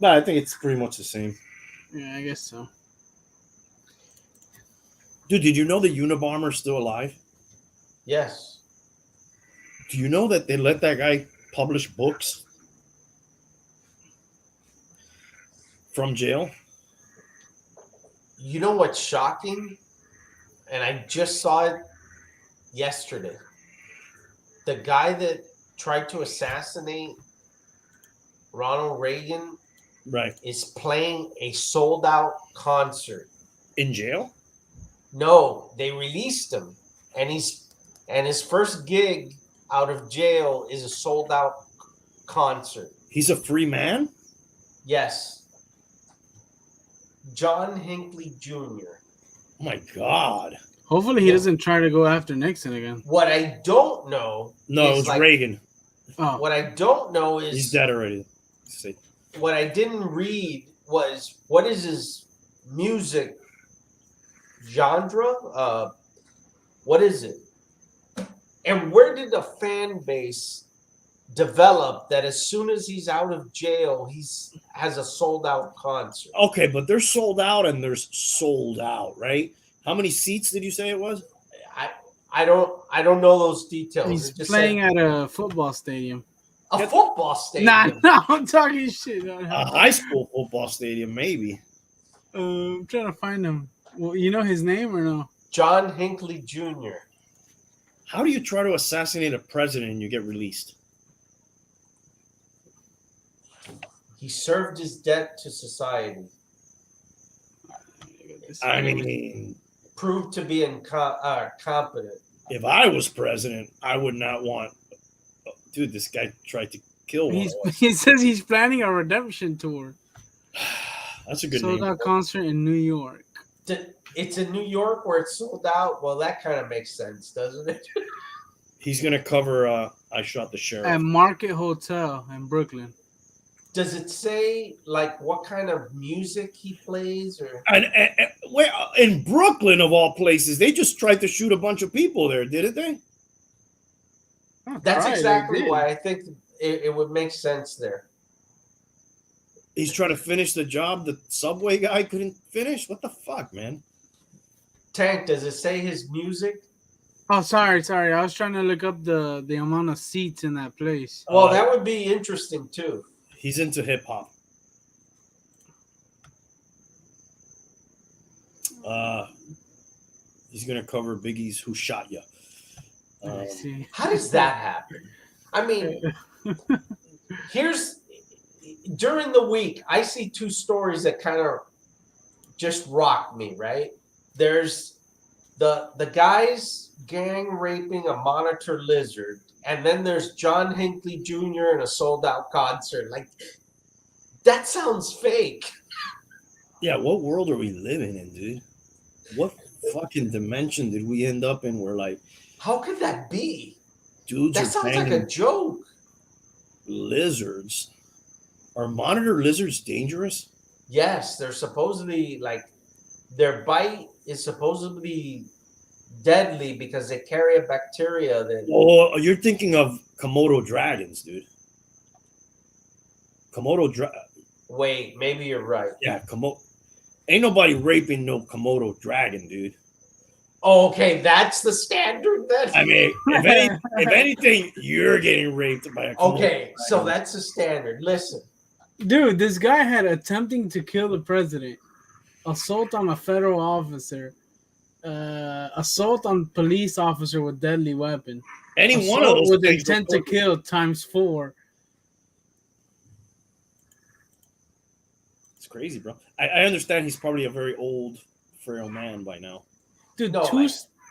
No, I think it's pretty much the same. Yeah, I guess so. Dude, did you know the Unabomber's still alive? Yes. Do you know that they let that guy publish books from jail? You know what's shocking? And I just saw it yesterday. The guy that tried to assassinate Ronald Reagan Right. is playing a sold out concert. In jail? No, they released him, and his first gig out of jail is a sold out concert. He's a free man? Yes. John Hinckley Jr. Oh my God. Hopefully, he doesn't try to go after Nixon again. What I don't know No, is it was Reagan. Oh, what I don't know is He's dead already. See. what I didn't read was what is his music genre? What is it? And where did the fan base develop that as soon as he's out of jail, has a sold out concert? Okay, but there's sold out and there's sold out, right? How many seats did you say it was? I don't know those details. he's It just playing said at a football stadium. a football stadium. Nah, I'm talking shit. A high school football stadium, maybe. I'm trying to find him. Well, you know his name or no? John Hinckley Jr. How do you try to assassinate a president and you get released? He served his debt to society. I mean, Proved to be competent. if I was president, I would not want. Dude, this guy tried to kill one. He says he's planning a redemption tour. That's a good Sold name. out concert in New York. It's in New York where it's sold out. Well, that kind of makes sense, doesn't it? He's gonna cover I Shot the Sheriff. At Market Hotel in Brooklyn. Does it say like what kind of music he plays, or? And where in Brooklyn of all places, they just tried to shoot a bunch of people there, didn't they? That's exactly why I think it would make sense there. He's trying to finish the job the subway guy couldn't finish. What the fuck, man? Tank, does it say his music? Oh, sorry. I was trying to look up the amount of seats in that place. Well, that would be interesting too. He's into hip hop. He's gonna cover Biggie's "Who Shot Ya." I see. How does that happen? I mean, during the week, I see two stories that kind of just rock me, right? There's the guys gang raping a monitor lizard, and then there's John Hinckley Jr. in a sold out concert. Like, that sounds fake. Yeah, what world are we living in, dude? What fucking dimension did we end up in where, like, how could that be? Dudes that are sounds like a joke. Lizards. Are monitor lizards dangerous? Yes, they're supposedly, like, their bite is supposedly deadly because they carry a bacteria that. Oh, you're thinking of Komodo dragons, dude. Wait, maybe you're right. Yeah, ain't nobody raping no Komodo dragon, dude. Oh, okay, that's the standard then. I mean, if anything, you're getting raped by a Komodo dragon. So that's the standard. Listen, dude, this guy had attempting to kill the president, assault on a federal officer, assault on police officer with deadly weapon. Any assault one of those with intent to kill ×4. It's crazy, bro. I understand he's probably a very old, frail man by now. Dude, No,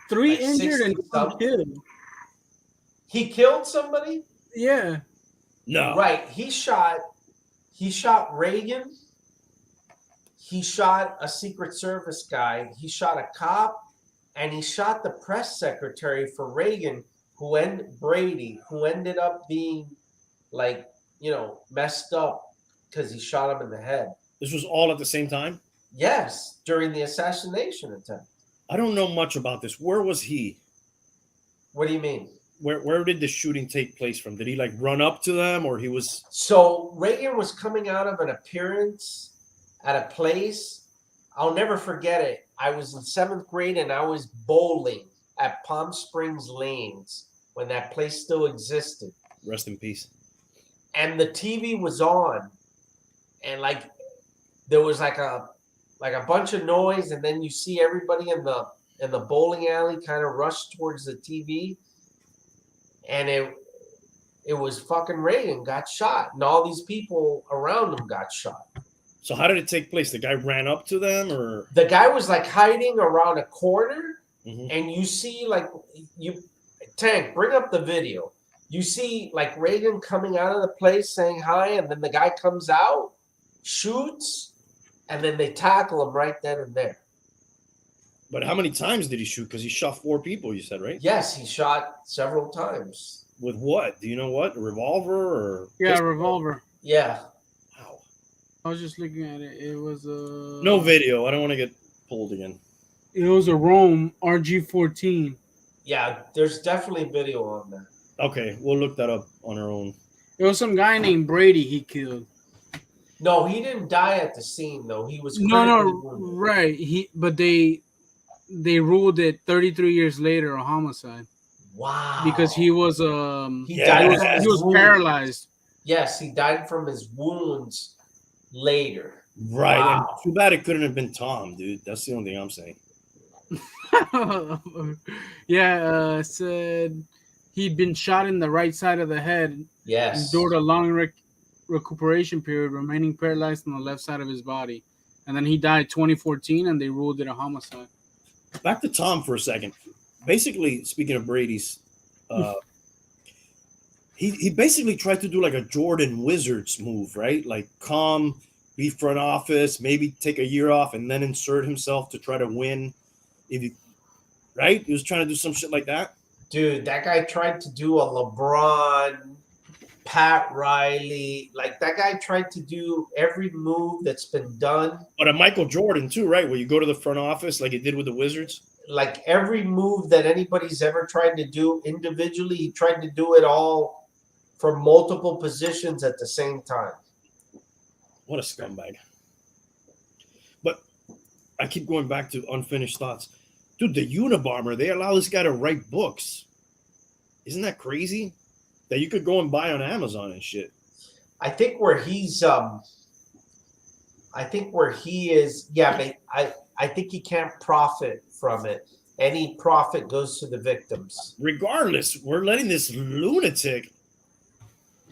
3 injured and 1 killed. He killed somebody? Yeah. No. Right. He shot Reagan. He shot a Secret Service guy. He shot a cop, and he shot the press secretary for Reagan, Brady, who ended up being, like, messed up because he shot him in the head. This was all at the same time? Yes, during the assassination attempt. I don't know much about this. Where was he? What do you mean? Where did the shooting take place from? Did he like run up to them, or he was? So Reagan was coming out of an appearance at a place. I'll never forget it. I was in 7th grade and I was bowling at Palm Springs Lanes when that place still existed. Rest in peace. And the TV was on, and like there was like a bunch of noise, and then you see everybody in the bowling alley kind of rush towards the TV, and it was fucking Reagan got shot, and all these people around him got shot. So how did it take place? The guy ran up to them, or the guy was like hiding around a corner, mm-hmm. and you see Tank, bring up the video. You see like Reagan coming out of the place saying hi, and then the guy comes out, shoots, and then they tackle him right then and there. But how many times did he shoot? Because he shot 4 people, you said, right? Yes, he shot several times. With what? Do you know what? A revolver or? Yeah, a revolver. Yeah. Wow. I was just looking at it. It was a... No video. I don't want to get pulled again. It was a Rome RG-14. Yeah, there's definitely video on that. Okay, we'll look that up on our own. It was some guy named Brady he killed. No, he didn't die at the scene though. He was right. But they ruled it 33 years later a homicide. Wow. Because he was he was paralyzed. Yes, he died from his wounds later. Right. Wow. And too bad it couldn't have been Tom, dude. That's the only thing I'm saying. Yeah, said he'd been shot in the right side of the head. Yes. Endured a long recuperation period, remaining paralyzed on the left side of his body. And then he died 2014, and they ruled it a homicide. Back to Tom for a second. Basically, speaking of Brady's, he basically tried to do like a Jordan Wizards move, right? Like calm, be front office, maybe take a year off, and then insert himself to try to win. If you right, he was trying to do some shit like that. Dude, that guy tried to do a LeBron, Pat Riley. Like that guy tried to do every move that's been done. But a Michael Jordan too, right? Where you go to the front office like he did with the Wizards. Like every move that anybody's ever tried to do individually, he tried to do it all from multiple positions at the same time. What a scumbag. But I keep going back to unfinished thoughts. Dude, the Unabomber, they allow this guy to write books. Isn't that crazy? That you could go and buy on Amazon and shit. I think where he is, yeah, but I think he can't profit from it. Any profit goes to the victims. Regardless, we're letting this lunatic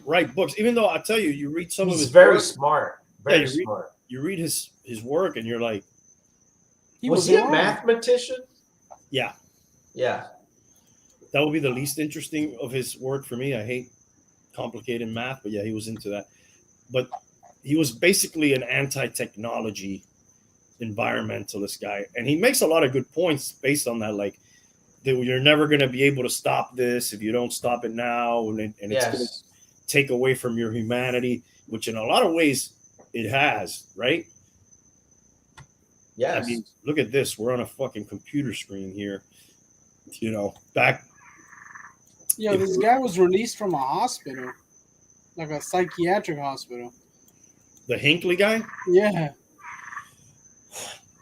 write books. Even though I tell you, you read some of He's his very work, smart. Very you read- smart. you read his work and you're like, Was he a wrong. mathematician? yeah, Yeah. that would be the least interesting of his work for me. I hate complicated math, but yeah, he was into that. But he was basically an anti-technology environmentalist guy, and he makes a lot of good points based on that. Like, that you're never going to be able to stop this if you don't stop it now, and it's going to Yes. take away from your humanity, which in a lot of ways it has, right? Yes. I mean, look at this. We're on a fucking computer screen here. You know, back. Yeah, this guy was released from a hospital, like a psychiatric hospital. The Hinckley guy? Yeah,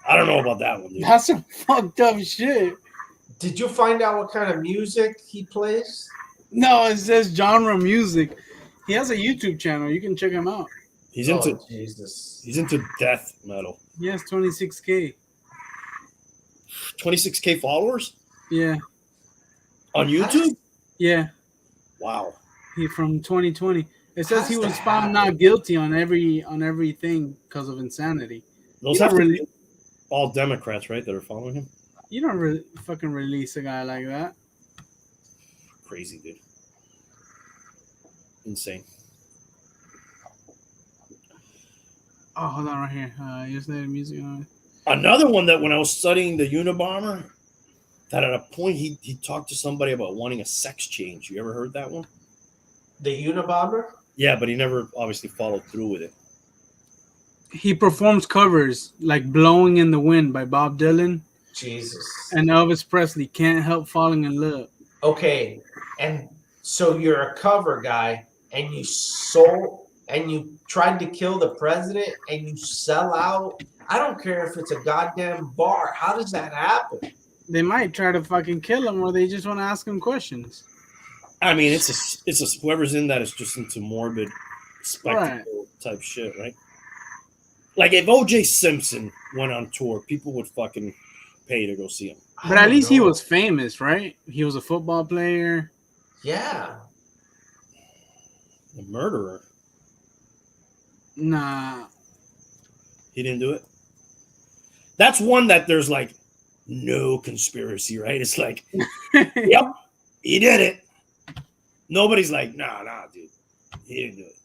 I don't know about that one, dude. that's some fucked up shit. Did you find out what kind of music he plays? No, it says genre music. He has a YouTube channel. You can check him out. He's into Jesus. he's into death metal. He has 26K. 26K followers Yeah, on YouTube? yeah. Wow. He from 2020. It says How's he was that found happen? not guilty on everything because of insanity. Those You have don't to really, be all Democrats, right, that are following him? you don't really fucking release a guy like that. Crazy, dude. Insane. Oh, hold on, right here. Just let the music on. Another one that when I was studying the Unabomber, that at a point he talked to somebody about wanting a sex change. You ever heard that one? The Unabomber? Yeah, but he never obviously followed through with it. He performs covers like "Blowing in the Wind" by Bob Dylan Jesus. and Elvis Presley. Can't help falling in love. Okay. And so you're a cover guy and you tried to kill the president and you sell out. I don't care if it's a goddamn bar. How does that happen? They might try to fucking kill him, or they just want to ask him questions. I mean, it's a whoever's in that is just into morbid spectacle type shit, right? Like if OJ Simpson went on tour, people would fucking pay to go see him. But at least he was famous, right? He was a football player. Yeah. The murderer. Nah. He didn't do it. That's one that there's like no conspiracy, right? It's like, yep, he did it. Nobody's like, nah, dude, he didn't do it,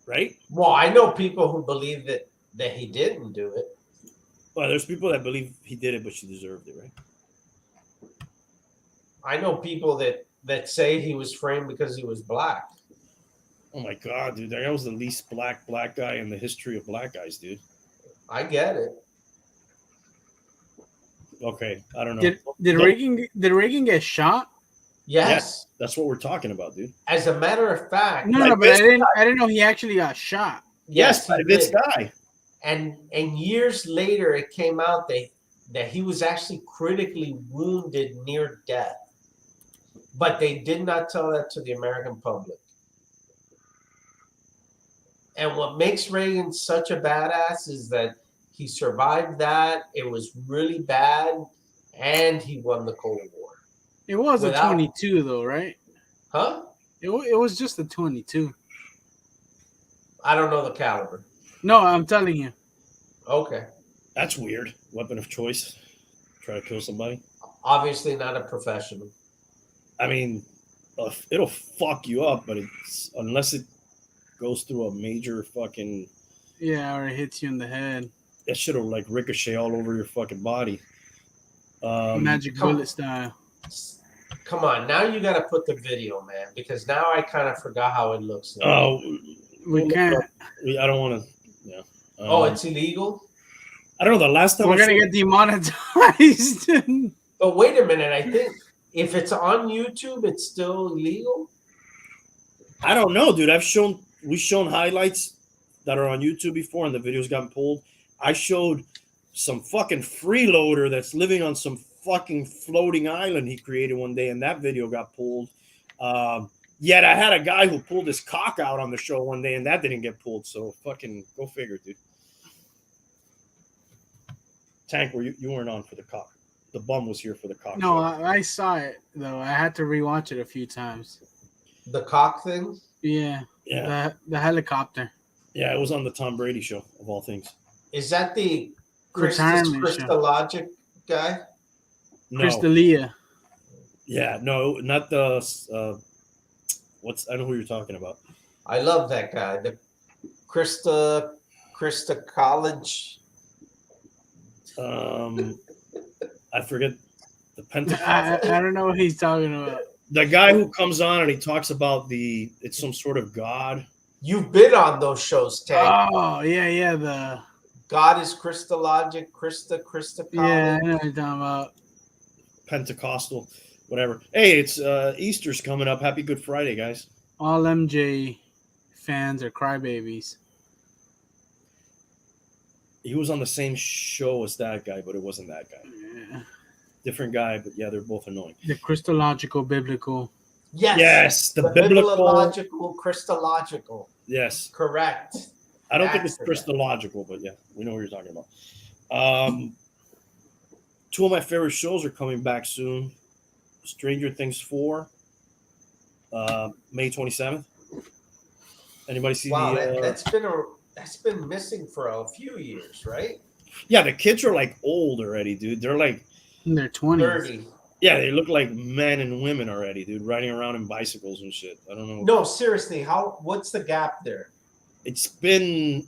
right? Well, I know people who believe that he didn't do it. Well, there's people that believe he did it, but she deserved it, right? I know people that say he was framed because he was black. Oh my god, dude, that guy was the least black guy in the history of black guys, dude. I get it. Okay, I don't know. Did Reagan get shot? Yes. That's what we're talking about, dude. As a matter of fact. No, Like but I didn't know he actually got shot. Yes, he this did. guy. And years later, it came out that he was actually critically wounded near death. But they did not tell that to the American public. And what makes Reagan such a badass is that he survived that. It was really bad. And he won the Cold War. It was Without- a 22, though, right? Huh? It was just a 22. I don't know the caliber. No, I'm telling you. Okay. That's weird. Weapon of choice. Try to kill somebody. Obviously not a professional. I mean, it'll fuck you up, but it's unless it goes through a major fucking Yeah, or it hits you in the head. that shit'll like ricochet all over your fucking body. Magic come- bullet style. Come on, now you got to put the video, man, because now I kind of forgot how it looks. Now. Oh, We can't. I don't want to. Yeah. Oh, it's illegal. I don't know. The last time We're gonna get demonetized. But wait a minute, I think if it's on YouTube, it's still illegal. I don't know, dude. We've shown highlights that are on YouTube before, and the videos gotten pulled. I showed some fucking freeloader that's living on some fucking floating island he created one day, and that video got pulled. Yet I had a guy who pulled his cock out on the show one day, and that didn't get pulled. So fucking go figure, dude. Tank, you weren't on for the cock. The bum was here for the cock. No, show. I saw it though. I had to rewatch it a few times. The cock thing. Yeah, Yeah, the helicopter. yeah, it was on the Tom Brady show of all things. Is that the Retirement show. Christologic guy? No, Crystalia. yeah, no, not the. I know who you're talking about. I love that guy. The Krista College. I forget the I Pentecost. don't know what he's talking about. The guy who comes on and he talks about it's some sort of god. You've been on those shows, Tank. Oh yeah, the God is Christologic, Krista College. yeah. I know what you're talking about. Pentecostal, whatever. Hey, it's Easter's coming up. Happy Good Friday, guys. All MJ fans are crybabies. He was on the same show as that guy, but it wasn't that guy. Yeah. Different guy, but yeah, they're both annoying. The Christological biblical. Yes, the The biblical. bibliological, Christological. Yes, Correct. I don't think it's Accident. Christological, but yeah, we know what you're talking about. Two of my favorite shows are coming back soon. Stranger Things 4, May 27th. Anybody see Wow, the? that's been missing for a few years, right? Yeah, the kids are like old already, dude. They're like, In their 20s. 30. yeah, they look like men and women already, dude, riding around in bicycles and shit. I don't know. No, seriously, what's the gap there? It's been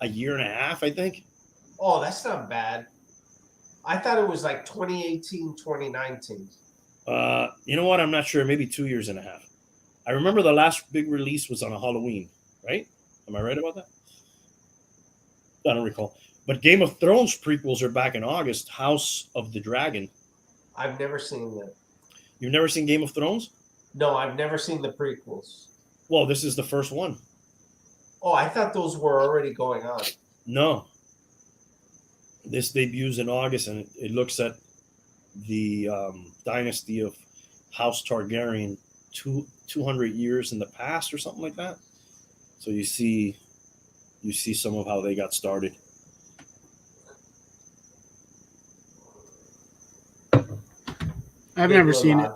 a year and a half, I think. Oh, that's not bad. I thought it was like 2018, 2019. You know what? I'm not sure. Maybe 2 years and a half. I remember the last big release was on a Halloween, right? Am I right about that? I don't recall. But Game of Thrones prequels are back in August. House of the Dragon. I've never seen that. You've never seen Game of Thrones? No, I've never seen the prequels. Well, this is the first one. Oh, I thought those were already going on. No. This debuts in August, and it looks at the dynasty of House Targaryen 200 years in the past or something like that. So you see some of how they got started. I've never seen it.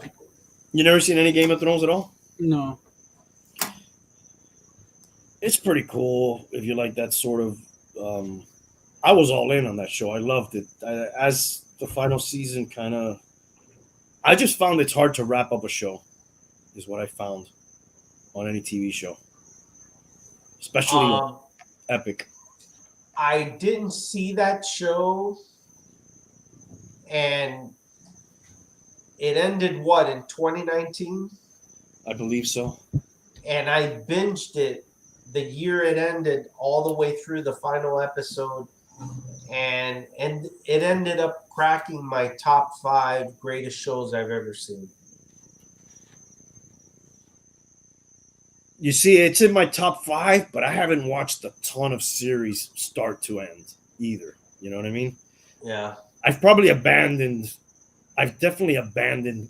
You never seen any Game of Thrones at all? No. It's pretty cool if you like that sort of. I was all in on that show. I loved it. As the final season kind of, I just found it's hard to wrap up a show, is what I found on any TV show, especially epic. I didn't see that show, and it ended in 2019? I believe so. And I binged it the year it ended all the way through the final episode, and it ended up cracking my top 5 greatest shows I've ever seen. You see, it's in my top 5, but I haven't watched a ton of series start to end either. You know what I mean? Yeah. I've definitely abandoned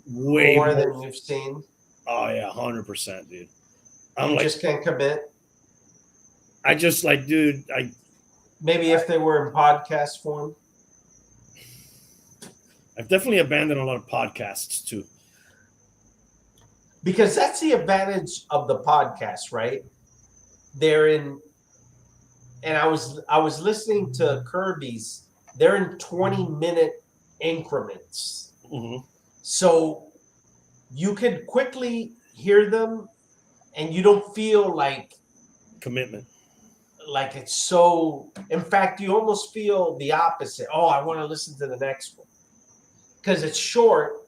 way More than you've seen. Oh yeah, 100%, dude. You just can't commit. I just dude. Maybe if they were in podcast form. I've definitely abandoned a lot of podcasts too. Because that's the advantage of the podcast, right? They're in, and I was listening to Kirby's. They're in 20-minute increments. Mm-hmm. So you can quickly hear them, and you don't feel like Commitment. it's so. In fact, you almost feel the opposite. Oh, I want to listen to the next one because it's short,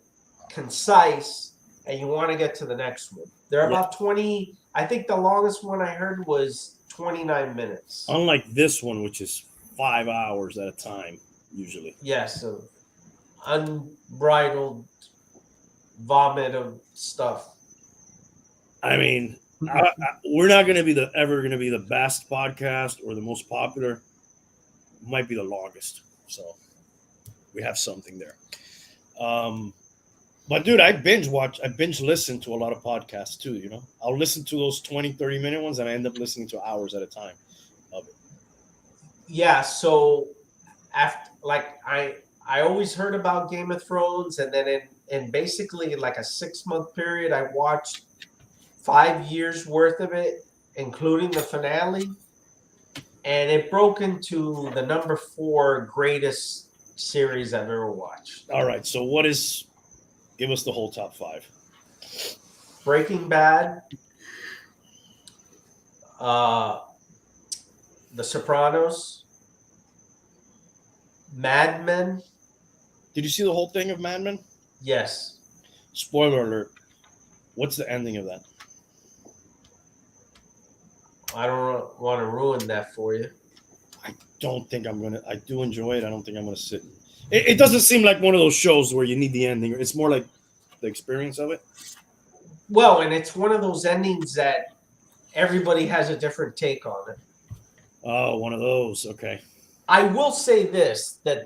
concise, and you want to get to the next one. They're about 20. I think the longest one I heard was 29 minutes. Unlike this one, which is 5 hours at a time, usually. Yes, of unbridled vomit of stuff. I mean, we're not going to be ever going to be the best podcast or the most popular. Might be the longest. So we have something there. But dude, I binge listen to a lot of podcasts too, you know. I'll listen to those 20, 30-minute ones and I end up listening to hours at a time of it. Yeah, so after I always heard about Game of Thrones, and then in basically like a 6-month period, I watched 5 years worth of it, including the finale, and it broke into the number 4 greatest series I've ever watched. All right, so give us the whole top 5. Breaking Bad, The Sopranos, Mad Men. Did you see the whole thing of Mad Men? Yes. Spoiler alert. What's the ending of that? I don't want to ruin that for you. I don't think I'm gonna. I do enjoy it. I don't think I'm gonna sit. It doesn't seem like one of those shows where you need the ending. It's more like the experience of it. Well, and it's one of those endings that everybody has a different take on it. Oh, one of those. Okay. I will say this, that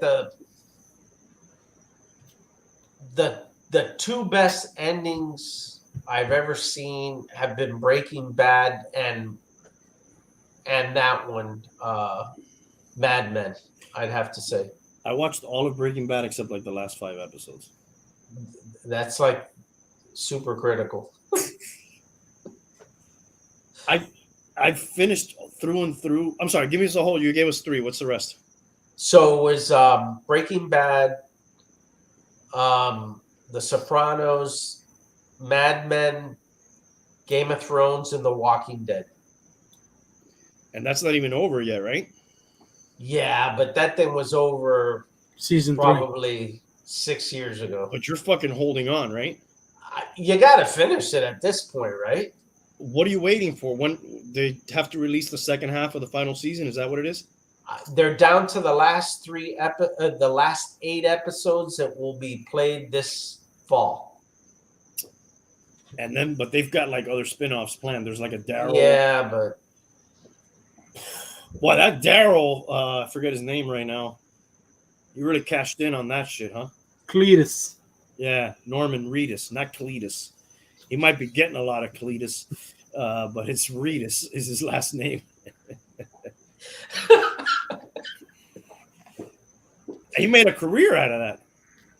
the 2 best endings I've ever seen have been Breaking Bad and that one, Mad Men, I'd have to say. I watched all of Breaking Bad except like the last 5 episodes. That's like super critical. I finished through and through. I'm sorry, give me the whole. You gave us 3. What's the rest? So it was Breaking Bad, The Sopranos, Mad Men, Game of Thrones, and The Walking Dead. And that's not even over yet, right? Yeah, but that thing was over Season 3. probably 6 years ago. But you're fucking holding on, right? You got to finish it at this point, right? What are you waiting for? When they have to release the second half of the final season? Is that what it is? They're down to the last 8 episodes that will be played this fall. And then, but they've got like other spin-offs planned. There's like a Daryl. Yeah, but Well, that Daryl, I forget his name right now. You really cashed in on that shit, huh? Cletus. Yeah, Norman Reedus, not Cletus. He might be getting a lot of Cletus, but it's Reedus is his last name. He made a career out of that.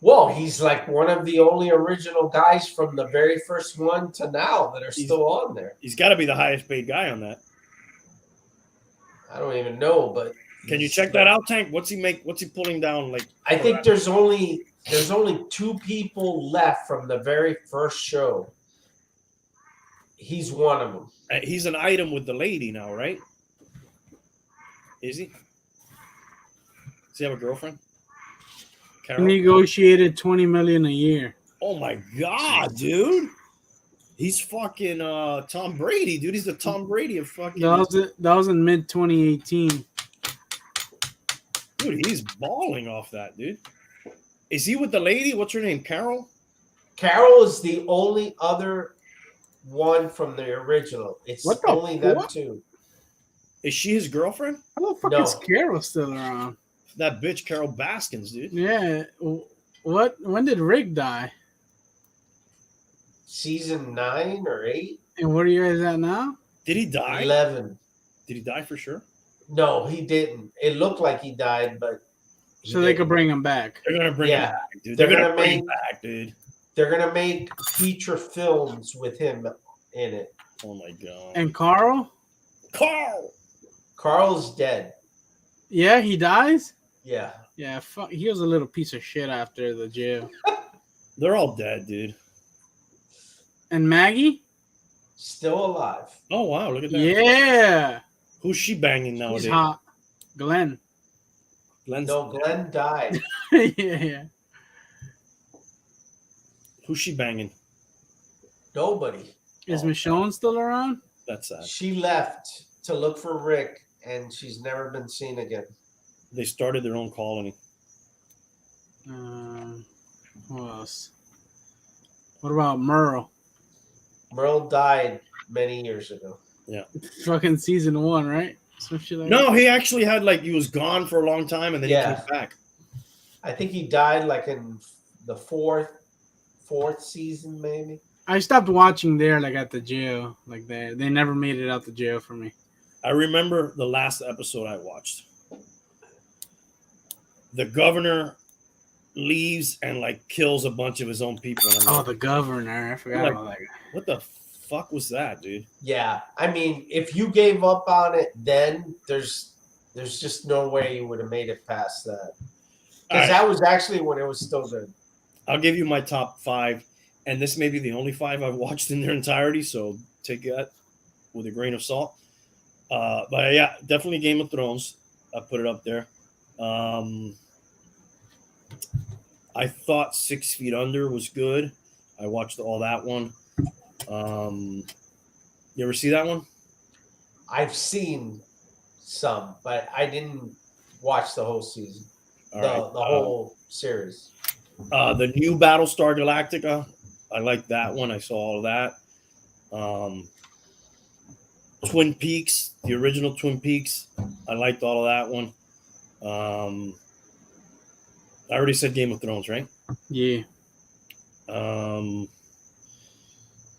well, he's like one of the only original guys from the very first one to now that are still on there. He's got to be the highest paid guy on that. I don't even know, but Can you check that out, Tank? What's he make? What's he pulling down? Like, I think there's only 2 people left from the very first show. He's one of them. He's an item with the lady now, right? Is he? Does he have a girlfriend? He Carol? negotiated $20 million a year. Oh my god, dude! He's fucking Tom Brady, dude. He's the Tom Brady of fucking. That was in mid 2018. Dude, he's balling off that, dude. Is he with the lady? What's her name? Carol? Carol is the only other one from the original. It's What the only them fuck? 2. Is she his girlfriend? How the fuck No. is Carol still around? That bitch, Carol Baskins, dude. Yeah. What? When did Rick die? Season 9 or 8? And where are you guys at now? Did he die? 11. Did he die for sure? No, he didn't. It looked like he died, but So they could bring him back. They're gonna bring him Yeah. back, dude. They're They're gonna gonna bring him make- back, dude. they're gonna make feature films with him in it. Oh my god. And Carl? Carl. Carl's dead. Yeah, he dies? Yeah. Yeah, fuck. He was a little piece of shit after the jail. They're all dead, dude. And Maggie? Still alive. Oh wow, look at that. Yeah. Who's she banging She's nowadays? hot. Glenn. Glenn's, No, Glenn died. Yeah. who's she banging? Nobody. Is Oh, Michonne still around? That's sad. She left to look for Rick, and she's never been seen again. They started their own colony. Who else? What about Merle? Merle died many years ago. Fucking season 1, right? Some shit like No, he actually had he was gone for a long time and then he Yeah. came back. I think he died like in the fourth season, maybe. I stopped watching there, like at the jail. Like they never made it out the jail for me. I remember the last episode I watched. The governor leaves and kills a bunch of his own people. And I'm Oh, like, the governor! I forgot Like- about that guy. what the fuck was that, dude? Yeah, I mean, if you gave up on it, then there's just no way you would have made it past that. Because Alright. that was actually when it was still good. I'll give you my top 5, and this may be the only 5 I've watched in their entirety, so take that with a grain of salt. But yeah, definitely Game of Thrones. I put it up there. I thought 6 Feet Under was good. I watched all that one. You ever see that one? I've seen some, but I didn't watch the whole season, All the right. whole series. The new Battlestar Galactica. I like that one. I saw all of that. Twin Peaks, the original Twin Peaks. I liked all of that one. I already said Game of Thrones, right? Yeah.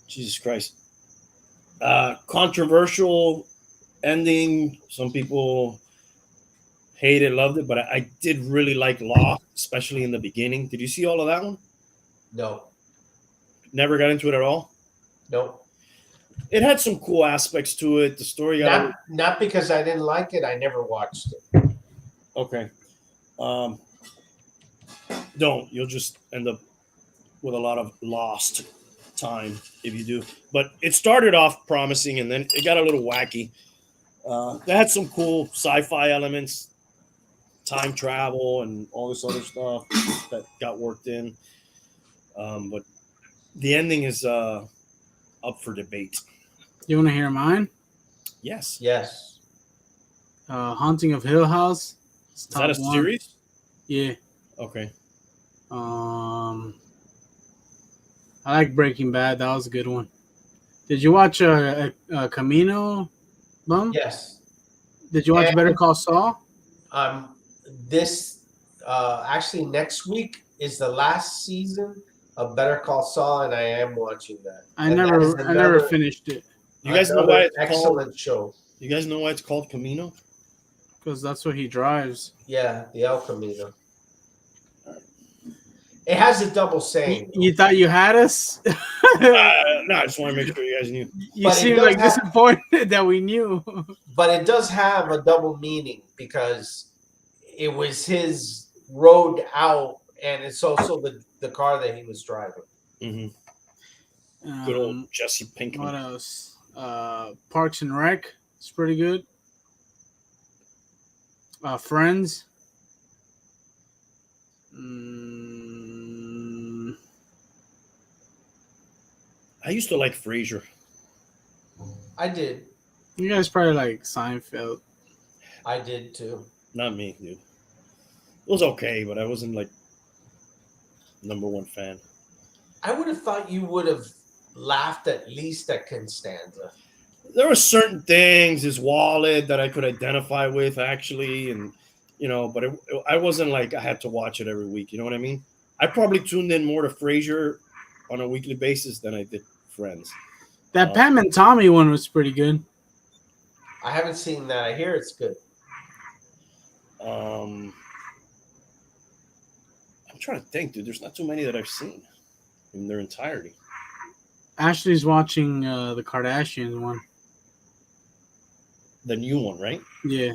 Jesus Christ. Controversial ending. Some people hated, loved it, but I did really like Lost, especially in the beginning. Did you see all of that one? No, Never got into it at all. no. It had some cool aspects to it. The story got Not because I didn't like it. I never watched it. okay. Don't. You'll just end up with a lot of lost time if you do. But it started off promising, and then it got a little wacky. They had some cool sci-fi elements, time travel, and all this other stuff that got worked in. But the ending is up for debate. You want to hear mine? Yes. Yes. Haunting of Hill House. Is that a top 1. series? Yeah. Okay. I like Breaking Bad. That was a good one. Did you watch Camino, Bum? Yes. Did you watch And- Better Call Saul? This actually next week is the last season of Better Call Saul, and I am watching that. I And that is never another- finished it You guys know another why it's excellent called? show. You guys know why it's called Camino? because that's what he drives. Yeah, the El Camino. It has a double saying. You thought you had us? No, I just want to make sure you guys knew. You But it seem does like have- disappointed that we knew. But it does have a double meaning because it was his road out, and it's also the car that he was driving. Mm-hmm. Good old Jesse Pinkman. What else? Parks and Rec. It's pretty good. Friends. I used to like Frasier. I did. You guys probably like Seinfeld. I did too. Not me, dude. It was okay, but I wasn't number one fan. I would have thought you would have laughed at least at Constanza. There were certain things, his wallet, that I could identify with, actually, and but I wasn't I had to watch it every week. You know what I mean? I probably tuned in more to Frasier on a weekly basis than I did Friends. That Pam and Tommy one was pretty good. I haven't seen that. I hear it's good. I'm trying to think, dude. There's not too many that I've seen in their entirety. Ashley's watching the Kardashians one. The new one, right? Yeah.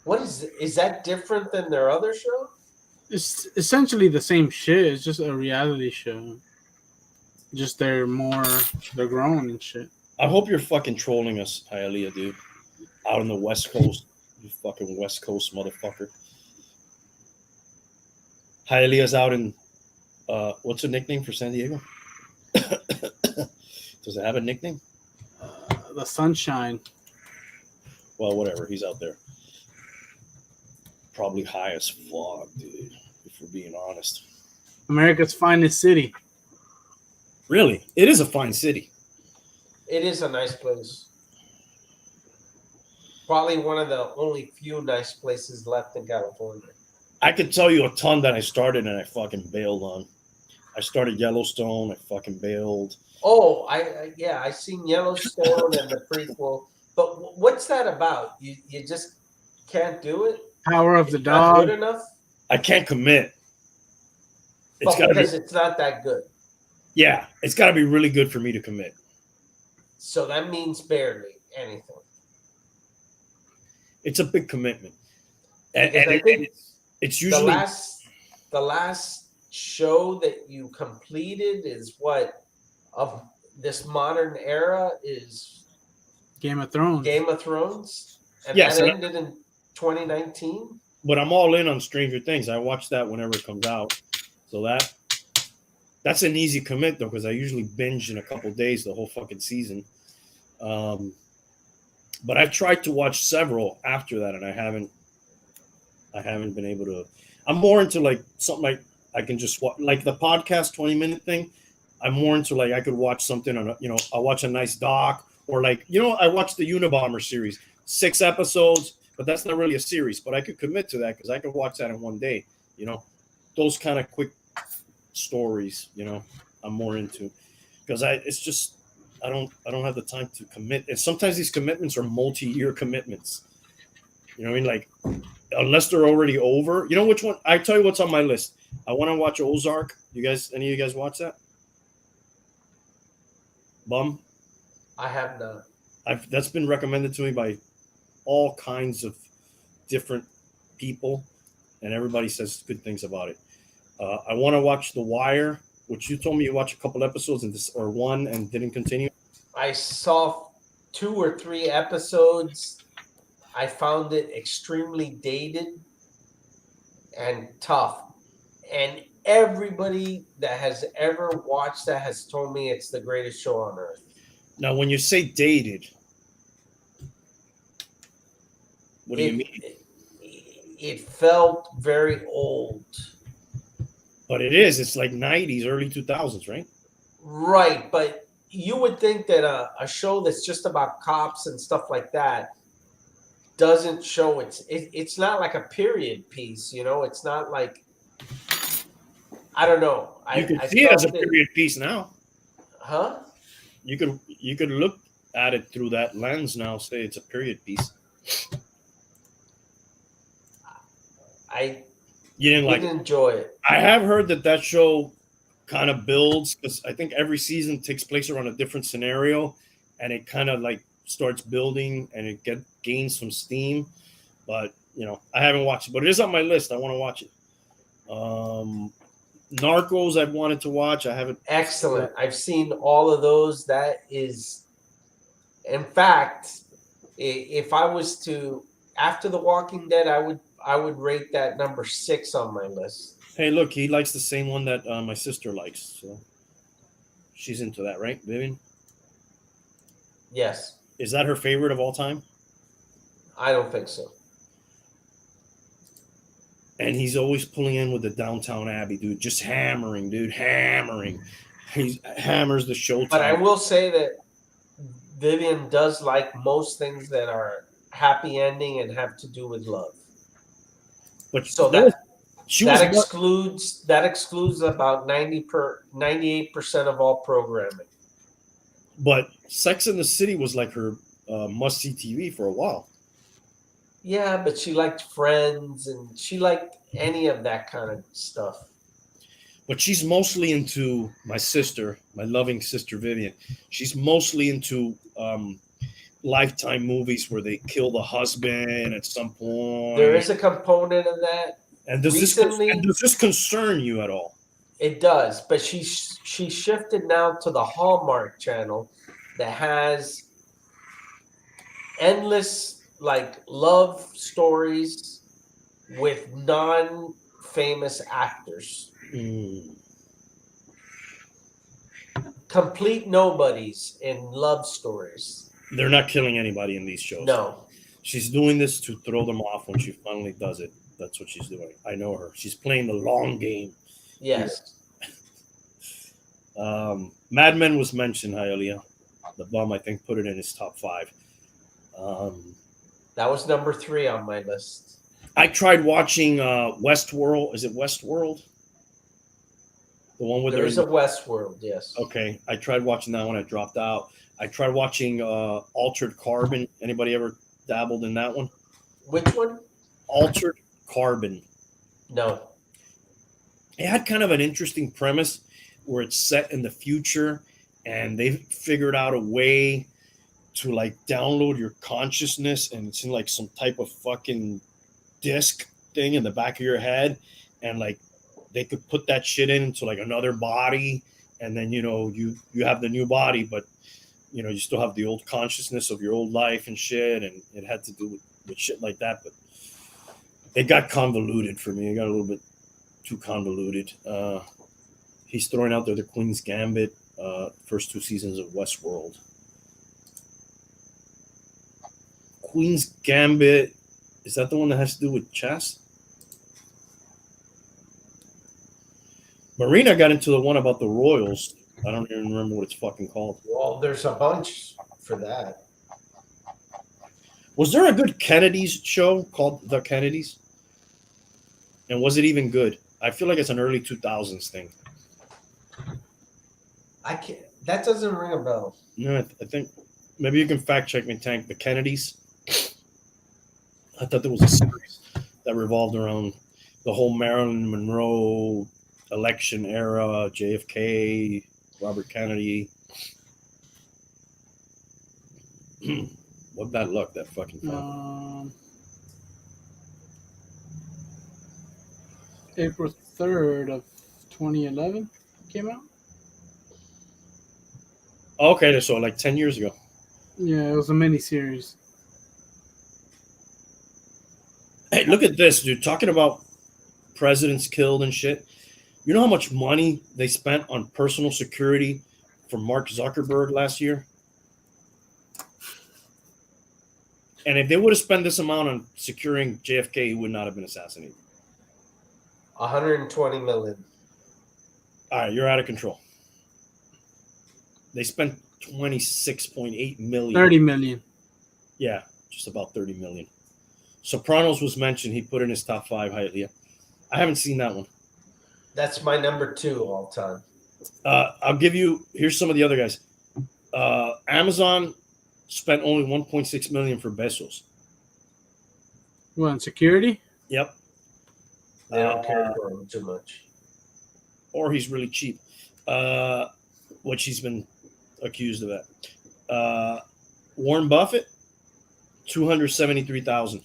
What is that different than their other show? It's essentially the same shit. It's just a reality show. Just they're grown and shit. I hope you're fucking trolling us, Hialeah, dude. Out on the West Coast. You fucking West Coast motherfucker. Hialeah's out in, what's her nickname for San Diego? Does it have a nickname? The sunshine. Well, whatever. He's out there. Probably high as fuck, dude, if we're being honest. America's finest city. Really? It is a fine city. It is a nice place. Probably one of the only few nice places left in California. I could tell you a ton that I started and I fucking bailed on. I started Yellowstone. I fucking bailed. Oh, I seen Yellowstone and the prequel. But what's that about? You just can't do it? Power of the It's not dog. good enough? I can't commit. It's But got to be. because it's not that good. Yeah, it's got to be really good for me to commit. So that means barely anything. It's a big commitment, and, Because and I it- think it's the usually last show that you completed is what of this modern era is Game of Thrones. Game of Thrones, and Yes, that and ended in 2019. but I'm all in on Stranger Things. I watch that whenever it comes out, so that's an easy commit though because I usually binge in a couple days the whole fucking season. But I've tried to watch several after that, and I haven't been able to. I'm more into like something like I can just watch, like the podcast 20-minute thing. I'm more into like I could watch something on I'll watch a nice doc or like I watched the Unabomber series, 6 episodes, but that's not really a series. But I could commit to that because I could watch that in one day. Those kind of quick stories. I'm more into because it's just I don't have the time to commit. And sometimes these commitments are multi-year commitments. You know what I mean? Like unless they're already over. You know which one? I tell you what's on my list. I want to watch Ozark. Any of you guys watch that? Bum? I have not. That's been recommended to me by all kinds of different people, and everybody says good things about it. I want to watch The Wire, which you told me you watched a couple episodes or one and didn't continue. I saw 2 or 3 episodes. I found it extremely dated and tough. And everybody that has ever watched that has told me it's the greatest show on earth. Now, when you say dated, what do you mean? It felt very old. But it is. It's like 90s, early 2000s, right? Right, but you would think that a show that's just about cops and stuff like that doesn't show it's not like a period piece, It's not like I don't know. You could see it as a period piece now. Huh? You could look at it through that lens now. Say it's a period piece. You didn't enjoy it. I have heard that show kind of builds because I think every season takes place around a different scenario, and it kind of like starts building and it gains some steam. But I haven't watched it, but it is on my list. I want to watch it. Narcos I've wanted to watch. I haven't. Excellent. I've seen all of those. That is, in fact, if I was to after The Walking Dead, I would rate that number 6 on my list. Hey, look, he likes the same one that my sister likes. So she's into that, right, Vivian? Yes. Is that her favorite of all time? I don't think so. And he's always pulling in with the Downtown Abbey, dude. Just hammering, dude. Hammering. He hammers the Showtime. But I will say that Vivian does like most things that are happy ending and have to do with love. But so that excludes about 98% of all programming. But Sex and the City was like her must-see TV for a while. Yeah, but she liked Friends and she liked any of that kind of stuff. But she's mostly into my sister, my loving sister Vivian. She's mostly into Lifetime movies where they kill the husband at some point. There is a component of that. And does this concern you at all? It does, but she shifted now to the Hallmark channel that has endless like love stories with non-famous actors. Complete nobodies in love stories. They're not killing anybody in these shows. No. She's doing this to throw them off when she finally does it. That's what she's doing. I know her. She's playing the long game. Yes. Mad Men was mentioned, Hialeah. The bum, I think, put it in his top 5. That was number 3 on my list. I tried watching Westworld. Is it Westworld? The one with There's a Westworld, yes. Okay, I tried watching that one. I dropped out. I tried watching Altered Carbon. Anybody ever dabbled in that one? Which one? Altered Carbon. No. It had kind of an interesting premise where it's set in the future, and they've figured out a way to like download your consciousness, and it's in like some type of fucking disc thing in the back of your head, and like they could put that shit into like another body, and then you have the new body, but you still have the old consciousness of your old life and shit, and it had to do with shit like that. But it got convoluted for me. It got a little bit too convoluted. He's throwing out there the Queen's Gambit, first 2 seasons of Westworld. Queen's Gambit, is that the one that has to do with chess? Marina got into the one about the royals. I don't even remember what it's fucking called. Well, there's a bunch for that. Was there a good Kennedys show called The Kennedys? And was it even good? I feel like it's an early 2000s thing. I can't. That doesn't ring a bell. No, I think maybe you can fact check me, Tank. The Kennedys. I thought there was a series that revolved around the whole Marilyn Monroe election era, JFK, Robert Kennedy. What bad luck that fucking time. April 3rd of 2011 came out. Okay, so like 10 years ago. Yeah, it was a mini series. Hey, look at this, dude. Talking about presidents killed and shit. You know how much money they spent on personal security for Mark Zuckerberg last year? And if they would have spent this amount on securing JFK, he would not have been assassinated. 120 million. All right, you're out of control. They spent 26.8 million. 30 million. Yeah, just about 30 million. Sopranos was mentioned. He put in his top 5. Hialeah. I haven't seen that one. That's my number 2 all time. I'll give you. Here's some of the other guys. Amazon spent only 1.6 million for Bezos. What, on security? Yep. They don't care for him too much. Or he's really cheap, which he's been accused of that. Warren Buffett, 273,000.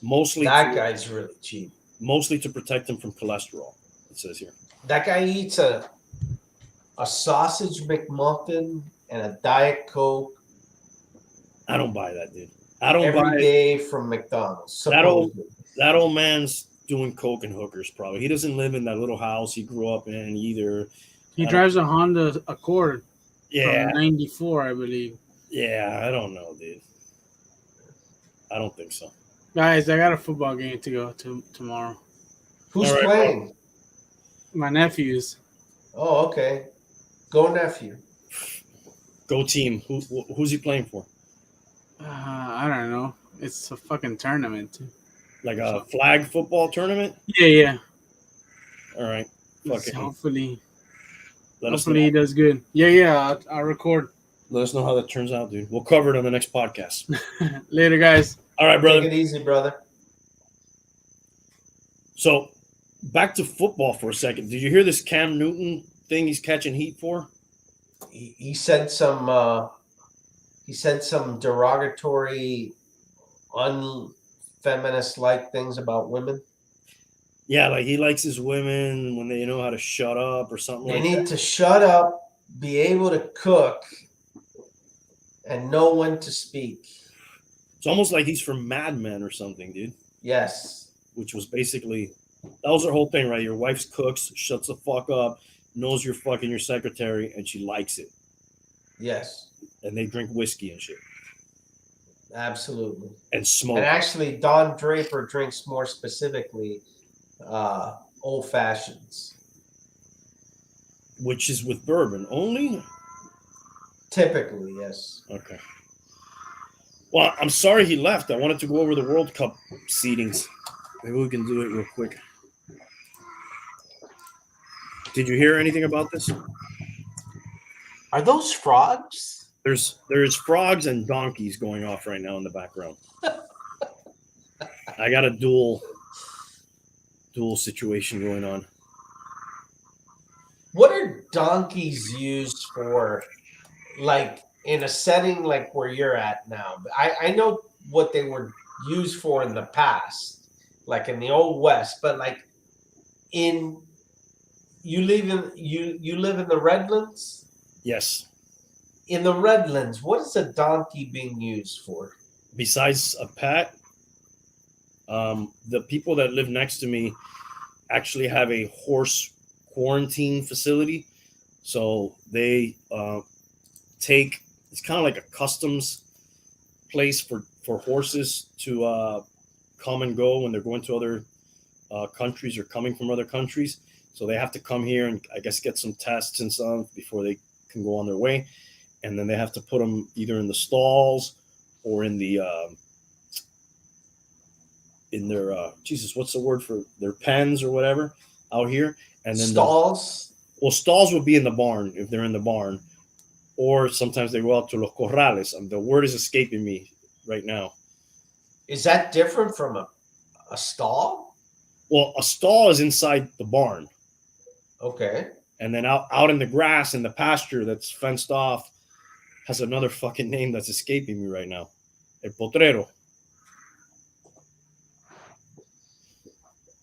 Mostly that guy's really cheap. Mostly to protect him from cholesterol. It says here. That guy eats a sausage McMuffin and a Diet Coke. I don't buy that, dude. I don't every buy day from McDonald's. That old man's doing coke and hookers. Probably he doesn't live in that little house he grew up in either. He drives a Honda Accord. Yeah, from '94, I believe. Yeah, I don't know, dude. I don't think so. Guys, I got a football game to go to tomorrow. Who's playing? My nephews. Oh, okay. Go nephew. Go team. Who's he playing for? I don't know. It's a fucking tournament. Like a flag football tournament? Yeah. All right. Hopefully Hopefully he does good. Yeah. I'll record. Let us know how that turns out, dude. We'll cover it on the next podcast. Later, guys. All right, brother. Take it easy, brother. So, back to football for a second. Did you hear this Cam Newton thing he's catching heat for? He said some derogatory, unfeminist-like things about women. Yeah, like he likes his women when they know how to shut up or something They like need that. to shut up, be able to cook, and know when to speak. It's almost like he's from Mad Men or something, dude. Yes. Which was basically that was her whole thing, right? Your wife cooks, shuts the fuck up, knows you're fucking your secretary, and she likes it. Yes. And they drink whiskey and shit Absolutely. and smoke. And actually, Don Draper drinks more specifically old fashions. Which is with bourbon only. Typically, yes. Okay. Well, I'm sorry he left. I wanted to go over the World Cup seedings. Maybe we can do it real quick. Did you hear anything about this? Are those frogs? There's frogs and donkeys going off right now in the background. I got a dual situation going on. What are donkeys used for, like in a setting like where you're at now? I know what they were used for in the past, like in the old West, but like in you live in the Redlands? Yes. In the Redlands, what is a donkey being used for? Besides a pet, the people that live next to me actually have a horse quarantine facility. So they take, it's kind of like a customs place for horses to come and go when they're going to other countries or coming from other countries. So they have to come here and I guess get some tests and stuff before they can go on their way. And then they have to put them either in the stalls or in their Jesus, what's the word for their pens or whatever out here. And then Stalls? stalls would be in the barn if they're in the barn, or sometimes they go out to los corrales. The word is escaping me right now. Is that different from a stall? Well, a stall is inside the barn. Okay. And then out in the grass in the pasture that's fenced off has another fucking name that's escaping me right now. El potrero.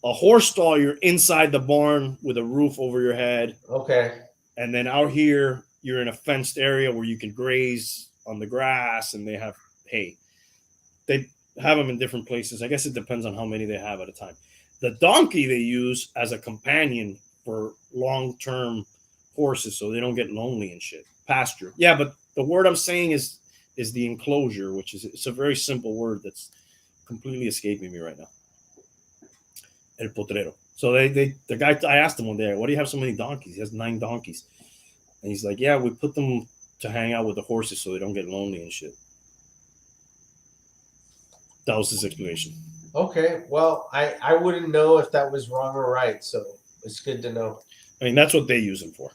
A horse stall, you're inside the barn with a roof over your head. Okay. And then out here, you're in a fenced area where you can graze on the grass and they have hay. They have them in different places. I guess it depends on how many they have at a time. The donkey they use as a companion for long-term horses so they don't get lonely and shit. Pasture. Yeah, but the word I'm saying is the enclosure, which is it's a very simple word that's completely escaping me right now. El potrero. So the guy, I asked him one day, why do you have so many donkeys? He has 9 donkeys. And he's like, yeah, we put them to hang out with the horses so they don't get lonely and shit. That was his explanation. Okay. Well, I wouldn't know if that was wrong or right, so it's good to know. I mean, that's what they use them for.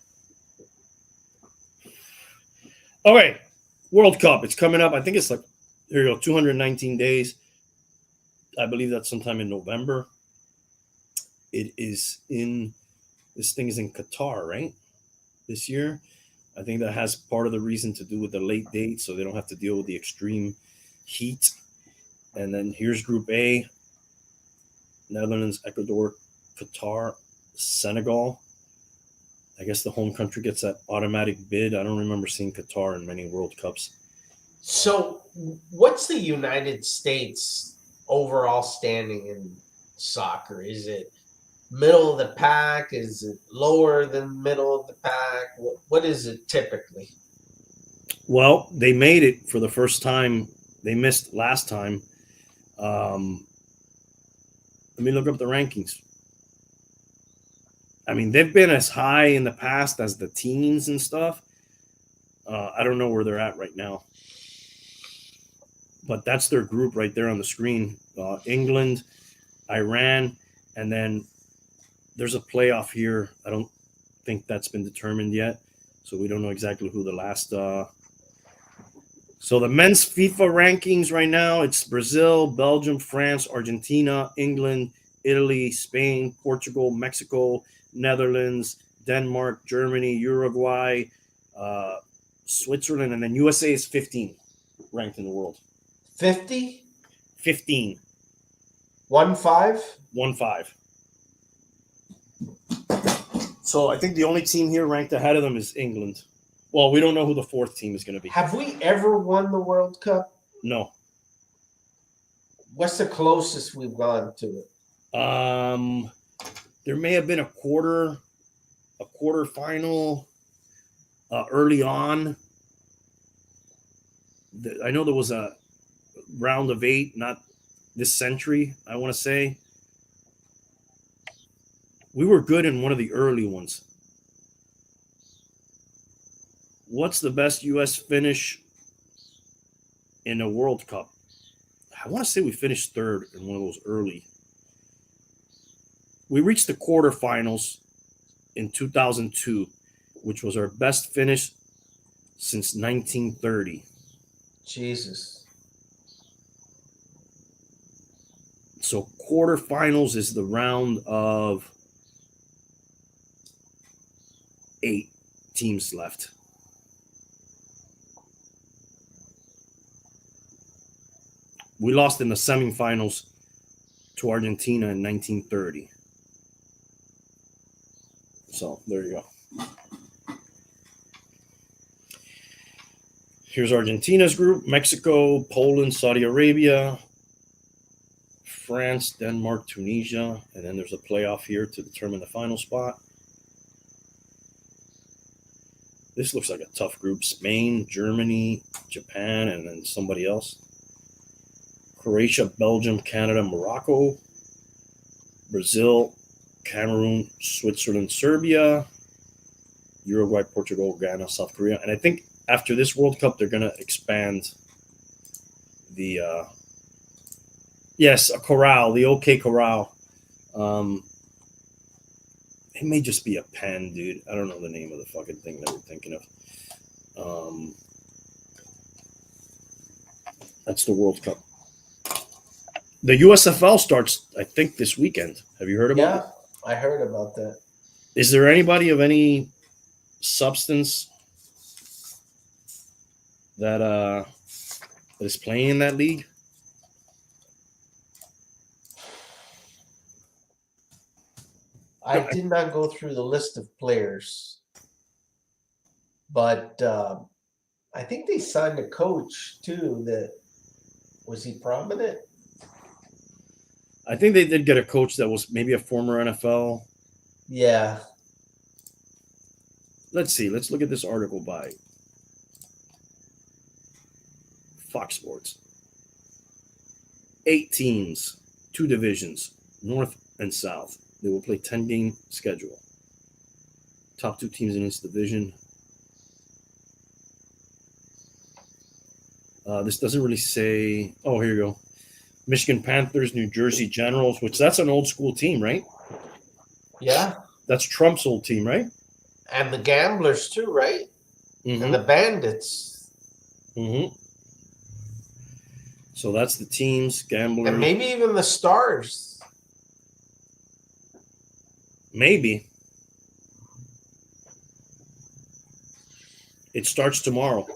Okay, World Cup. It's coming up. I think it's like, here you go, 219 days. I believe that's sometime in November. It is this thing is in Qatar, right? This year. I think that has part of the reason to do with the late date, so they don't have to deal with the extreme heat. And then here's Group A: Netherlands, Ecuador, Qatar, Senegal. I guess the home country gets that automatic bid. I don't remember seeing Qatar in many World Cups. So, what's the United States overall standing in soccer? Is it middle of the pack? Is it lower than middle of the pack? What is it typically? Well, they made it for the first time. They missed last time. Let me look up the rankings. I mean, they've been as high in the past as the teens and stuff. I don't know where they're at right now. But that's their group right there on the screen. England, Iran, and then there's a playoff here. I don't think that's been determined yet. So we don't know exactly who the last... So the men's FIFA rankings right now, it's Brazil, Belgium, France, Argentina, England, Italy, Spain, Portugal, Mexico, Netherlands, Denmark, Germany, Uruguay, Switzerland, and then USA is 15 ranked in the world. 50? 15. 1-5? 1-5. So I think the only team here ranked ahead of them is England. Well, we don't know who the fourth team is going to be. Have we ever won the World Cup? No. What's the closest we've gone to it? There may have been a quarterfinal early on. I know there was a round of 8, not this century, I want to say. We were good in one of the early ones. What's the best U.S. finish in a World Cup? I want to say we finished 3rd in one of those early. We reached the quarterfinals in 2002, which was our best finish since 1930. Jesus. So quarterfinals is the round of 8 teams left. We lost in the semifinals to Argentina in 1930. So there you go. Here's Argentina's group: Mexico, Poland, Saudi Arabia, France, Denmark, Tunisia, and then there's a playoff here to determine the final spot. This looks like a tough group: Spain, Germany, Japan, and then somebody else. Croatia, Belgium, Canada, Morocco, Brazil, Cameroon, Switzerland, Serbia, Uruguay, Portugal, Ghana, South Korea. And I think after this World Cup, they're going to expand the, a corral, the OK Corral. It may just be a pen, dude. I don't know the name of the fucking thing that we're thinking of. That's the World Cup. The USFL starts, I think, this weekend. Have you heard about it? Yeah, I heard about that. Is there anybody of any substance that is playing in that league? I did not go through the list of players, but I think they signed a coach too. Was he prominent? I think they did get a coach that was maybe a former NFL. Yeah. Let's see. Let's look at this article by Fox Sports. 8 teams, 2 divisions, North and South. They will play 10-game schedule. Top 2 teams in each division. This doesn't really say. Oh, here you go. Michigan Panthers, New Jersey Generals, which that's an old school team, right? Yeah. That's Trump's old team, right? And the Gamblers too, right? Mm-hmm. And the Bandits. Mm-hmm. So that's the teams, Gamblers. And maybe even the Stars. Maybe. It starts tomorrow.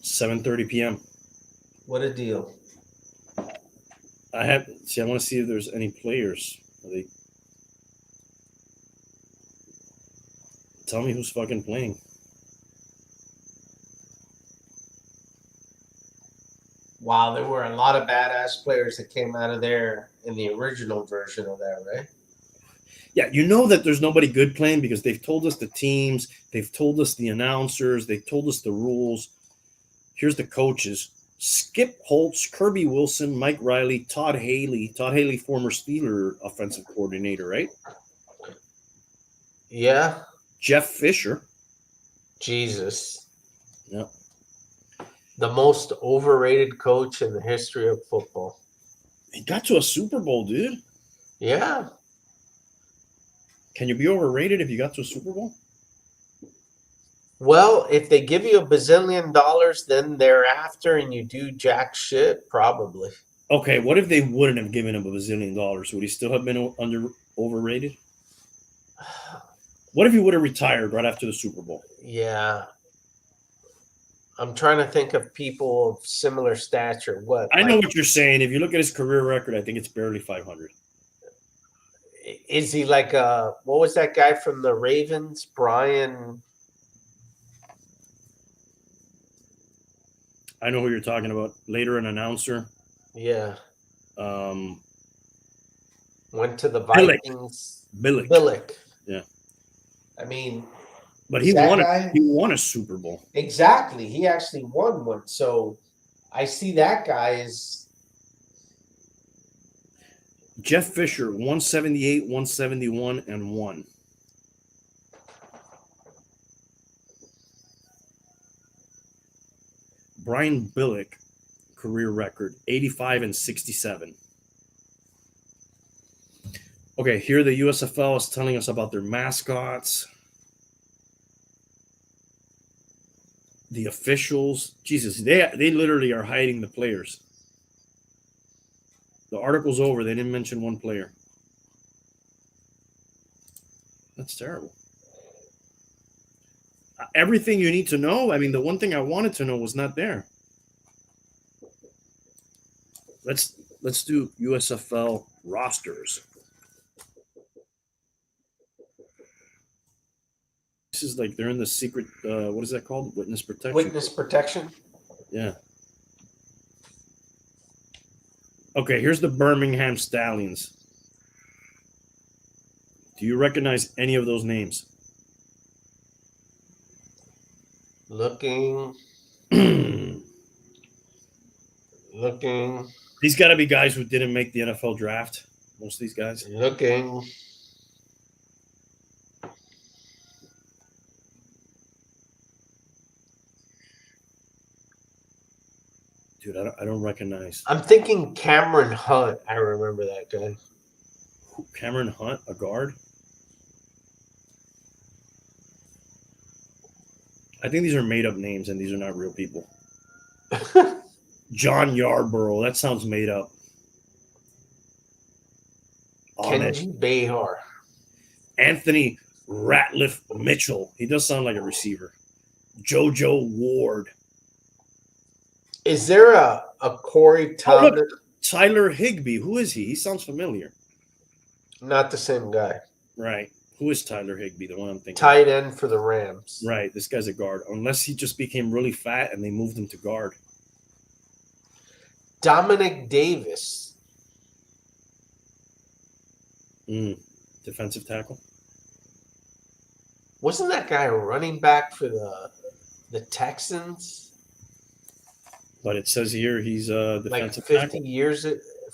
7:30 p.m. What a deal. I want to see if there's any players. Tell me who's fucking playing. Wow, there were a lot of badass players that came out of there in the original version of that, right? Yeah, you know that there's nobody good playing because they've told us the teams, they've told us the announcers, they've told us the rules. Here's the coaches: Skip Holtz, Kirby Wilson, Mike Riley, Todd Haley. Todd Haley, former Steeler offensive coordinator, right? Yeah. Jeff Fisher. Jesus. Yep. The most overrated coach in the history of football. He got to a Super Bowl, dude. Yeah. Can you be overrated if you got to a Super Bowl? Well, if they give you $1 bazillion, then thereafter and you do jack shit, probably. Okay, what if they wouldn't have given him $1 bazillion? Would he still have been overrated? What if he would have retired right after the Super Bowl? Yeah. I'm trying to think of people of similar stature. I know what you're saying. If you look at his career record, I think it's barely 500. Is he like what was that guy from the Ravens? Brian. I know who you're talking about. Later, an announcer. Yeah. Um, Went to the Billick. Vikings. Billick. Yeah. I mean, but he that won. guy, He won a Super Bowl. Exactly. He actually won one. So I see that guy as Jeff Fisher, 178, 171, and 1. Brian Billick, career record, 85 and 67. Okay, here the USFL is telling us about their mascots. The officials. Jesus, they literally are hiding the players. The article's over. They didn't mention one player. That's terrible. Everything you need to know. I mean, the one thing I wanted to know was not there. Let's do USFL rosters. This is like they're in the secret. What is that called? Witness protection. witness protection. Yeah. Okay, here's the Birmingham Stallions. Do you recognize any of those names? Looking. These got to be guys who didn't make the NFL draft. Most of these guys. Looking. Dude, I don't recognize. I'm thinking Cameron Hunt. I remember that guy. Cameron Hunt, a guard? I think these are made-up names, and these are not real people. John Yarborough. That sounds made up. Kenji Behar. Anthony Ratliff Mitchell. He does sound like a receiver. JoJo Ward. Is there a Corey Thomas? Look, Tyler Higbee. Who is he? He sounds familiar. Not the same guy. Right. Who is Tyler Higbee? The one I'm thinking. Tight end for the Rams. Right. This guy's a guard. Unless he just became really fat and they moved him to guard. Dominic Davis. Defensive tackle. Wasn't that guy a running back for the Texans? But it says here he's a defensive like 50 tackle.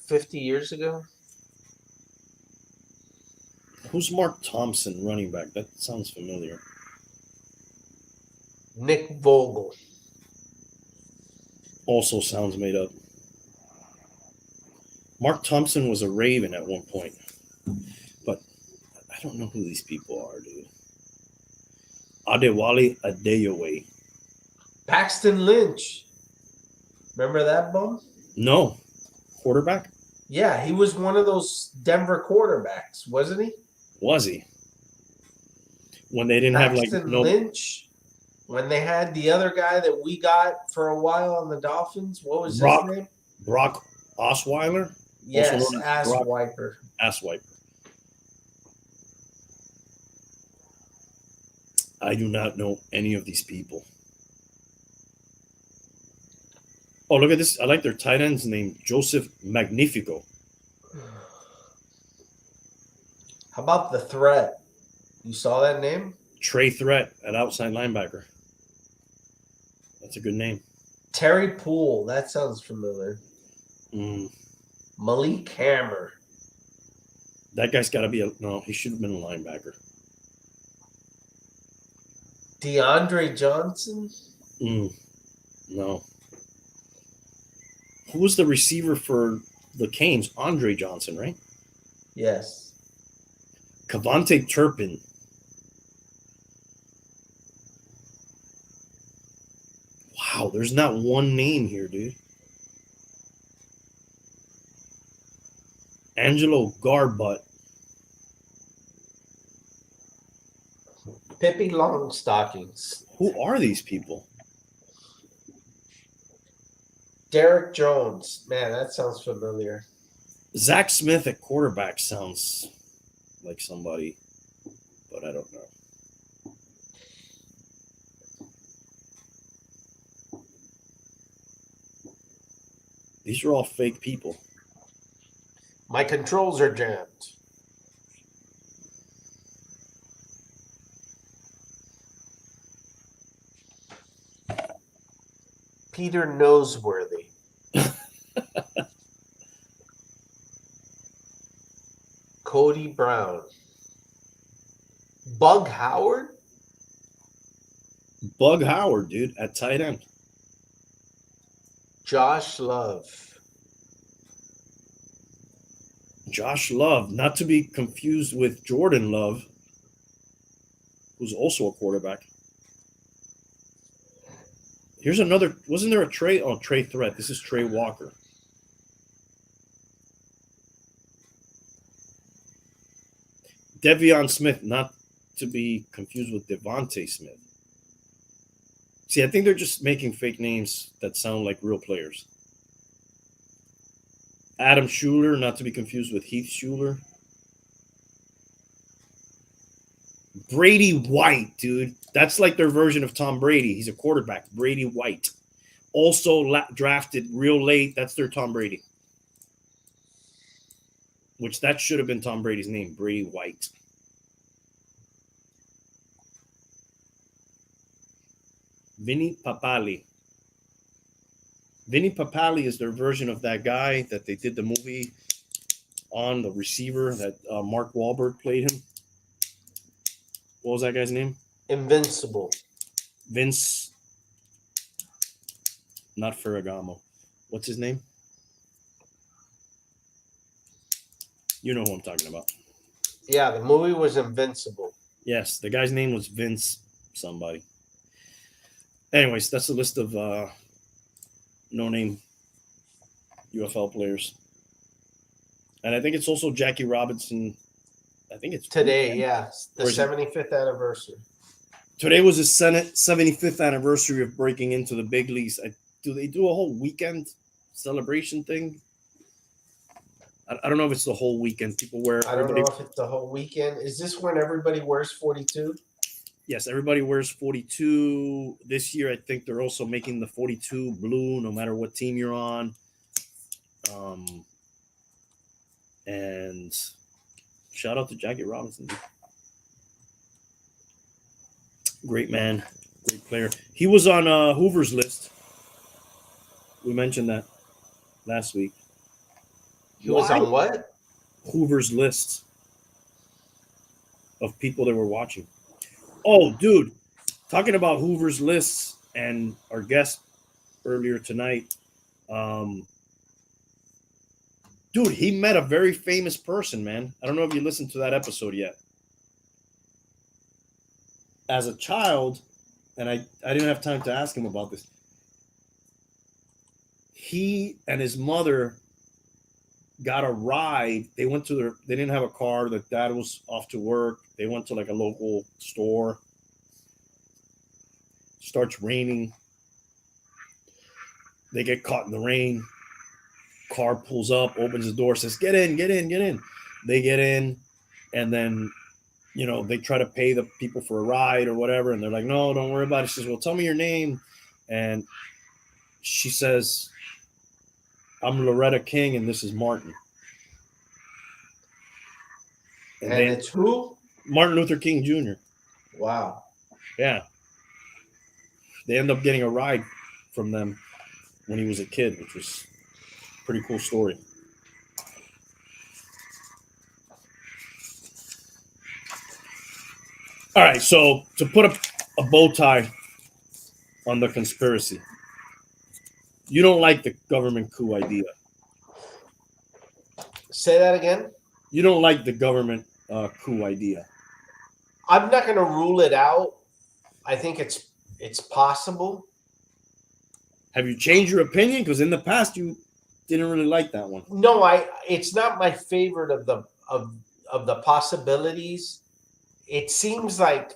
50 years ago. Who's Mark Thompson, running back? That sounds familiar. Nick Vogel. Also sounds made up. Mark Thompson was a Raven at one point. But I don't know who these people are, dude. Adewale Adeyoye. Paxton Lynch. Remember that bum? No. Quarterback? Yeah, he was one of those Denver quarterbacks, wasn't he? Was he? When they didn't Paxton have no Lynch. When they had the other guy that we got for a while on the Dolphins, what was his name? Brock Osweiler? Yes, Ass Wiper. Ass Wiper. I do not know any of these people. Oh, look at this. I like their tight ends named Joseph Magnifico. How about the Threat? You saw that name? Trey Threat at outside linebacker. That's a good name. Terry Poole. That sounds familiar. Malik Hammer. That guy's got to be no, he should have been a linebacker. DeAndre Johnson? No. Who was the receiver for the Canes? Andre Johnson, right? Yes. Cavante Turpin. Wow, there's not one name here, dude. Angelo Garbutt. Pippi Longstockings. Who are these people? Derek Jones. Man, that sounds familiar. Zach Smith at quarterback sounds like somebody, but I don't know. These are all fake people. My controls are jammed. Peter Noseworthy. Cody Brown. Bug Howard? Bug Howard, dude, at tight end. Josh Love. Josh Love, not to be confused with Jordan Love, who's also a quarterback. Here's another. Wasn't there a Trey? Oh, Trey Threat. This is Trey Walker. Devion Smith, not to be confused with Devontae Smith. See, I think they're just making fake names that sound like real players. Adam Schuler, not to be confused with Heath Schuler. Brady White, dude. That's like their version of Tom Brady. He's a quarterback. Brady White. Also drafted real late. That's their Tom Brady. Which that should have been Tom Brady's name, Brady White. Vinny Papali. Vinny Papali is their version of that guy that they did the movie on, the receiver that Mark Wahlberg played him. What was that guy's name? Invincible. Vince. Not Ferragamo. What's his name? You know who I'm talking about. Yeah, the movie was Invincible. Yes, the guy's name was Vince somebody. Anyways, that's a list of no-name UFL players. And I think it's also Jackie Robinson. I think it's Today, weekend. yeah. The 75th anniversary. Today was his 75th anniversary of breaking into the big leagues. Do they do a whole weekend celebration thing? I don't know if it's the whole weekend. People wear. I don't know if it's the whole weekend. Is this when everybody wears 42? Yes, everybody wears 42. This year, I think they're also making the 42 blue, no matter what team you're on. And shout out to Jackie Robinson. Great man, great player. He was on Hoover's list. We mentioned that last week. He was on what? Hoover's list of people that were watching. Oh, dude, talking about Hoover's lists and our guest earlier tonight. Dude, he met a very famous person, man. I don't know if you listened to that episode yet. As a child, and I didn't have time to ask him about this. He and his mother got a ride. They didn't have a car. Their dad was off to work. They went to like a local store. Starts raining. They get caught in the rain. Car pulls up, opens the door, says, get in, get in, get in. They get in, and then, they try to pay the people for a ride or whatever, and they're like, no, don't worry about it. She says, well, tell me your name. And she says, I'm Loretta King, and this is Martin. And it's who? Martin Luther King Jr. Wow. Yeah. They end up getting a ride from them when he was a kid, which was a pretty cool story. All right, so to put a bow tie on the conspiracy, you don't like the government coup idea. Say that again? You don't like the government coup idea. I'm not going to rule it out. I think it's possible. Have you changed your opinion? Because in the past you didn't really like that one. No, it's not my favorite of the possibilities. It seems like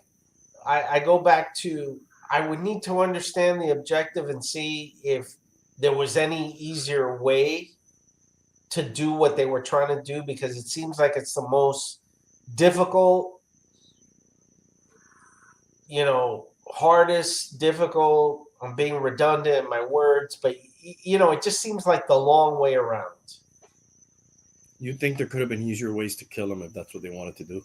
I go back to, I would need to understand the objective and see if there was any easier way to do what they were trying to do, because it seems like it's the most difficult, hardest, difficult. I'm being redundant in my words, but it just seems like the long way around. You think there could have been easier ways to kill him if that's what they wanted to do?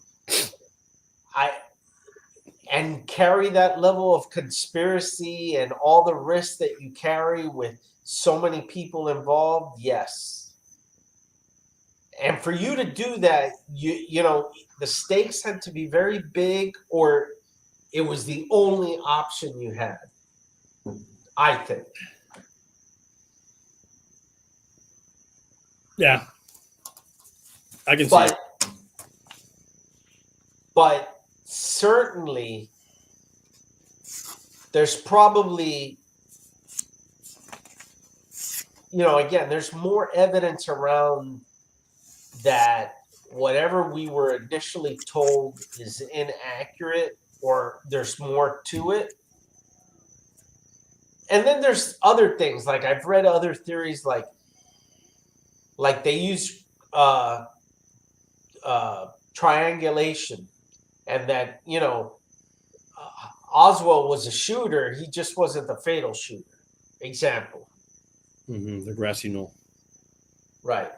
And carry that level of conspiracy and all the risks that you carry with so many people involved, yes. And for you to do that, the stakes had to be very big, or it was the only option you had, I think. Yeah. I can see it. But certainly there's probably, again, there's more evidence around that whatever we were initially told is inaccurate, or there's more to it. And then there's other things, like I've read other theories, like they use triangulation, and that Oswald was a shooter, he just wasn't the fatal shooter. Example. The grassy knoll. Right.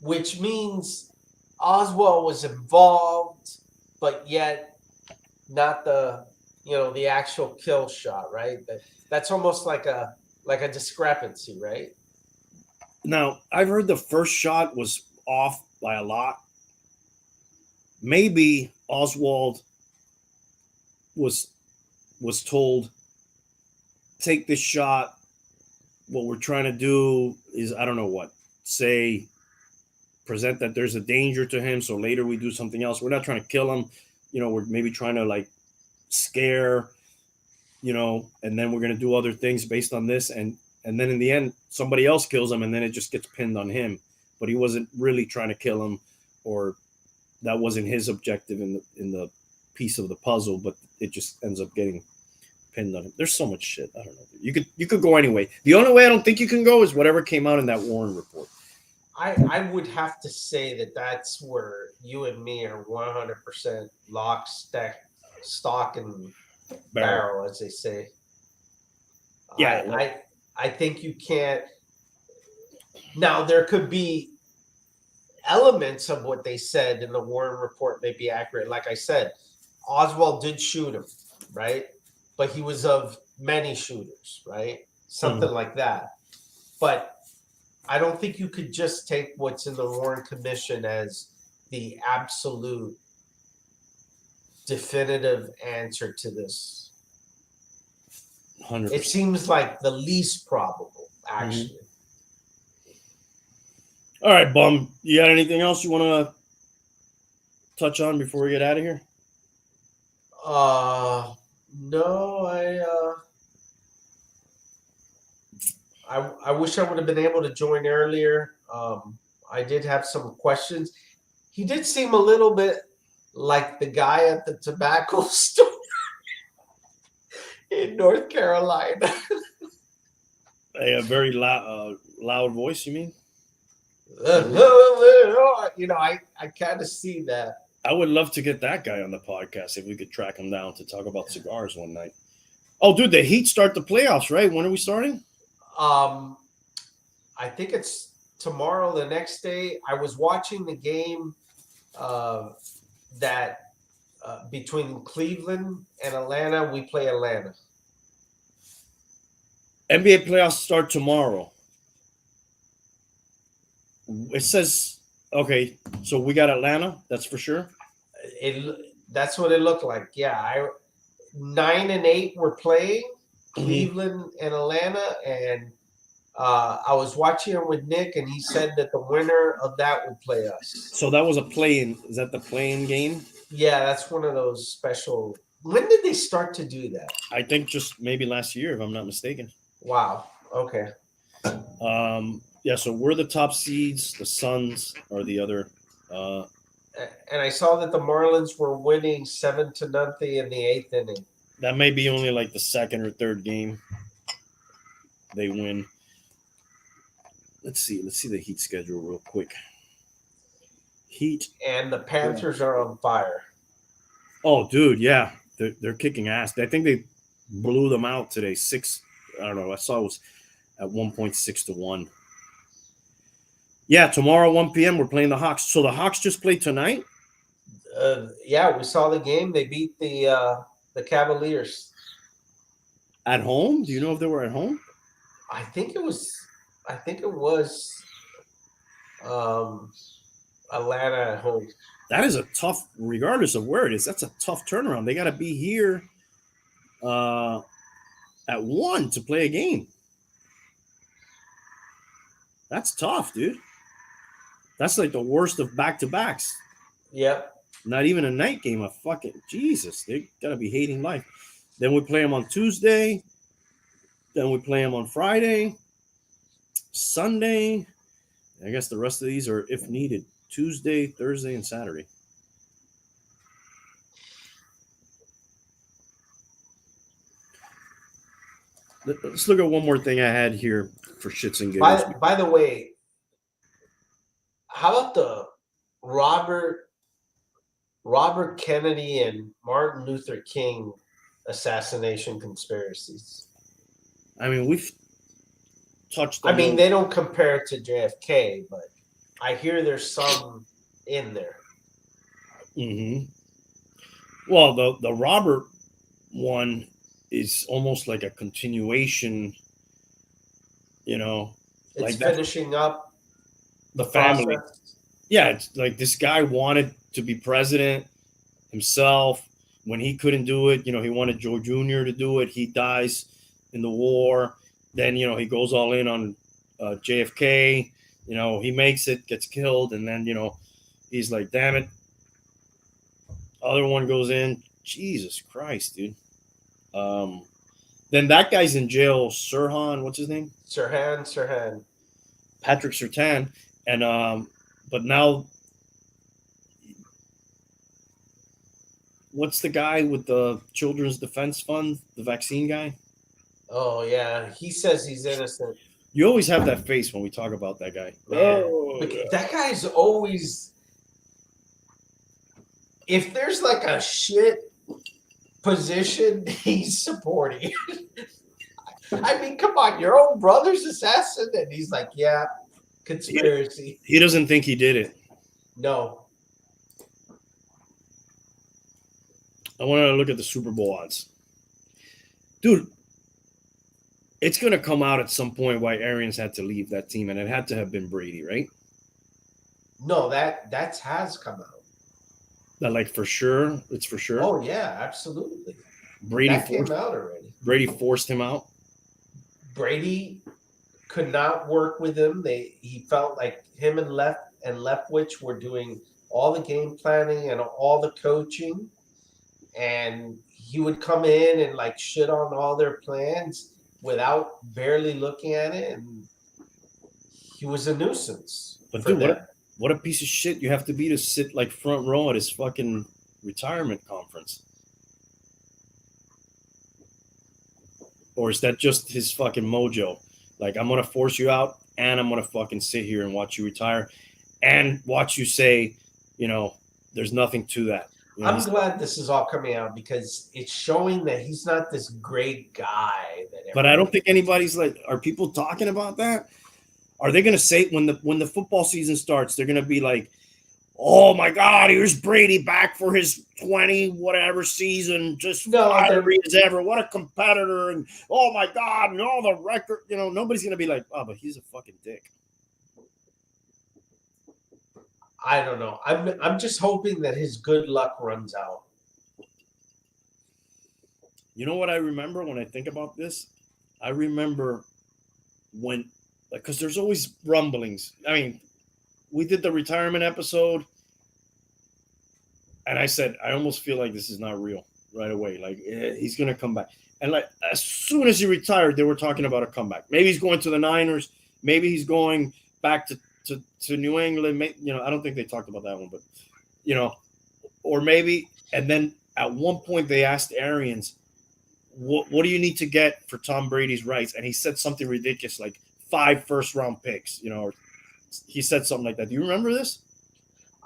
Which means Oswald was involved, but yet not the the actual kill shot, right? That's almost like a discrepancy, right? Now, I've heard the first shot was off by a lot. Maybe Oswald was told, take this shot. What we're trying to do is, I don't know what, say, present that there's a danger to him, so later we do something else. We're not trying to kill him. We're maybe trying to like scare, and then we're going to do other things based on this. And then in the end, somebody else kills him, and then it just gets pinned on him. But he wasn't really trying to kill him, or that wasn't his objective in the piece of the puzzle, but it just ends up getting pinned on him. There's so much shit. I don't know. You could go anyway. The only way I don't think you can go is whatever came out in that Warren report. I would have to say that that's where you and me are 100% lock, stock, and barrel, as they say. Yeah. I think you can't. Now, there could be elements of what they said in the Warren report may be accurate. Like I said, Oswald did shoot him, right? But he was of many shooters, right? Something like that. But I don't think you could just take what's in the Warren Commission as the absolute definitive answer to this. 100%. It seems like the least probable, actually. All right, Bum. You got anything else you want to touch on before we get out of here? No, I wish I would have been able to join earlier. I did have some questions. He did seem a little bit like the guy at the tobacco store in North Carolina. A very loud voice, you mean? I kind of see that. I would love to get that guy on the podcast if we could track him down to talk about cigars one night. Oh, dude, the Heat start the playoffs, right? When are we starting? I think it's tomorrow, the next day. I was watching the game between Cleveland and Atlanta. We play Atlanta. NBA playoffs start tomorrow. It says, okay, so we got Atlanta, that's for sure. That's what it looked like. Yeah, 9 and 8 were playing, Cleveland and Atlanta, and I was watching it with Nick, and he said that the winner of that would play us. So that was a play-in. Is that the play-in game? Yeah, that's one of those special. When did they start to do that? I think just maybe last year, if I'm not mistaken. Wow. Okay. Yeah, so we're the top seeds. The Suns are the other. And I saw that the Marlins were winning 7-0 in the 8th inning. That may be only like the second or third game they win. Let's see the Heat schedule real quick. Heat. and the Panthers are on fire. Oh, dude, yeah, they're kicking ass. I think they blew them out today. I don't know. I saw it was at 1.6-1. Yeah, tomorrow 1 p.m. we're playing the Hawks. So the Hawks just played tonight. Yeah, we saw the game. They beat the Cavaliers At home? Do you know if they were at home? I think it was Atlanta at home. That is a tough, regardless of where it is, that's a tough turnaround. They got to be here at 1 to play a game. That's tough, dude. That's like the worst of back-to-backs. Yep. Not even a night game. A fucking Jesus. They got to be hating life. Then we play them on Tuesday. Then we play them on Friday, Sunday. I guess the rest of these are, if needed, Tuesday, Thursday, and Saturday. Let's look at one more thing I had here for shits and giggles. By the way, how about the Robert Kennedy and Martin Luther King assassination conspiracies? I mean, we've touched. I mean, they don't compare to JFK, but I hear there's some in there. Mm-hmm. Well, the Robert one is almost like a continuation. You know, It's like finishing up the family. process. Yeah, it's like this guy wanted to be president himself. When he couldn't do it, he wanted Joe Jr. to do it. He dies in the war. Then, he goes all in on JFK. He makes it, gets killed. And then, he's like, damn it. Other one goes in. Jesus Christ, dude. Then that guy's in jail. Sirhan, what's his name? Sirhan. Patrick Surtain. And, but now, what's the guy with the Children's Defense Fund, the vaccine guy? Oh, yeah. He says he's innocent. You always have that face when we talk about that guy. That guy's always... If there's like a shit position, he's supporting. I mean, come on. Your own brother's assassin? And he's like, yeah, conspiracy. He doesn't think he did it. No. I want to look at the Super Bowl odds. Dude, it's going to come out at some point why Arians had to leave that team, and it had to have been Brady, right? No, that has come out. That, like, for sure? It's for sure? Oh, yeah, absolutely. Brady came out already. Brady forced him out? Brady could not work with him. He felt like him and Leftwich were doing all the game planning and all the coaching. And he would come in and like shit on all their plans without barely looking at it, and he was a nuisance. But dude, what a piece of shit you have to be to sit like front row at his fucking retirement conference. Or is that just his fucking mojo? Like, I'm gonna force you out, and I'm gonna fucking sit here and watch you retire, and watch you say, there's nothing to that. I'm glad this is all coming out because it's showing that he's not this great guy. But I don't think anybody's like, are people talking about that? Are they going to say when the football season starts, they're going to be like, oh my God, here's Brady back for his 20 whatever season, just fiery as ever. What a competitor. And oh my God, and all the record, nobody's going to be like, oh, but he's a fucking dick. I don't know. I'm just hoping that his good luck runs out. You know what I remember when I think about this? I remember when, because there's always rumblings. I mean, we did the retirement episode, and I said, I almost feel like this is not real right away. Like, he's going to come back. And like, as soon as he retired, they were talking about a comeback. Maybe he's going to the Niners. Maybe he's going back to New England, I don't think they talked about that one, but, or maybe, and then at one point they asked Arians, what do you need to get for Tom Brady's rights? And he said something ridiculous, like 5 first-round picks, or he said something like that. Do you remember this?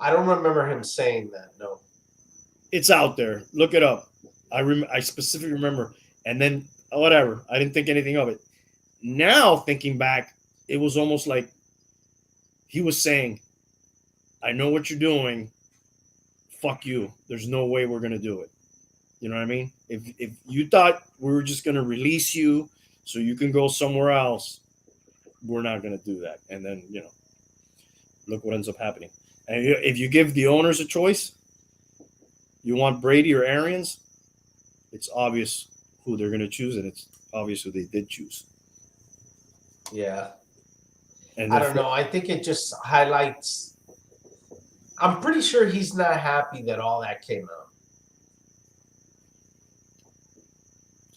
I don't remember him saying that. No. It's out there. Look it up. I specifically remember. And then whatever. I didn't think anything of it. Now thinking back, it was almost like he was saying, I know what you're doing. Fuck you. There's no way we're gonna do it. You know what I mean? If you thought we were just gonna release you so you can go somewhere else, we're not gonna do that. And then, look what ends up happening. And if you give the owners a choice, you want Brady or Arians, it's obvious who they're gonna choose, and it's obvious who they did choose. Yeah. And I don't know. I think it just highlights. I'm pretty sure he's not happy that all that came out.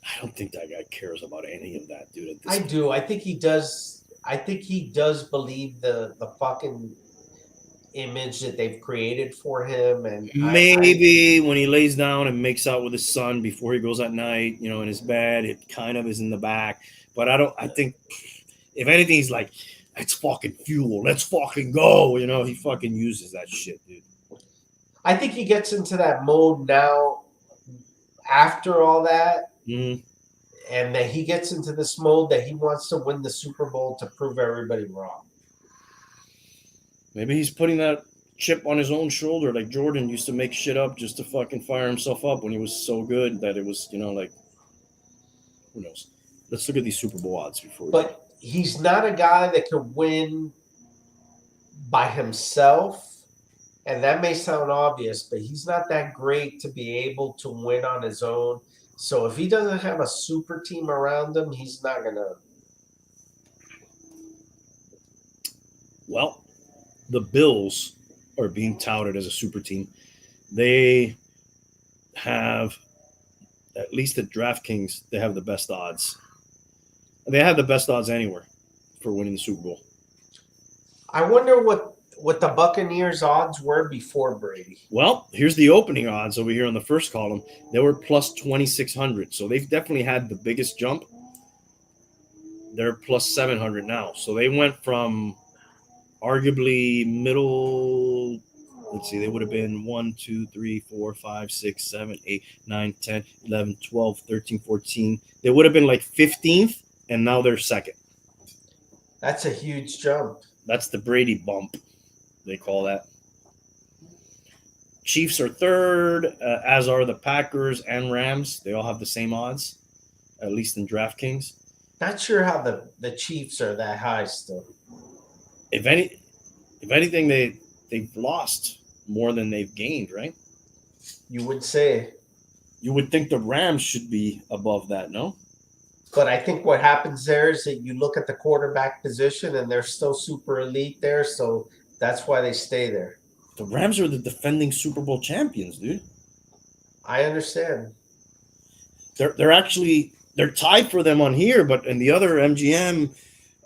I don't think that guy cares about any of that, dude. At this I point. do. I think he does. I think he does believe the fucking image that they've created for him, and Maybe when he lays down and makes out with his son before he goes at night, in his bed, it kind of is in the back. But I think, if anything, he's like, let's fucking fuel. Let's fucking go. He fucking uses that shit, dude. I think he gets into that mode now after all that. Mm-hmm. And that he gets into this mode that he wants to win the Super Bowl to prove everybody wrong. Maybe he's putting that chip on his own shoulder, like Jordan used to make shit up just to fucking fire himself up when he was so good that it was, like, who knows? Let's look at these Super Bowl odds before. But he's not a guy that could win by himself. And that may sound obvious, but he's not that great to be able to win on his own. So if he doesn't have a super team around him, he's not going to. Well, the Bills are being touted as a super team. They have, at least at DraftKings, they have the best odds. They have the best odds anywhere for winning the Super Bowl. I wonder what the Buccaneers odds were before Brady. Well, here's the opening odds over here on the first column. They were plus 2,600. So they've definitely had the biggest jump. They're plus 700 now. So they went from arguably middle. Let's see, they would have been 1, 2, 3, 4, 5, 6, 7, 8, 9, 10, 11, 12, 13, 14. They would have been like 15th, and now they're second. That's a huge jump. That's the Brady bump, they call that. Chiefs are third, as are the Packers and Rams. They all have the same odds, at least in DraftKings. Not sure how the Chiefs are that high still. If anything, they've lost more than they've gained, right? You would say. You would think the Rams should be above that, no? But I think what happens there is that you look at the quarterback position and they're still super elite there, so that's why they stay there. The Rams are the defending Super Bowl champions, dude. I understand. They're tied for them on here, but in the other MGM,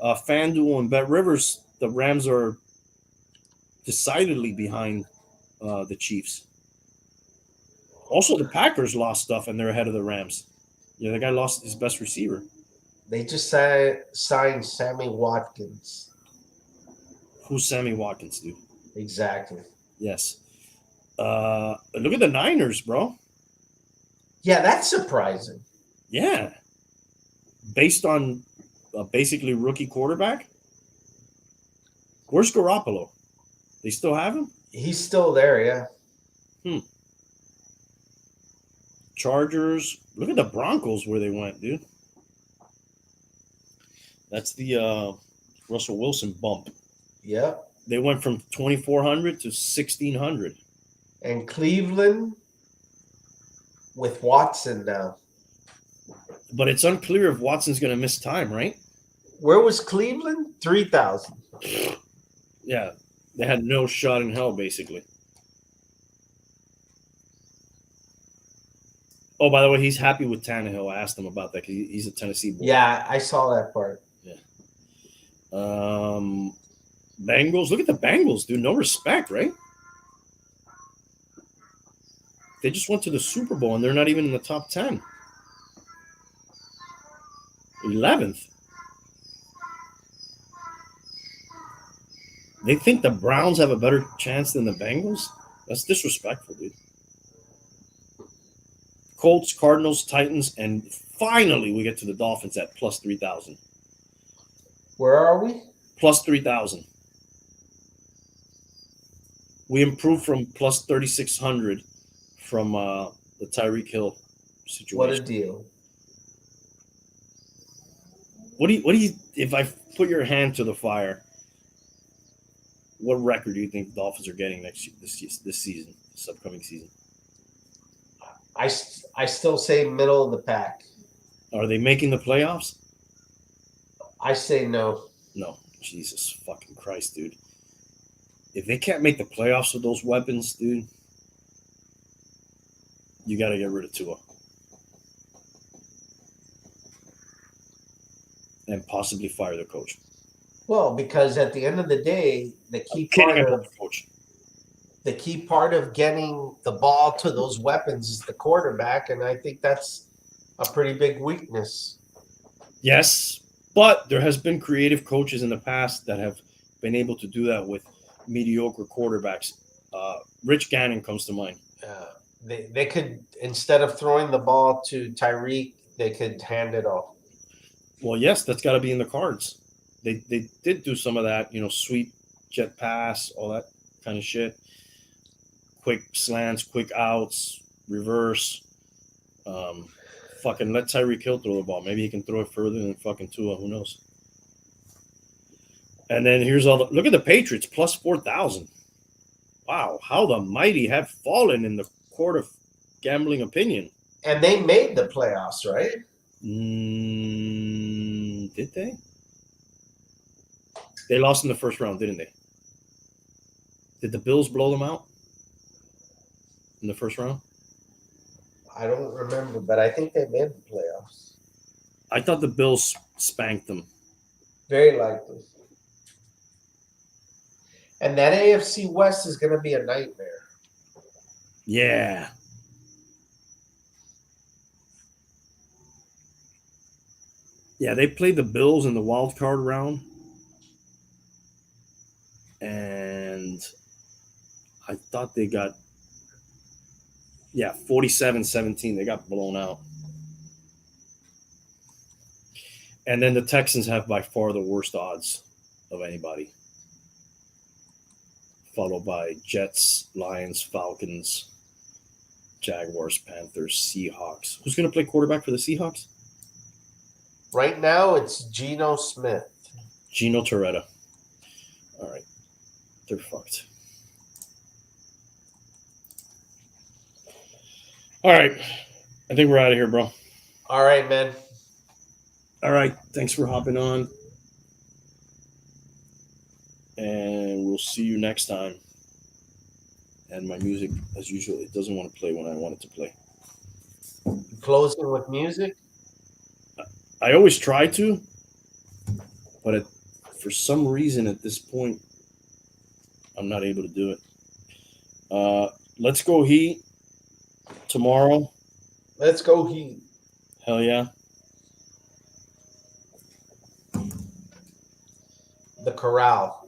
FanDuel, and Bet Rivers, the Rams are decidedly behind the Chiefs. Also, the Packers lost stuff, and they're ahead of the Rams. Yeah, the guy lost his best receiver. They just signed Sammy Watkins. Who's Sammy Watkins, dude? Exactly. Yes. Look at the Niners, bro. Yeah, that's surprising. Yeah. Based on basically rookie quarterback. Where's Garoppolo? They still have him? He's still there, yeah. Chargers. Look at the Broncos where they went, dude. That's the Russell Wilson bump. Yeah. They went from 2,400 to 1,600. And Cleveland with Watson now. But it's unclear if Watson's going to miss time, right? Where was Cleveland? 3,000. Yeah. They had no shot in hell, basically. Oh, by the way, he's happy with Tannehill. I asked him about that because he's a Tennessee boy. Yeah, I saw that part. Yeah. Bengals. Look at the Bengals, dude. No respect, right? They just went to the Super Bowl, and they're not even in the top 10. 11th. They think the Browns have a better chance than the Bengals? That's disrespectful, dude. Colts, Cardinals, Titans, and finally we get to the Dolphins at plus 3,000. Where are we? Plus 3,000. We improved from plus 3,600 from the Tyreek Hill situation. What a deal. What do you? If I put your hand to the fire, what record do you think the Dolphins are getting this season, this upcoming season? I still say middle of the pack. Are they making the playoffs? I say no. No. Jesus fucking Christ, dude. If they can't make the playoffs with those weapons, dude, you got to get rid of Tua. And possibly fire the coach. Well, because at the end of the day, the key part of getting the ball to those weapons is the quarterback, and I think that's a pretty big weakness. Yes, but there has been creative coaches in the past that have been able to do that with mediocre quarterbacks. Rich Gannon comes to mind. They could, instead of throwing the ball to Tyreek, they could hand it off. Well, yes, that's got to be in the cards. They did do some of that, sweep, jet pass, all that kind of shit. Quick slants, quick outs, reverse. Fucking let Tyreek Hill throw the ball. Maybe he can throw it further than fucking Tua. Who knows? And then here's look at the Patriots, plus 4,000. Wow, how the mighty have fallen in the court of gambling opinion. And they made the playoffs, right? Did they? They lost in the first round, didn't they? Did the Bills blow them out in the first round? I don't remember, but I think they made the playoffs. I thought the Bills spanked them. Very likely. And that AFC West is going to be a nightmare. Yeah. Yeah, they played the Bills in the wild card round. And I thought they got, 47-17. They got blown out. And then the Texans have by far the worst odds of anybody. Followed by Jets, Lions, Falcons, Jaguars, Panthers, Seahawks. Who's going to play quarterback for the Seahawks? Right now, it's Geno Smith. Gino Toretta. All right. They're fucked. All right. I think we're out of here, bro. All right, man. All right. Thanks for hopping on. And we'll see you next time. And my music, as usual, it doesn't want to play when I want it to play. Closing with music? I always try to, but for some reason at this point, I'm not able to do it. Let's go Heat tomorrow. Let's go Heat. Hell yeah. The Corral.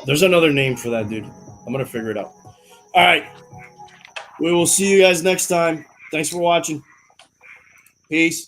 There's another name for that, dude. I'm going to figure it out. All right. We will see you guys next time. Thanks for watching. Peace.